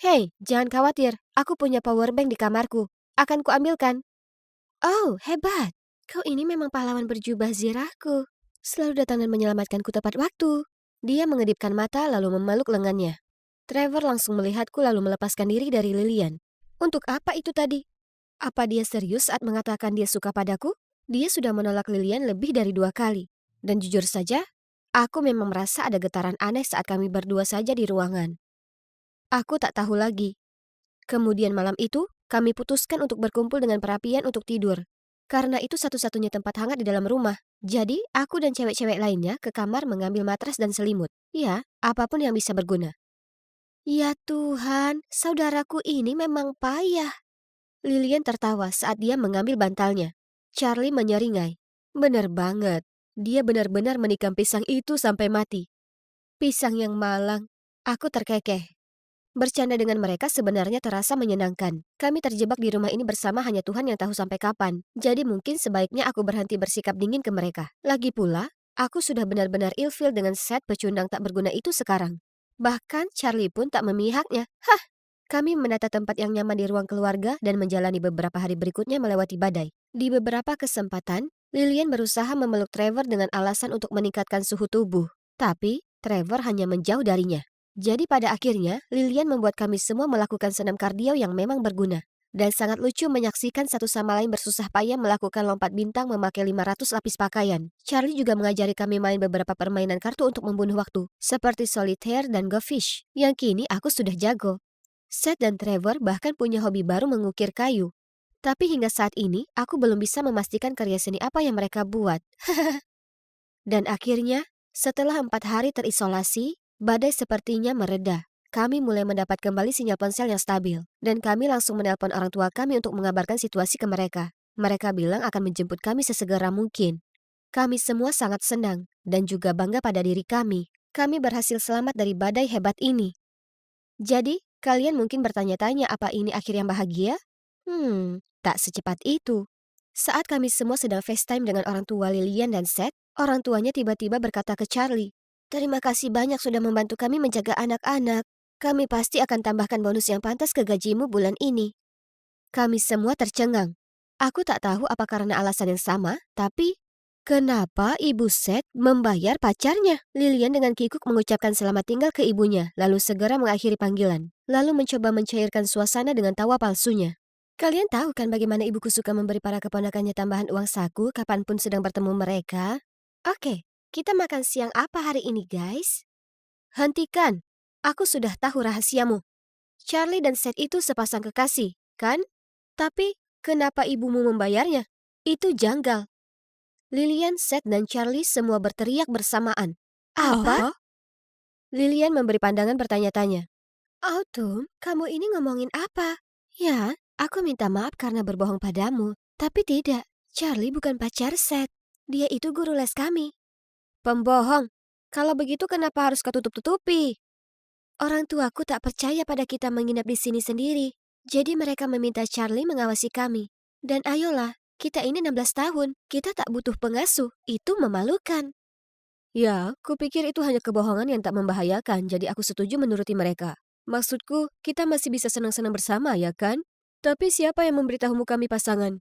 Hei, jangan khawatir. Aku punya power bank di kamarku. Akan kuambilkan. Oh, hebat. Kau ini memang pahlawan berjubah zirahku. Selalu datang dan menyelamatkanku tepat waktu. Dia mengedipkan mata lalu memeluk lengannya. Trevor langsung melihatku lalu melepaskan diri dari Lilian. Untuk apa itu tadi? Apa dia serius saat mengatakan dia suka padaku? Dia sudah menolak Lilian lebih dari 2 kali. Dan jujur saja, Aku memang merasa ada getaran aneh saat kami berdua saja di ruangan. Aku tak tahu lagi. Kemudian malam itu, kami putuskan untuk berkumpul dengan perapian untuk tidur. Karena itu satu-satunya tempat hangat di dalam rumah. Jadi, aku dan cewek-cewek lainnya ke kamar mengambil matras dan selimut. Ya, apapun yang bisa berguna. Ya Tuhan, saudaraku ini memang payah. Lilian tertawa saat dia mengambil bantalnya. Charlie menyeringai. Benar banget. Dia benar-benar menikam pisang itu sampai mati. Pisang yang malang. Aku terkekeh. Bercanda dengan mereka sebenarnya terasa menyenangkan. Kami terjebak di rumah ini bersama hanya Tuhan yang tahu sampai kapan. Jadi mungkin sebaiknya aku berhenti bersikap dingin ke mereka. Lagi pula, aku sudah benar-benar ilfil dengan set pecundang tak berguna itu sekarang. Bahkan Charlie pun tak memihaknya. Hah! Kami menata tempat yang nyaman di ruang keluarga dan menjalani beberapa hari berikutnya melewati badai. Di beberapa kesempatan, Lilian berusaha memeluk Trevor dengan alasan untuk meningkatkan suhu tubuh. Tapi, Trevor hanya menjauh darinya. Jadi pada akhirnya, Lilian membuat kami semua melakukan senam kardio yang memang berguna. Dan sangat lucu menyaksikan satu sama lain bersusah payah melakukan lompat bintang memakai 500 lapis pakaian. Charlie juga mengajari kami main beberapa permainan kartu untuk membunuh waktu, seperti solitaire dan go fish, yang kini aku sudah jago. Seth dan Trevor bahkan punya hobi baru mengukir kayu. Tapi hingga saat ini, aku belum bisa memastikan karya seni apa yang mereka buat. Dan akhirnya, setelah 4 hari terisolasi, badai sepertinya mereda. Kami mulai mendapat kembali sinyal ponsel yang stabil. Dan kami langsung menelpon orang tua kami untuk mengabarkan situasi ke mereka. Mereka bilang akan menjemput kami sesegera mungkin. Kami semua sangat senang dan juga bangga pada diri kami. Kami berhasil selamat dari badai hebat ini. Jadi, kalian mungkin bertanya-tanya apa ini akhir yang bahagia? Tak secepat itu. Saat kami semua sedang FaceTime dengan orang tua Lilian dan Seth, orang tuanya tiba-tiba berkata ke Charlie, "Terima kasih banyak sudah membantu kami menjaga anak-anak. Kami pasti akan tambahkan bonus yang pantas ke gajimu bulan ini." Kami semua tercengang. Aku tak tahu apa karena alasan yang sama, tapi kenapa ibu Seth membayar pacarnya? Lilian dengan kikuk mengucapkan selamat tinggal ke ibunya, lalu segera mengakhiri panggilan, lalu mencoba mencairkan suasana dengan tawa palsunya. Kalian tahu kan bagaimana ibuku suka memberi para keponakannya tambahan uang saku kapanpun sedang bertemu mereka? Oke, kita makan siang apa hari ini, guys? Hentikan! Aku sudah tahu rahasiamu. Charlie dan Seth itu sepasang kekasih, kan? Tapi, kenapa ibumu membayarnya? Itu janggal. Lilian, Seth, dan Charlie semua berteriak bersamaan. Apa? Lilian memberi pandangan bertanya-tanya. Autumn, kamu ini ngomongin apa? Ya, aku minta maaf karena berbohong padamu. Tapi tidak, Charlie bukan pacar Seth. Dia itu guru les kami. Pembohong. Kalau begitu kenapa harus kau tutup-tutupi? Orang tuaku tak percaya pada kita menginap di sini sendiri. Jadi mereka meminta Charlie mengawasi kami. Dan ayolah, kita ini 16 tahun. Kita tak butuh pengasuh. Itu memalukan. Ya, kupikir itu hanya kebohongan yang tak membahayakan, jadi aku setuju menuruti mereka. Maksudku, kita masih bisa senang-senang bersama, ya kan? Tapi siapa yang memberitahumu kami pasangan?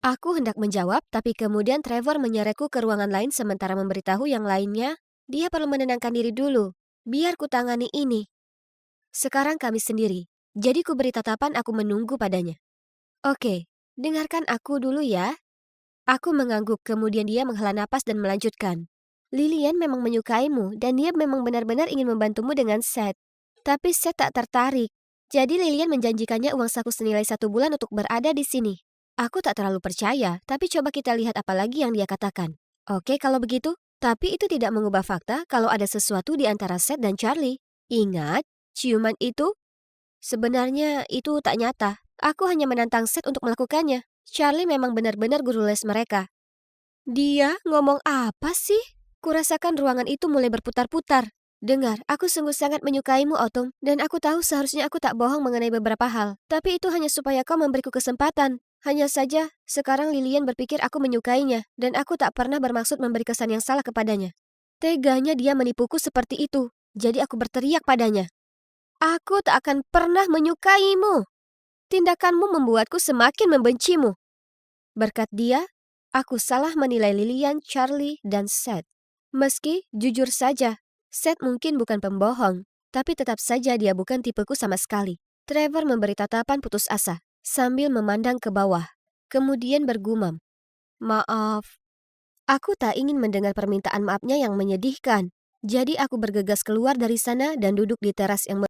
Aku hendak menjawab, tapi kemudian Trevor menyeretku ke ruangan lain sementara memberitahu yang lainnya, dia perlu menenangkan diri dulu. Biar ku tangani ini. Sekarang kami sendiri, jadi ku beri tatapan aku menunggu padanya. Oke, dengarkan aku dulu ya. Aku mengangguk, kemudian dia menghela napas dan melanjutkan. Lilian memang menyukaimu dan dia memang benar-benar ingin membantumu dengan Seth. Tapi Seth tak tertarik. Jadi Lilian menjanjikannya uang saku senilai 1 bulan untuk berada di sini. Aku tak terlalu percaya, tapi coba kita lihat apa lagi yang dia katakan. Oke kalau begitu, tapi itu tidak mengubah fakta kalau ada sesuatu di antara Seth dan Charlie. Ingat, ciuman itu? Sebenarnya itu tak nyata. Aku hanya menantang Seth untuk melakukannya. Charlie memang benar-benar guru les mereka. Dia ngomong apa sih? Kurasakan ruangan itu mulai berputar-putar. Dengar, aku sungguh sangat menyukaimu, Autumn, dan aku tahu seharusnya aku tak bohong mengenai beberapa hal. Tapi itu hanya supaya kau memberiku kesempatan. Hanya saja, sekarang Lilian berpikir aku menyukainya, dan aku tak pernah bermaksud memberi kesan yang salah kepadanya. Teganya dia menipuku seperti itu, jadi aku berteriak padanya. Aku tak akan pernah menyukaimu. Tindakanmu membuatku semakin membencimu. Berkat dia, aku salah menilai Lilian, Charlie, dan Seth. Meski, jujur saja, Seth mungkin bukan pembohong, tapi tetap saja dia bukan tipeku sama sekali. Trevor memberi tatapan putus asa, sambil memandang ke bawah. Kemudian bergumam, "Maaf." Aku tak ingin mendengar permintaan maafnya yang menyedihkan. Jadi aku bergegas keluar dari sana dan duduk di teras yang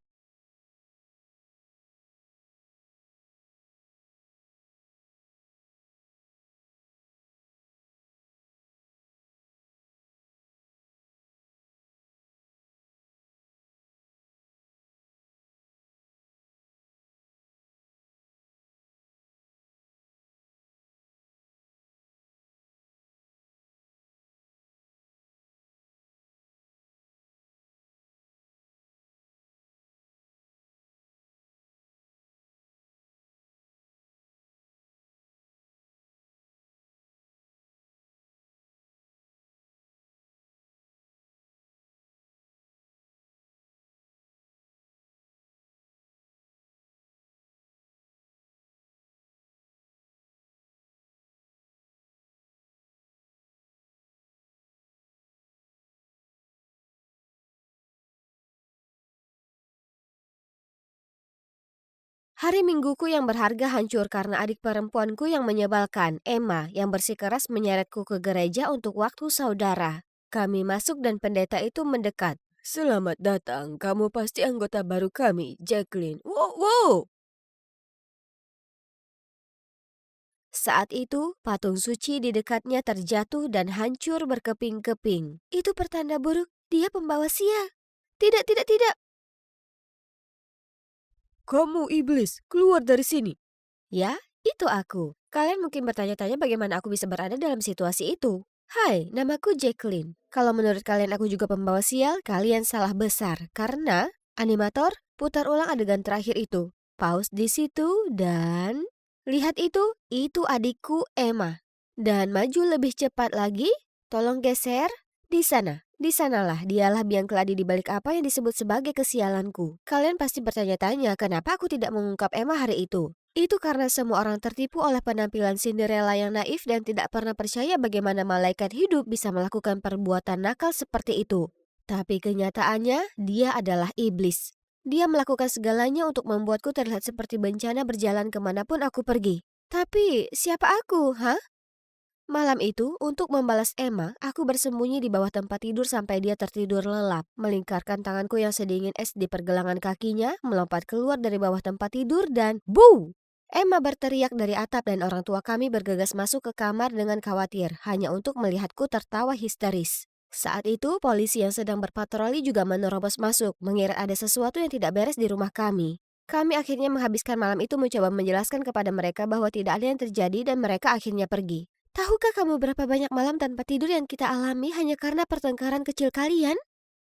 Hari Mingguku yang berharga hancur karena adik perempuanku yang menyebalkan, Emma, yang bersikeras menyeretku ke gereja untuk waktu saudara. Kami masuk dan pendeta itu mendekat. Selamat datang, kamu pasti anggota baru kami, Jacqueline. Wow, wow! Saat itu, patung suci di dekatnya terjatuh dan hancur berkeping-keping. Itu pertanda buruk, dia pembawa sial. Tidak, tidak, tidak. Kamu iblis, keluar dari sini. Ya, itu aku. Kalian mungkin bertanya-tanya bagaimana aku bisa berada dalam situasi itu. Hai, namaku Jacqueline. Kalau menurut kalian aku juga pembawa sial, kalian salah besar. Karena, animator, putar ulang adegan terakhir itu. Pause di situ dan... Lihat itu adikku Emma. Dan maju lebih cepat lagi, tolong geser, di sana. Di sanalah dialah biang keladi di balik apa yang disebut sebagai kesialanku. Kalian pasti bertanya-tanya kenapa aku tidak mengungkap Emma hari itu. Itu karena semua orang tertipu oleh penampilan Cinderella yang naif dan tidak pernah percaya bagaimana malaikat hidup bisa melakukan perbuatan nakal seperti itu. Tapi kenyataannya, dia adalah iblis. Dia melakukan segalanya untuk membuatku terlihat seperti bencana berjalan kemanapun aku pergi. Tapi, siapa aku, hah? Malam itu, untuk membalas Emma, aku bersembunyi di bawah tempat tidur sampai dia tertidur lelap. Melingkarkan tanganku yang sedingin es di pergelangan kakinya, melompat keluar dari bawah tempat tidur dan... Boo! Emma berteriak dari atap dan orang tua kami bergegas masuk ke kamar dengan khawatir, hanya untuk melihatku tertawa histeris. Saat itu, polisi yang sedang berpatroli juga menerobos masuk, mengira ada sesuatu yang tidak beres di rumah kami. Kami akhirnya menghabiskan malam itu mencoba menjelaskan kepada mereka bahwa tidak ada yang terjadi dan mereka akhirnya pergi. Tahukah kamu berapa banyak malam tanpa tidur yang kita alami hanya karena pertengkaran kecil kalian?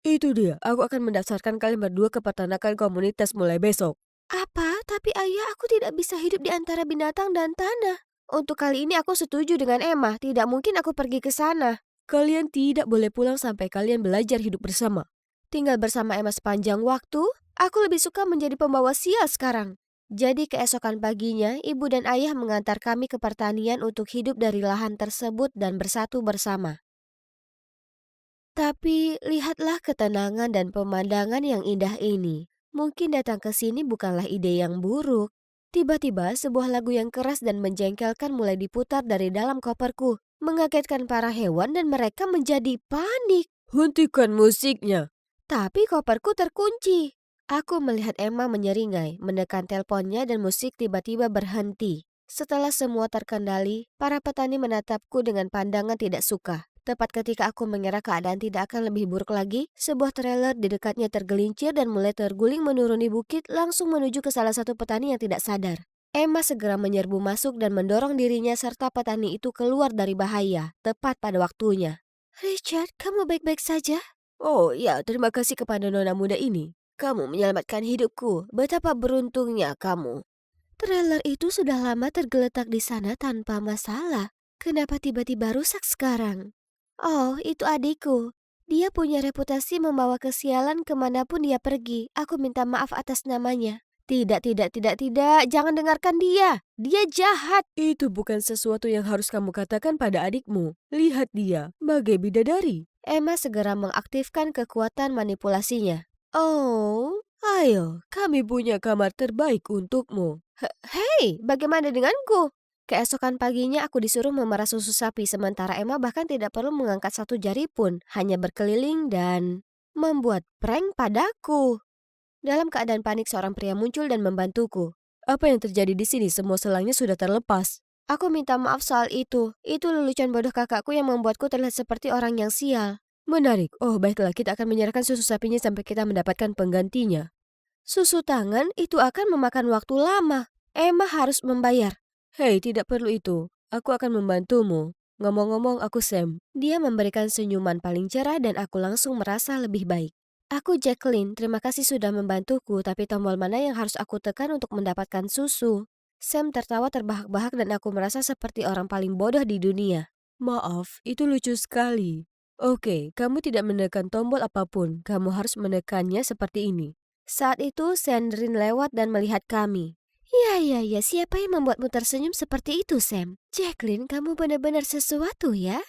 Itu dia, aku akan mendaftarkan kalian berdua ke peternakan komunitas mulai besok. Apa? Tapi ayah, aku tidak bisa hidup di antara binatang dan tanah. Untuk kali ini aku setuju dengan Emma, tidak mungkin aku pergi ke sana. Kalian tidak boleh pulang sampai kalian belajar hidup bersama. Tinggal bersama Emma sepanjang waktu, aku lebih suka menjadi pembawa sial sekarang. Jadi keesokan paginya, ibu dan ayah mengantar kami ke pertanian untuk hidup dari lahan tersebut dan bersatu bersama. Tapi lihatlah ketenangan dan pemandangan yang indah ini. Mungkin datang ke sini bukanlah ide yang buruk. Tiba-tiba sebuah lagu yang keras dan menjengkelkan mulai diputar dari dalam koperku. Mengagetkan para hewan dan mereka menjadi panik. Hentikan musiknya. Tapi koperku terkunci. Aku melihat Emma menyeringai, menekan teleponnya dan musik tiba-tiba berhenti. Setelah semua terkendali, para petani menatapku dengan pandangan tidak suka. Tepat ketika aku mengira keadaan tidak akan lebih buruk lagi, sebuah trailer di dekatnya tergelincir dan mulai terguling menuruni bukit langsung menuju ke salah satu petani yang tidak sadar. Emma segera menyerbu masuk dan mendorong dirinya serta petani itu keluar dari bahaya, tepat pada waktunya. Richard, kamu baik-baik saja? Oh ya, terima kasih kepada nona muda ini. Kamu menyelamatkan hidupku. Betapa beruntungnya kamu. Trailer itu sudah lama tergeletak di sana tanpa masalah. Kenapa tiba-tiba rusak sekarang? Oh, itu adikku. Dia punya reputasi membawa kesialan kemanapun dia pergi. Aku minta maaf atas namanya. Tidak, tidak, tidak, tidak. Jangan dengarkan dia. Dia jahat. Itu bukan sesuatu yang harus kamu katakan pada adikmu. Lihat dia, bagai bidadari. Emma segera mengaktifkan kekuatan manipulasinya. Oh, ayo, kami punya kamar terbaik untukmu. Hei, bagaimana denganku? Keesokan paginya aku disuruh memerah susu sapi sementara Emma bahkan tidak perlu mengangkat satu jari pun, hanya berkeliling dan membuat prank padaku. Dalam keadaan panik seorang pria muncul dan membantuku. Apa yang terjadi di sini? Semua selangnya sudah terlepas. Aku minta maaf soal itu. Itu lelucon bodoh kakakku yang membuatku terlihat seperti orang yang sial. Menarik. Oh, baiklah, kita akan menyerahkan susu sapinya sampai kita mendapatkan penggantinya. Susu tangan itu akan memakan waktu lama. Emma harus membayar. Hei, tidak perlu itu. Aku akan membantumu. Ngomong-ngomong, aku Sam. Dia memberikan senyuman paling cerah dan aku langsung merasa lebih baik. Aku Jacqueline, terima kasih sudah membantuku, tapi tombol mana yang harus aku tekan untuk mendapatkan susu? Sam tertawa terbahak-bahak dan aku merasa seperti orang paling bodoh di dunia. Maaf, itu lucu sekali. Oke, kamu tidak menekan tombol apapun. Kamu harus menekannya seperti ini. Saat itu Sandrine lewat dan melihat kami. Ya, siapa yang membuatmu tersenyum seperti itu, Sam? Jacqueline, kamu benar-benar sesuatu ya?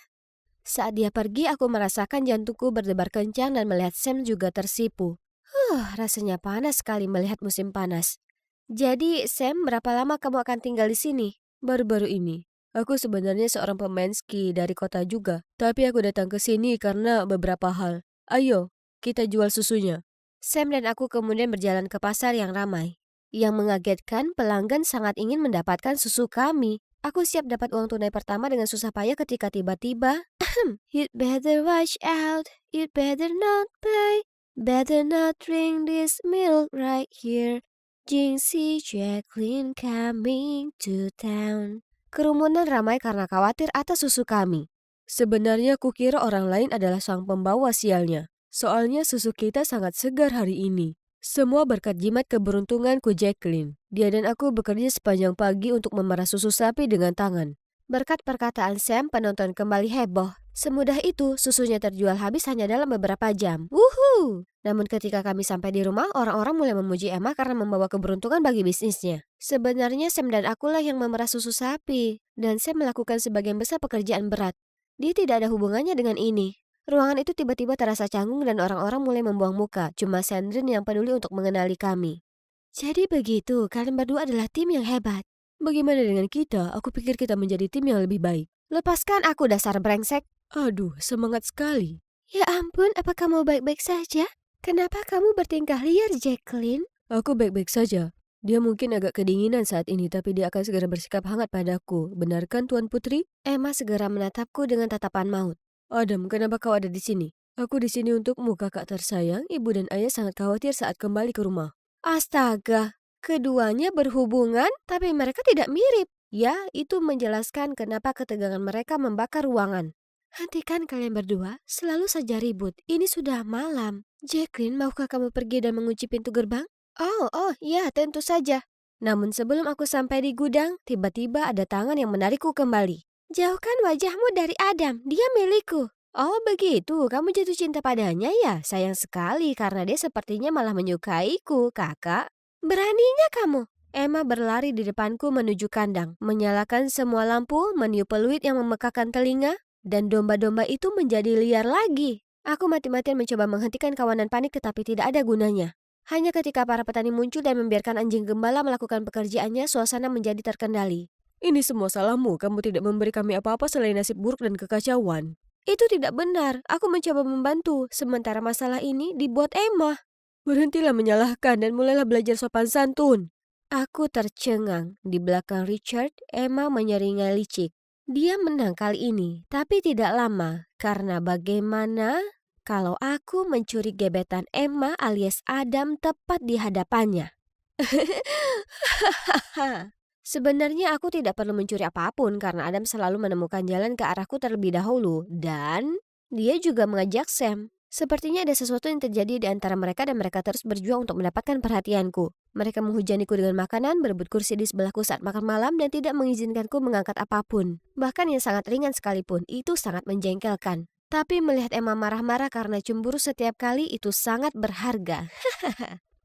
Saat dia pergi, aku merasakan jantungku berdebar kencang dan melihat Sam juga tersipu. Rasanya panas sekali melihat musim panas. Jadi, Sam, berapa lama kamu akan tinggal di sini? Baru-baru ini, aku sebenarnya seorang pemain ski dari kota juga. Tapi aku datang ke sini karena beberapa hal. Ayo, kita jual susunya. Sam dan aku kemudian berjalan ke pasar yang ramai. Yang mengagetkan, pelanggan sangat ingin mendapatkan susu kami. Aku siap dapat uang tunai pertama dengan susah payah ketika tiba-tiba, You'd better watch out, you'd better not buy, better not drink this milk right here. Jinxie Jacqueline coming to town. Kerumunan ramai karena khawatir atas susu kami. Sebenarnya kukira orang lain adalah sang pembawa sialnya. Soalnya susu kita sangat segar hari ini. Semua berkat jimat keberuntunganku Jacqueline. Dia dan aku bekerja sepanjang pagi untuk memerah susu sapi dengan tangan. Berkat perkataan Sam, penonton kembali heboh. Semudah itu, susunya terjual habis hanya dalam beberapa jam. Wuhu! Namun ketika kami sampai di rumah, orang-orang mulai memuji Emma karena membawa keberuntungan bagi bisnisnya. Sebenarnya Sam dan akulah yang memerah susu sapi. Dan Sam melakukan sebagian besar pekerjaan berat. Dia tidak ada hubungannya dengan ini. Ruangan itu tiba-tiba terasa canggung dan orang-orang mulai membuang muka. Cuma Sandrine yang peduli untuk mengenali kami. Jadi begitu, kalian berdua adalah tim yang hebat. Bagaimana dengan kita? Aku pikir kita menjadi tim yang lebih baik. Lepaskan aku dasar brengsek. Aduh, semangat sekali. Ya ampun, apa kamu baik-baik saja? Kenapa kamu bertingkah liar, Jacqueline? Aku baik-baik saja. Dia mungkin agak kedinginan saat ini, tapi dia akan segera bersikap hangat padaku. Benarkan, Tuan Putri? Emma segera menatapku dengan tatapan maut. Adam, kenapa kau ada di sini? Aku di sini untukmu, kakak tersayang. Ibu dan ayah sangat khawatir saat kembali ke rumah. Astaga, keduanya berhubungan, tapi mereka tidak mirip. Ya, itu menjelaskan kenapa ketegangan mereka membakar ruangan. Hentikan kalian berdua, selalu saja ribut. Ini sudah malam. Jacqueline, maukah kamu pergi dan mengunci pintu gerbang? Oh, ya, tentu saja. Namun sebelum aku sampai di gudang, tiba-tiba ada tangan yang menarikku kembali. Jauhkan wajahmu dari Adam, dia milikku. Oh begitu, kamu jatuh cinta padanya ya? Sayang sekali karena dia sepertinya malah menyukaiku, kakak. Beraninya kamu. Emma berlari di depanku menuju kandang, menyalakan semua lampu, meniup peluit yang memekakan telinga, dan domba-domba itu menjadi liar lagi. Aku mati-matian mencoba menghentikan kawanan panik tetapi tidak ada gunanya. Hanya ketika para petani muncul dan membiarkan anjing gembala melakukan pekerjaannya, suasana menjadi terkendali. Ini semua salahmu, kamu tidak memberi kami apa-apa selain nasib buruk dan kekacauan. Itu tidak benar, aku mencoba membantu, sementara masalah ini dibuat Emma. Berhentilah menyalahkan dan mulailah belajar sopan santun. Aku tercengang. Di belakang Richard, Emma menyeringai licik. Dia menang kali ini, tapi tidak lama. Karena bagaimana kalau aku mencuri gebetan Emma alias Adam tepat di hadapannya? Sebenarnya aku tidak perlu mencuri apapun karena Adam selalu menemukan jalan ke arahku terlebih dahulu. Dan dia juga mengajak Sam. Sepertinya ada sesuatu yang terjadi di antara mereka dan mereka terus berjuang untuk mendapatkan perhatianku. Mereka menghujaniku dengan makanan, berebut kursi di sebelahku saat makan malam dan tidak mengizinkanku mengangkat apapun. Bahkan yang sangat ringan sekalipun, itu sangat menjengkelkan. Tapi melihat Emma marah-marah karena cemburu setiap kali itu sangat berharga.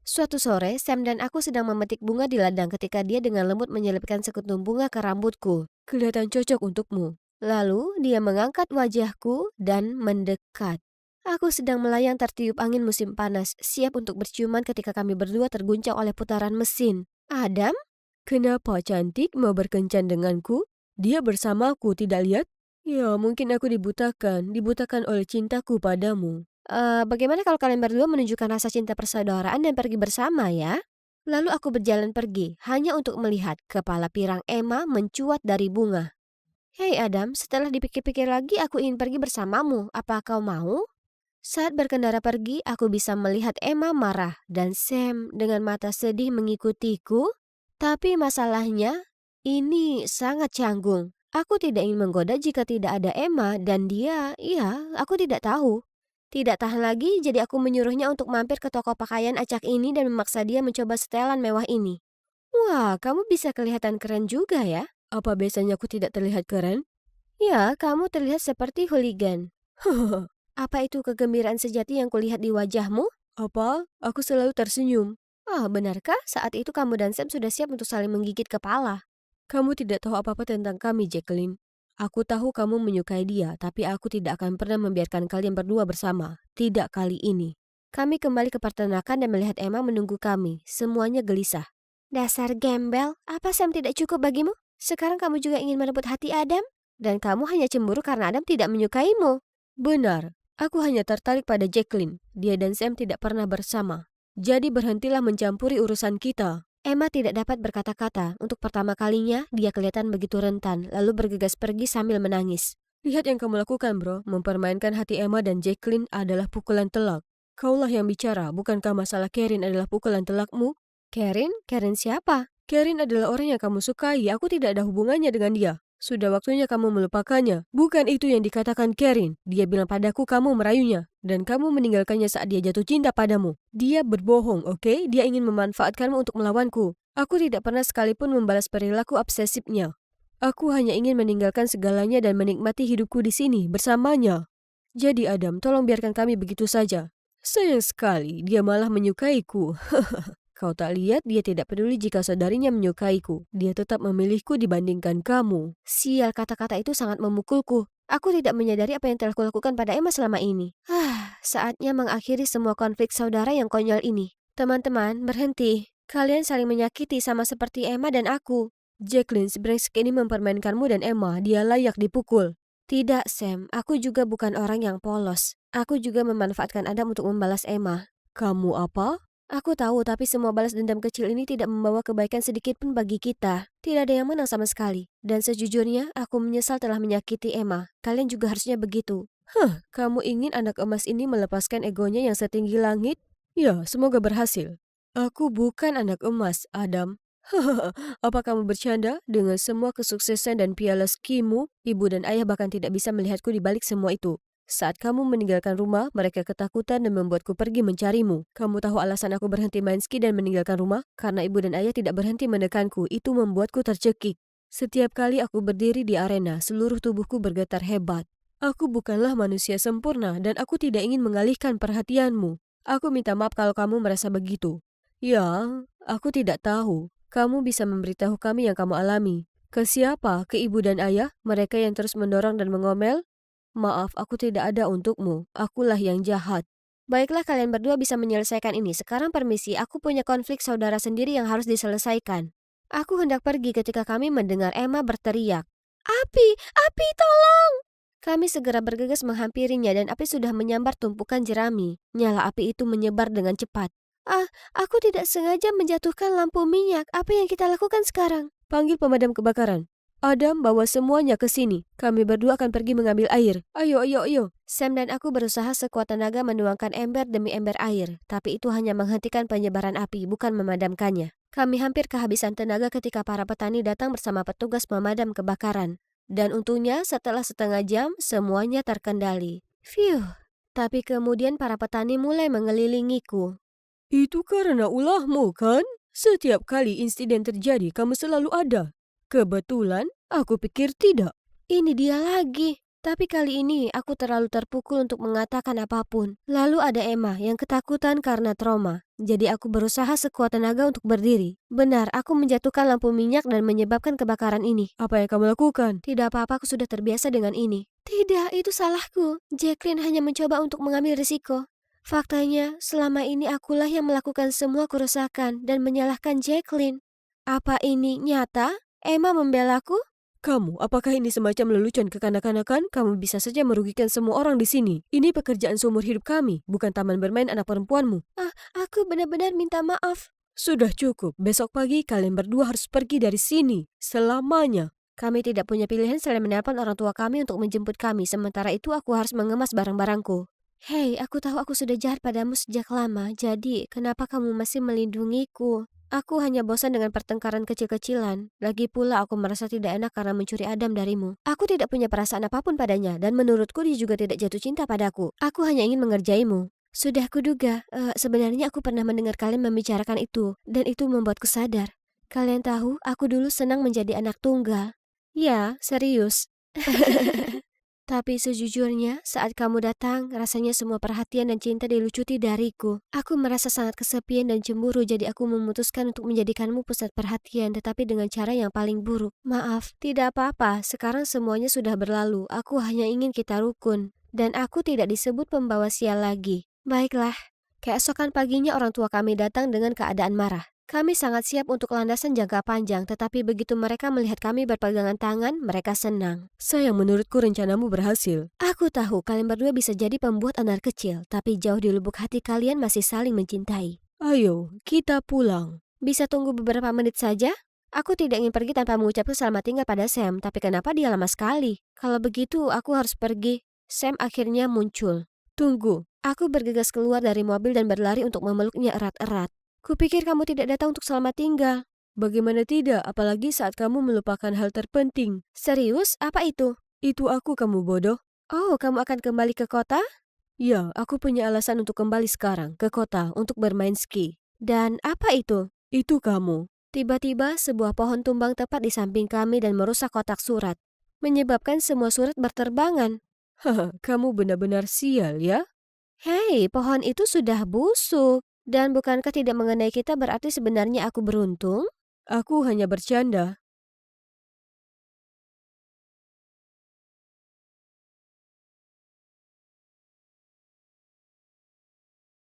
Suatu sore, Sam dan aku sedang memetik bunga di ladang ketika dia dengan lembut menyelipkan sekutum bunga ke rambutku. Kelihatan cocok untukmu. Lalu dia mengangkat wajahku dan mendekat. Aku sedang melayang tertiup angin musim panas, siap untuk berciuman ketika kami berdua terguncang oleh putaran mesin. Adam? Kenapa cantik mau berkencan denganku? Dia bersamaku, tidak lihat? Ya, mungkin aku dibutakan oleh cintaku padamu. Bagaimana kalau kalian berdua menunjukkan rasa cinta persaudaraan dan pergi bersama ya? Lalu aku berjalan pergi, hanya untuk melihat kepala pirang Emma mencuat dari bunga. Hei Adam, setelah dipikir-pikir lagi aku ingin pergi bersamamu. Apa kau mau? Saat berkendara pergi, aku bisa melihat Emma marah dan Sam dengan mata sedih mengikutiku. Tapi masalahnya, ini sangat canggung. Aku tidak ingin menggoda jika tidak ada Emma dan dia, iya, aku tidak tahu. Tidak tahan lagi, jadi aku menyuruhnya untuk mampir ke toko pakaian acak ini dan memaksa dia mencoba setelan mewah ini. Wah, kamu bisa kelihatan keren juga ya. Apa biasanya aku tidak terlihat keren? Ya, kamu terlihat seperti hooligan. Apa itu kegembiraan sejati yang kulihat di wajahmu? Apa? Aku selalu tersenyum. Ah, benarkah saat itu kamu dan Sam sudah siap untuk saling menggigit kepala? Kamu tidak tahu apa-apa tentang kami, Jacqueline. Aku tahu kamu menyukai dia, tapi aku tidak akan pernah membiarkan kalian berdua bersama. Tidak kali ini. Kami kembali ke peternakan dan melihat Emma menunggu kami. Semuanya gelisah. Dasar gembel, apa Sam tidak cukup bagimu? Sekarang kamu juga ingin merebut hati Adam? Dan kamu hanya cemburu karena Adam tidak menyukaimu. Benar, aku hanya tertarik pada Jacqueline. Dia dan Sam tidak pernah bersama. Jadi berhentilah mencampuri urusan kita. Emma tidak dapat berkata-kata. Untuk pertama kalinya, dia kelihatan begitu rentan, lalu bergegas pergi sambil menangis. Lihat yang kamu lakukan, bro. Mempermainkan hati Emma dan Jacqueline adalah pukulan telak. Kaulah yang bicara, bukankah masalah Karen adalah pukulan telakmu? Karen? Karen siapa? Karen adalah orang yang kamu sukai, aku tidak ada hubungannya dengan dia. Sudah waktunya kamu melupakannya. Bukan itu yang dikatakan Karen. Dia bilang padaku kamu merayunya. Dan kamu meninggalkannya saat dia jatuh cinta padamu. Dia berbohong, oke? Dia ingin memanfaatkanmu untuk melawanku. Aku tidak pernah sekalipun membalas perilaku obsesifnya. Aku hanya ingin meninggalkan segalanya dan menikmati hidupku di sini bersamanya. Jadi Adam, tolong biarkan kami begitu saja. Sayang sekali, dia malah menyukaiku. Kau tak lihat dia tidak peduli jika saudarinya menyukaiku. Dia tetap memilihku dibandingkan kamu. Sial, kata-kata itu sangat memukulku. Aku tidak menyadari apa yang telah kulakukan pada Emma selama ini. Saatnya mengakhiri semua konflik saudara yang konyol ini. Teman-teman, berhenti. Kalian saling menyakiti sama seperti Emma dan aku. Jacqueline, sebrengsek ini mempermainkanmu dan Emma. Dia layak dipukul. Tidak, Sam. Aku juga bukan orang yang polos. Aku juga memanfaatkan Adam untuk membalas Emma. Kamu apa? Aku tahu, tapi semua balas dendam kecil ini tidak membawa kebaikan sedikit pun bagi kita. Tidak ada yang menang sama sekali. Dan sejujurnya, aku menyesal telah menyakiti Emma. Kalian juga harusnya begitu. Kamu ingin anak emas ini melepaskan egonya yang setinggi langit? Ya, semoga berhasil. Aku bukan anak emas, Adam. Apa kamu bercanda? Dengan semua kesuksesan dan piala skimu, ibu dan ayah bahkan tidak bisa melihatku di balik semua itu. Saat kamu meninggalkan rumah, mereka ketakutan dan membuatku pergi mencarimu. Kamu tahu alasan aku berhenti main ski dan meninggalkan rumah? Karena ibu dan ayah tidak berhenti menekanku. Itu membuatku tercekik. Setiap kali aku berdiri di arena, seluruh tubuhku bergetar hebat. Aku bukanlah manusia sempurna dan aku tidak ingin mengalihkan perhatianmu. Aku minta maaf kalau kamu merasa begitu. Ya, aku tidak tahu. Kamu bisa memberitahu kami yang kamu alami. Ke siapa? Ke ibu dan ayah? Mereka yang terus mendorong dan mengomel? Maaf, aku tidak ada untukmu. Akulah yang jahat. Baiklah, kalian berdua bisa menyelesaikan ini. Sekarang permisi, aku punya konflik saudara sendiri yang harus diselesaikan. Aku hendak pergi ketika kami mendengar Emma berteriak. Api! Api, tolong! Kami segera bergegas menghampirinya dan api sudah menyambar tumpukan jerami. Nyala api itu menyebar dengan cepat. Aku tidak sengaja menjatuhkan lampu minyak. Apa yang kita lakukan sekarang? Panggil pemadam kebakaran. Adam, bawa semuanya ke sini. Kami berdua akan pergi mengambil air. Ayo, ayo, ayo. Sam dan aku berusaha sekuat tenaga menuangkan ember demi ember air. Tapi itu hanya menghentikan penyebaran api, bukan memadamkannya. Kami hampir kehabisan tenaga ketika para petani datang bersama petugas pemadam kebakaran. Dan untungnya setelah setengah jam, semuanya terkendali. Phew. Tapi kemudian para petani mulai mengelilingiku. Itu karena ulahmu, kan? Setiap kali insiden terjadi, kamu selalu ada. Kebetulan, aku pikir tidak. Ini dia lagi. Tapi kali ini aku terlalu terpukul untuk mengatakan apapun. Lalu ada Emma yang ketakutan karena trauma. Jadi aku berusaha sekuat tenaga untuk berdiri. Benar, aku menjatuhkan lampu minyak dan menyebabkan kebakaran ini. Apa yang kamu lakukan? Tidak apa-apa, aku sudah terbiasa dengan ini. Tidak, itu salahku. Jacqueline hanya mencoba untuk mengambil risiko. Faktanya, selama ini akulah yang melakukan semua kerusakan dan menyalahkan Jacqueline. Apa ini nyata? Emma membelaku? Kamu, apakah ini semacam lelucon kekanak-kanakan? Kamu bisa saja merugikan semua orang di sini. Ini pekerjaan seumur hidup kami, bukan taman bermain anak perempuanmu. Aku benar-benar minta maaf. Sudah cukup, besok pagi kalian berdua harus pergi dari sini. Selamanya. Kami tidak punya pilihan selain menelpon orang tua kami untuk menjemput kami. Sementara itu aku harus mengemas barang-barangku. Hei, aku tahu aku sudah jahat padamu sejak lama. Jadi, kenapa kamu masih melindungiku? Aku hanya bosan dengan pertengkaran kecil-kecilan. Lagi pula aku merasa tidak enak karena mencuri Adam darimu. Aku tidak punya perasaan apapun padanya, dan menurutku dia juga tidak jatuh cinta padaku. Aku hanya ingin mengerjaimu. Sudah kuduga, sebenarnya aku pernah mendengar kalian membicarakan itu, dan itu membuatku sadar. Kalian tahu, aku dulu senang menjadi anak tunggal. Ya, serius. Tapi sejujurnya, saat kamu datang, rasanya semua perhatian dan cinta dilucuti dariku. Aku merasa sangat kesepian dan cemburu, jadi aku memutuskan untuk menjadikanmu pusat perhatian, tetapi dengan cara yang paling buruk. Maaf, tidak apa-apa, sekarang semuanya sudah berlalu. Aku hanya ingin kita rukun. Dan aku tidak disebut pembawa sial lagi. Baiklah. Keesokan paginya orang tua kami datang dengan keadaan marah. Kami sangat siap untuk landasan jangka panjang, tetapi begitu mereka melihat kami berpegangan tangan, mereka senang. Sayang, menurutku rencanamu berhasil. Aku tahu kalian berdua bisa jadi pembuat anak kecil, tapi jauh di lubuk hati kalian masih saling mencintai. Ayo, kita pulang. Bisa tunggu beberapa menit saja? Aku tidak ingin pergi tanpa mengucapkan selamat tinggal pada Sam, tapi kenapa dia lama sekali? Kalau begitu, aku harus pergi. Sam akhirnya muncul. Tunggu. Aku bergegas keluar dari mobil dan berlari untuk memeluknya erat-erat. Kupikir kamu tidak datang untuk selamat tinggal. Bagaimana tidak, apalagi saat kamu melupakan hal terpenting. Serius? Apa itu? Itu aku, kamu bodoh. Oh, kamu akan kembali ke kota? Ya, aku punya alasan untuk kembali sekarang ke kota untuk bermain ski. Dan apa itu? Itu kamu. Tiba-tiba sebuah pohon tumbang tepat di samping kami dan merusak kotak surat, menyebabkan semua surat berterbangan. Haha, kamu benar-benar sial ya? Hei, pohon itu sudah busuk. Dan bukankah tidak mengenai kita berarti sebenarnya aku beruntung? Aku hanya bercanda.